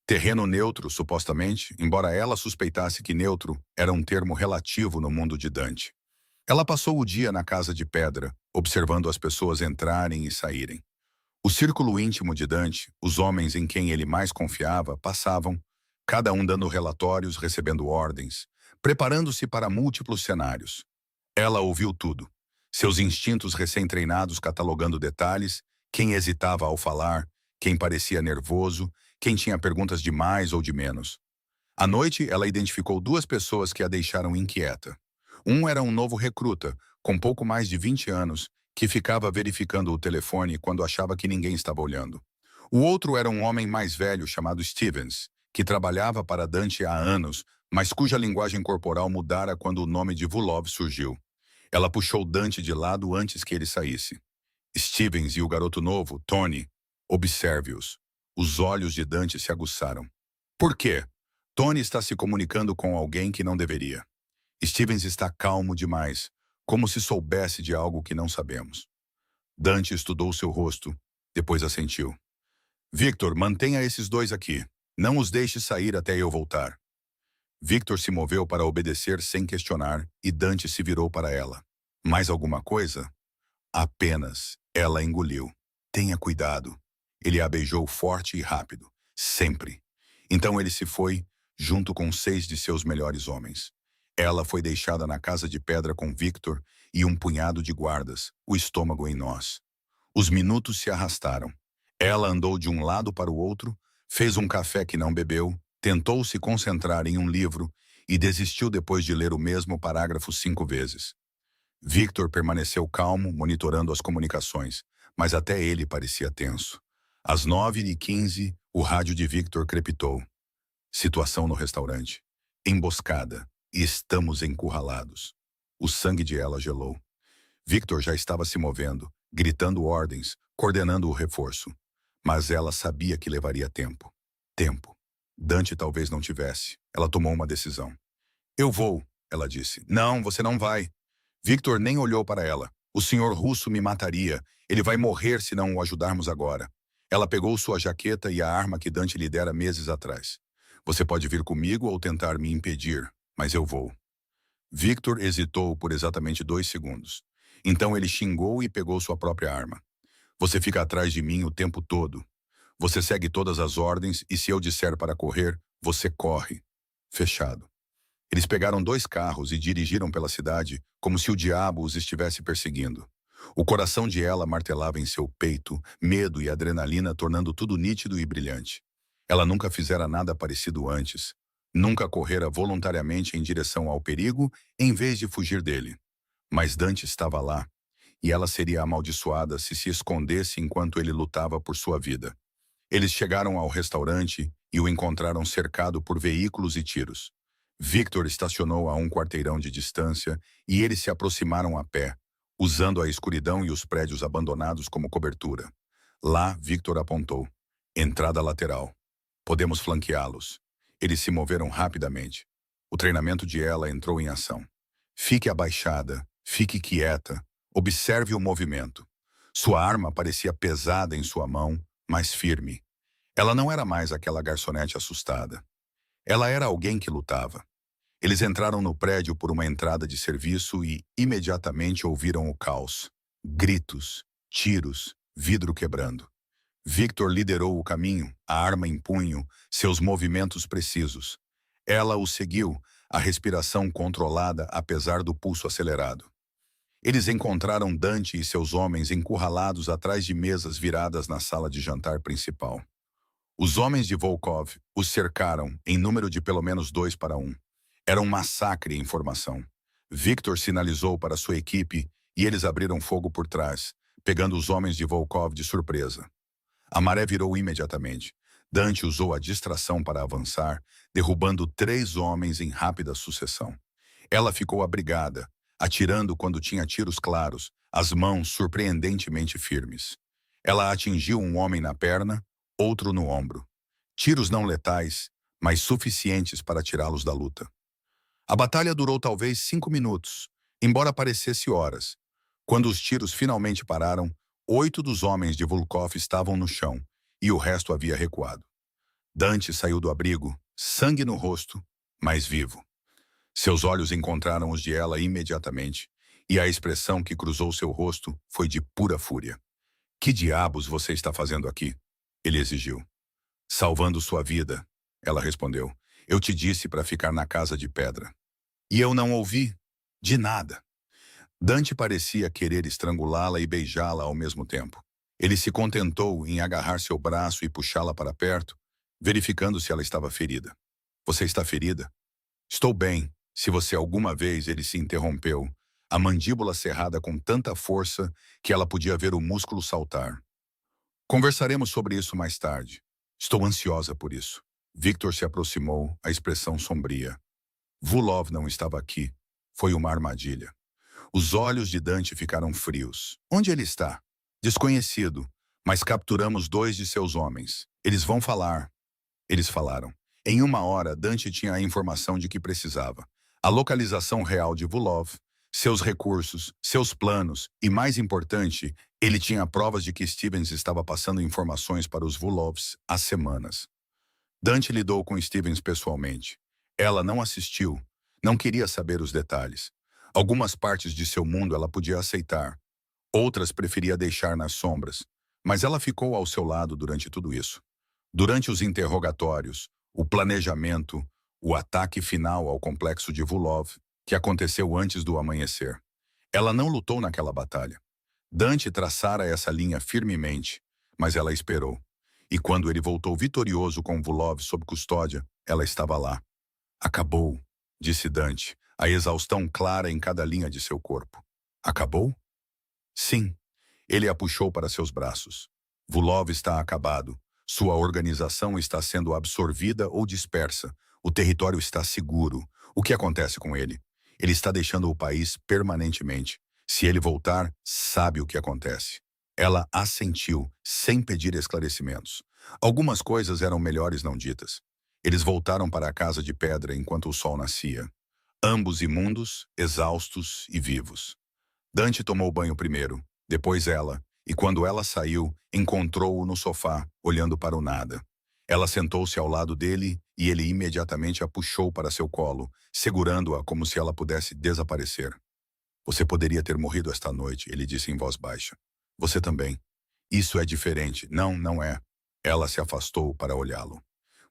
Terreno neutro, supostamente, embora ela suspeitasse que neutro era um termo relativo no mundo de Dante. Ela passou o dia na casa de pedra, observando as pessoas entrarem e saírem. O círculo íntimo de Dante, os homens em quem ele mais confiava, passavam, cada um dando relatórios, recebendo ordens, preparando-se para múltiplos cenários. Ela ouviu tudo. Seus instintos recém-treinados catalogando detalhes, quem hesitava ao falar, quem parecia nervoso, quem tinha perguntas de mais ou de menos. À noite, ela identificou 2 pessoas que a deixaram inquieta. Um era um novo recruta, com pouco mais de 20 anos, que ficava verificando o telefone quando achava que ninguém estava olhando. O outro era um homem mais velho chamado Stevens, que trabalhava para Dante há anos, mas cuja linguagem corporal mudara quando o nome de Vulov surgiu. Ela puxou Dante de lado antes que ele saísse. Stevens e o garoto novo, Tony, observe-os. Os olhos de Dante se aguçaram. Por quê? Tony está se comunicando com alguém que não deveria. Stevens está calmo demais, como se soubesse de algo que não sabemos. Dante estudou seu rosto, depois assentiu. Victor, mantenha esses 2 aqui. Não os deixe sair até eu voltar. Victor se moveu para obedecer sem questionar e Dante se virou para ela. Mais alguma coisa? Apenas. Ela engoliu. Tenha cuidado. Ele a beijou forte e rápido. Sempre. Então ele se foi, junto com 6 de seus melhores homens. Ela foi deixada na casa de pedra com Victor e um punhado de guardas, o estômago em nós. Os minutos se arrastaram. Ela andou de um lado para o outro, fez um café que não bebeu, tentou se concentrar em um livro e desistiu depois de ler o mesmo parágrafo 5 vezes. Victor permaneceu calmo, monitorando as comunicações, mas até ele parecia tenso. Às 9h15, o rádio de Victor crepitou. Situação no restaurante. Emboscada. E estamos encurralados. O sangue de ela gelou. Victor já estava se movendo, gritando ordens, coordenando o reforço. Mas ela sabia que levaria tempo. Tempo. Dante talvez não tivesse. Ela tomou uma decisão. Eu vou, ela disse. Não, você não vai. Victor nem olhou para ela. O senhor russo me mataria. Ele vai morrer se não o ajudarmos agora. Ela pegou sua jaqueta e a arma que Dante lhe dera meses atrás. Você pode vir comigo ou tentar me impedir, mas eu vou. Victor hesitou por exatamente 2 segundos. Então ele xingou e pegou sua própria arma. Você fica atrás de mim o tempo todo. Você segue todas as ordens e se eu disser para correr, você corre. Fechado. Eles pegaram 2 carros e dirigiram pela cidade como se o diabo os estivesse perseguindo. O coração de ela martelava em seu peito, medo e adrenalina tornando tudo nítido e brilhante. Ela nunca fizera nada parecido antes. Nunca correra voluntariamente em direção ao perigo em vez de fugir dele. Mas Dante estava lá, e ela seria amaldiçoada se escondesse enquanto ele lutava por sua vida. Eles chegaram ao restaurante e o encontraram cercado por veículos e tiros. Victor estacionou a 1 quarteirão de distância e eles se aproximaram a pé, usando a escuridão e os prédios abandonados como cobertura. Lá, Victor apontou. Entrada lateral. Podemos flanqueá-los. Eles se moveram rapidamente. O treinamento de ela entrou em ação. Fique abaixada, fique quieta, observe o movimento. Sua arma parecia pesada em sua mão, mas firme. Ela não era mais aquela garçonete assustada. Ela era alguém que lutava. Eles entraram no prédio por uma entrada de serviço e imediatamente ouviram o caos. Gritos, tiros, vidro quebrando. Victor liderou o caminho, a arma em punho, seus movimentos precisos. Ela o seguiu, a respiração controlada apesar do pulso acelerado. Eles encontraram Dante e seus homens encurralados atrás de mesas viradas na sala de jantar principal. Os homens de Volkov os cercaram, em número de pelo menos 2 para 1. Era um massacre em formação. Victor sinalizou para sua equipe e eles abriram fogo por trás, pegando os homens de Volkov de surpresa. A maré virou imediatamente. Dante usou a distração para avançar, derrubando 3 homens em rápida sucessão. Ela ficou abrigada, atirando quando tinha tiros claros, as mãos surpreendentemente firmes. Ela atingiu um homem na perna, outro no ombro. Tiros não letais, mas suficientes para tirá-los da luta. A batalha durou talvez 5 minutos, embora parecesse horas. Quando os tiros finalmente pararam, 8 dos homens de Volkov estavam no chão, e o resto havia recuado. Dante saiu do abrigo, sangue no rosto, mas vivo. Seus olhos encontraram os de ela imediatamente, e a expressão que cruzou seu rosto foi de pura fúria. Que diabos você está fazendo aqui? Ele exigiu. Salvando sua vida, ela respondeu. Eu te disse para ficar na casa de pedra. E eu não ouvi? De nada. Dante parecia querer estrangulá-la e beijá-la ao mesmo tempo. Ele se contentou em agarrar seu braço e puxá-la para perto, verificando se ela estava ferida. Você está ferida? Estou bem, se você alguma vez ele se interrompeu, a mandíbula cerrada com tanta força que ela podia ver o músculo saltar. Conversaremos sobre isso mais tarde. Estou ansiosa por isso. Victor se aproximou, a expressão sombria. Vulov não estava aqui. Foi uma armadilha. Os olhos de Dante ficaram frios. Onde ele está? Desconhecido, mas capturamos 2 de seus homens. Eles vão falar. Eles falaram. Em 1 hora, Dante tinha a informação de que precisava. A localização real de Vulov, seus recursos, seus planos e, mais importante, ele tinha provas de que Stevens estava passando informações para os Vulovs há semanas. Dante lidou com Stevens pessoalmente. Ela não assistiu, não queria saber os detalhes. Algumas partes de seu mundo ela podia aceitar, outras preferia deixar nas sombras, mas ela ficou ao seu lado durante tudo isso. Durante os interrogatórios, o planejamento, o ataque final ao complexo de Vulov, que aconteceu antes do amanhecer. Ela não lutou naquela batalha. Dante traçara essa linha firmemente, mas ela esperou. E quando ele voltou vitorioso com Vulov sob custódia, ela estava lá. Acabou, disse Dante, a exaustão clara em cada linha de seu corpo. Acabou? Sim. Ele a puxou para seus braços. Vulov está acabado. Sua organização está sendo absorvida ou dispersa. O território está seguro. O que acontece com ele? Ele está deixando o país permanentemente. Se ele voltar, sabe o que acontece. Ela assentiu, sem pedir esclarecimentos. Algumas coisas eram melhores não ditas. Eles voltaram para a casa de pedra enquanto o sol nascia. Ambos imundos, exaustos e vivos. Dante tomou banho primeiro, depois ela, e quando ela saiu, encontrou-o no sofá, olhando para o nada. Ela sentou-se ao lado dele e ele imediatamente a puxou para seu colo, segurando-a como se ela pudesse desaparecer. Você poderia ter morrido esta noite, ele disse em voz baixa. Você também. Isso é diferente. Não, não é. Ela se afastou para olhá-lo.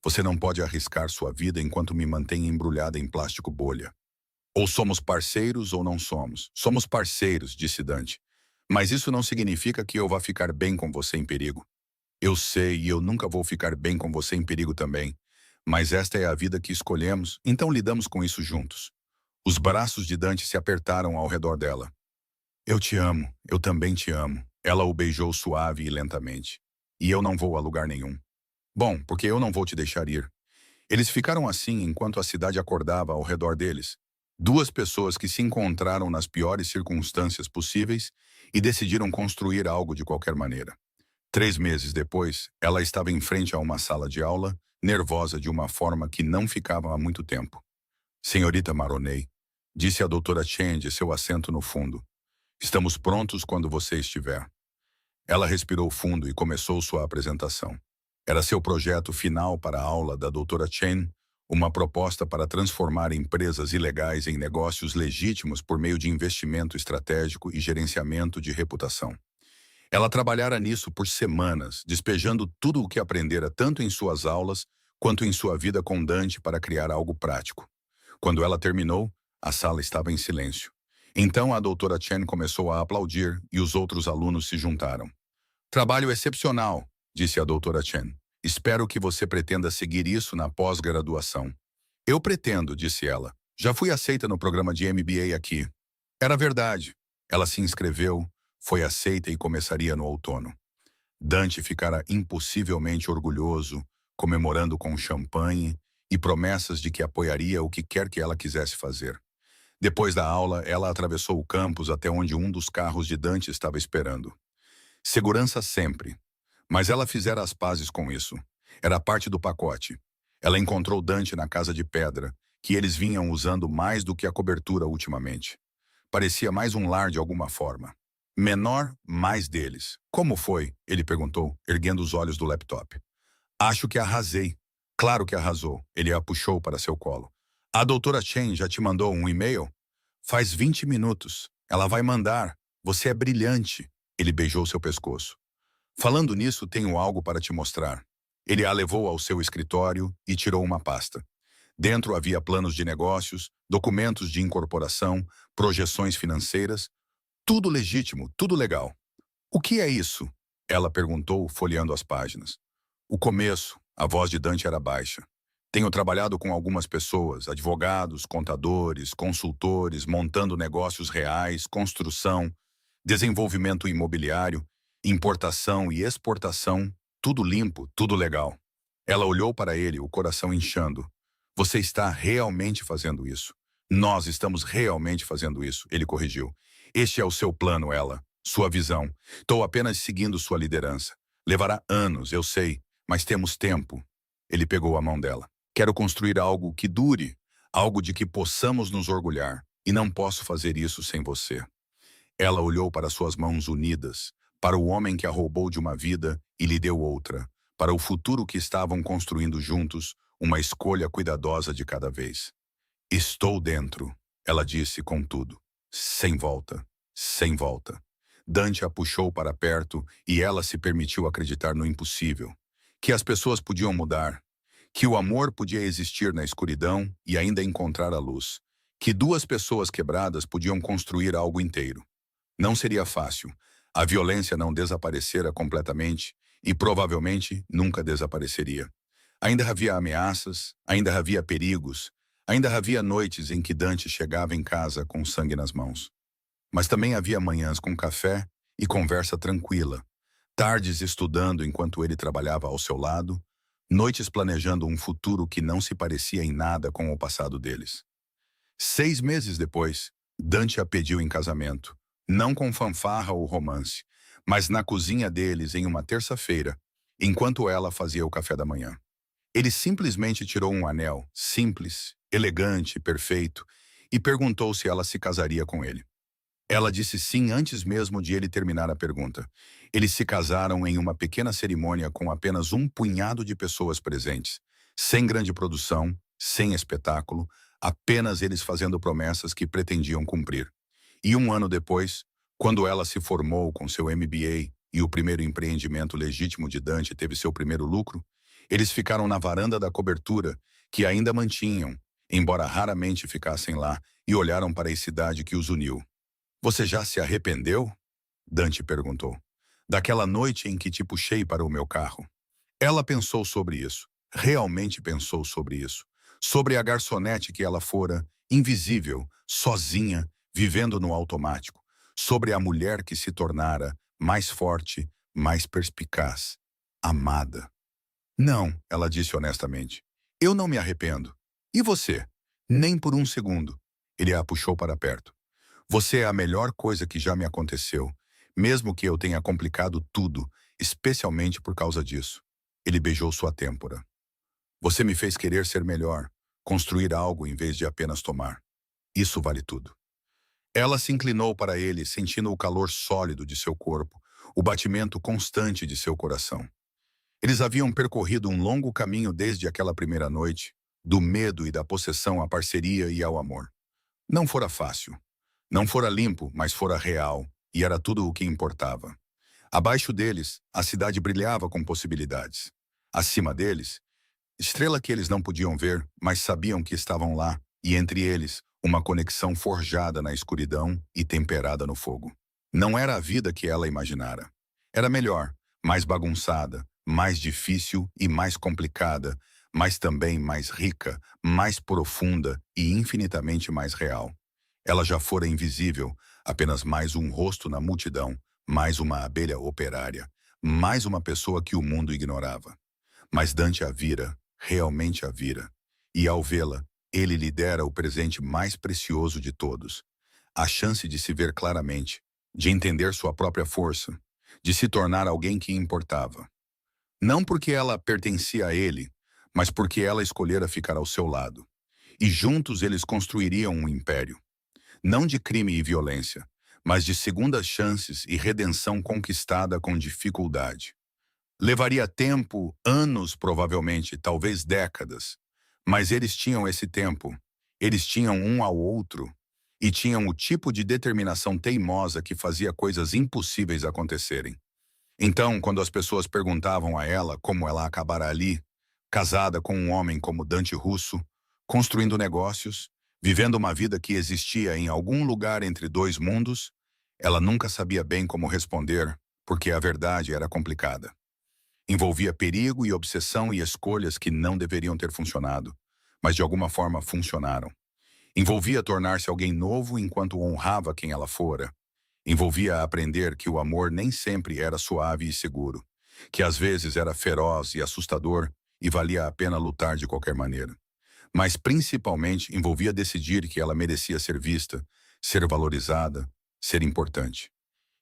Você não pode arriscar sua vida enquanto me mantém embrulhada em plástico bolha. Ou somos parceiros ou não somos. Somos parceiros, disse Dante. Mas isso não significa que eu vá ficar bem com você em perigo. Eu sei e eu nunca vou ficar bem com você em perigo também. Mas esta é a vida que escolhemos, então lidamos com isso juntos. Os braços de Dante se apertaram ao redor dela. Eu te amo, eu também te amo. Ela o beijou suave e lentamente. E eu não vou a lugar nenhum. Bom, porque eu não vou te deixar ir. Eles ficaram assim enquanto a cidade acordava ao redor deles. Duas pessoas que se encontraram nas piores circunstâncias possíveis e decidiram construir algo de qualquer maneira. 3 meses depois, ela estava em frente a uma sala de aula, nervosa de uma forma que não ficava há muito tempo. Senhorita Maroney, disse a doutora Chen de seu assento no fundo. Estamos prontos quando você estiver. Ela respirou fundo e começou sua apresentação. Era seu projeto final para a aula da doutora Chen, uma proposta para transformar empresas ilegais em negócios legítimos por meio de investimento estratégico e gerenciamento de reputação. Ela trabalhara nisso por semanas, despejando tudo o que aprendera tanto em suas aulas quanto em sua vida com Dante para criar algo prático. Quando ela terminou, a sala estava em silêncio. Então a doutora Chen começou a aplaudir e os outros alunos se juntaram. Trabalho excepcional, disse a doutora Chen. Espero que você pretenda seguir isso na pós-graduação. Eu pretendo, disse ela. Já fui aceita no programa de MBA aqui. Era verdade. Ela se inscreveu, foi aceita e começaria no outono. Dante ficara impossivelmente orgulhoso, comemorando com champanhe e promessas de que apoiaria o que quer que ela quisesse fazer. Depois da aula, ela atravessou o campus até onde um dos carros de Dante estava esperando. Segurança sempre. Mas ela fizera as pazes com isso. Era parte do pacote. Ela encontrou Dante na casa de pedra, que eles vinham usando mais do que a cobertura ultimamente. Parecia mais um lar de alguma forma. Menor, mais deles. Como foi? Ele perguntou, erguendo os olhos do laptop. Acho que arrasei. Claro que arrasou. Ele a puxou para seu colo. A doutora Chen já te mandou um e-mail? Faz 20 minutos. Ela vai mandar. Você é brilhante. Ele beijou seu pescoço. Falando nisso, tenho algo para te mostrar. Ele a levou ao seu escritório e tirou uma pasta. Dentro havia planos de negócios, documentos de incorporação, projeções financeiras. Tudo legítimo, tudo legal. O que é isso? Ela perguntou, folheando as páginas. O começo, a voz de Dante era baixa. Tenho trabalhado com algumas pessoas, advogados, contadores, consultores, montando negócios reais, construção, desenvolvimento imobiliário, importação e exportação, tudo limpo, tudo legal. Ela olhou para ele, o coração inchando. Você está realmente fazendo isso. Nós estamos realmente fazendo isso, ele corrigiu. Este é o seu plano, ela. Sua visão. Estou apenas seguindo sua liderança. Levará anos, eu sei, mas temos tempo. Ele pegou a mão dela. Quero construir algo que dure, algo de que possamos nos orgulhar, e não posso fazer isso sem você. Ela olhou para suas mãos unidas, para o homem que a roubou de uma vida e lhe deu outra, para o futuro que estavam construindo juntos, uma escolha cuidadosa de cada vez. Estou dentro, ela disse com tudo. Sem volta, sem volta. Dante a puxou para perto e ela se permitiu acreditar no impossível. Que as pessoas podiam mudar. Que o amor podia existir na escuridão e ainda encontrar a luz. Que duas pessoas quebradas podiam construir algo inteiro. Não seria fácil. A violência não desaparecera completamente e provavelmente nunca desapareceria. Ainda havia ameaças, ainda havia perigos, ainda havia noites em que Dante chegava em casa com sangue nas mãos. Mas também havia manhãs com café e conversa tranquila, tardes estudando enquanto ele trabalhava ao seu lado, noites planejando um futuro que não se parecia em nada com o passado deles. 6 meses depois, Dante a pediu em casamento, não com fanfarra ou romance, mas na cozinha deles em uma terça-feira, enquanto ela fazia o café da manhã. Ele simplesmente tirou um anel, simples, elegante, perfeito, e perguntou se ela se casaria com ele. Ela disse sim antes mesmo de ele terminar a pergunta. Eles se casaram em uma pequena cerimônia com apenas um punhado de pessoas presentes, Sem grande produção, sem espetáculo, apenas eles fazendo promessas que pretendiam cumprir. E um ano depois, quando ela se formou com seu MBA e o primeiro empreendimento legítimo de Dante teve seu primeiro lucro, eles ficaram na varanda da cobertura, que ainda mantinham, embora raramente ficassem lá, e olharam para a cidade que os uniu. Você já se arrependeu? Dante perguntou. Daquela noite em que te puxei para o meu carro. Ela pensou sobre isso, realmente pensou sobre isso. Sobre a garçonete que ela fora, invisível, sozinha, vivendo no automático. Sobre a mulher que se tornara mais forte, mais perspicaz, amada. Não, ela disse honestamente. Eu não me arrependo. E você? Nem por um segundo. Ele a puxou para perto. Você é a melhor coisa que já me aconteceu, mesmo que eu tenha complicado tudo, especialmente por causa disso. Ele beijou sua têmpora. Você me fez querer ser melhor, construir algo em vez de apenas tomar. Isso vale tudo. Ela se inclinou para ele, sentindo o calor sólido de seu corpo, o batimento constante de seu coração. Eles haviam percorrido um longo caminho desde aquela primeira noite, do medo e da possessão à parceria e ao amor. Não fora fácil. Não fora limpo, mas fora real, e era tudo o que importava. Abaixo deles, a cidade brilhava com possibilidades. Acima deles, estrela que eles não podiam ver, mas sabiam que estavam lá, e entre eles, uma conexão forjada na escuridão e temperada no fogo. Não era a vida que ela imaginara. Era melhor, mais bagunçada, mais difícil e mais complicada, mas também mais rica, mais profunda e infinitamente mais real. Ela já fora invisível, apenas mais um rosto na multidão, mais uma abelha operária, mais uma pessoa que o mundo ignorava. Mas Dante a vira, realmente a vira. E ao vê-la, ele lhe dera o presente mais precioso de todos. A chance de se ver claramente, de entender sua própria força, de se tornar alguém que importava. Não porque ela pertencia a ele, mas porque ela escolhera ficar ao seu lado. E juntos eles construiriam um império. Não de crime e violência, mas de segundas chances e redenção conquistada com dificuldade. Levaria tempo, anos provavelmente, talvez décadas. Mas eles tinham esse tempo. Eles tinham um ao outro. E tinham o tipo de determinação teimosa que fazia coisas impossíveis acontecerem. Então, quando as pessoas perguntavam a ela como ela acabara ali, casada com um homem como Dante Russo, construindo negócios, vivendo uma vida que existia em algum lugar entre dois mundos, ela nunca sabia bem como responder, porque a verdade era complicada. Envolvia perigo e obsessão e escolhas que não deveriam ter funcionado, mas de alguma forma funcionaram. Envolvia tornar-se alguém novo enquanto honrava quem ela fora. Envolvia aprender que o amor nem sempre era suave e seguro, que às vezes era feroz e assustador e valia a pena lutar de qualquer maneira. Mas principalmente envolvia decidir que ela merecia ser vista, ser valorizada, ser importante.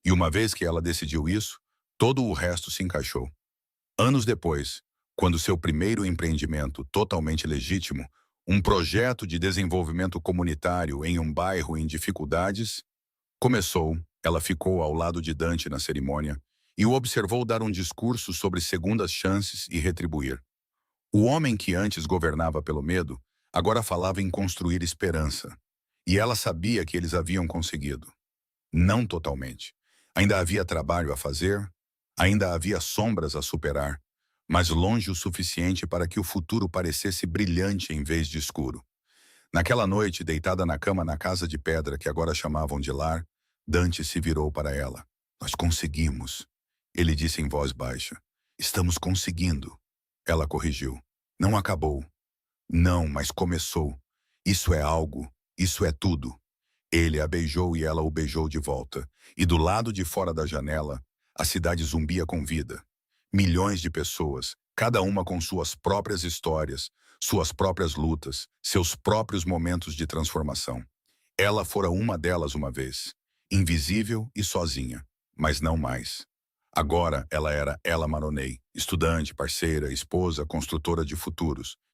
E uma vez que ela decidiu isso, todo o resto se encaixou. Anos depois, quando seu primeiro empreendimento totalmente legítimo, um projeto de desenvolvimento comunitário em um bairro em dificuldades, começou, ela ficou ao lado de Dante na cerimônia e o observou dar um discurso sobre segundas chances e retribuir. O homem que antes governava pelo medo, agora falava em construir esperança. E ela sabia que eles haviam conseguido. Não totalmente. Ainda havia trabalho a fazer, ainda havia sombras a superar, mas longe o suficiente para que o futuro parecesse brilhante em vez de escuro. Naquela noite, deitada na cama na casa de pedra que agora chamavam de lar, Dante se virou para ela. Nós conseguimos. Ele disse em voz baixa. Estamos conseguindo. Ela corrigiu. Não acabou. Não, mas começou. Isso é algo. Isso é tudo. Ele a beijou e ela o beijou de volta. E do lado de fora da janela, a cidade zumbia com vida. Milhões de pessoas, cada uma com suas próprias histórias, suas próprias lutas, seus próprios momentos de transformação. Ela fora uma delas uma vez, invisível e sozinha, mas não mais. Agora ela era Ella Maroney, estudante, parceira, esposa, construtora de futuros,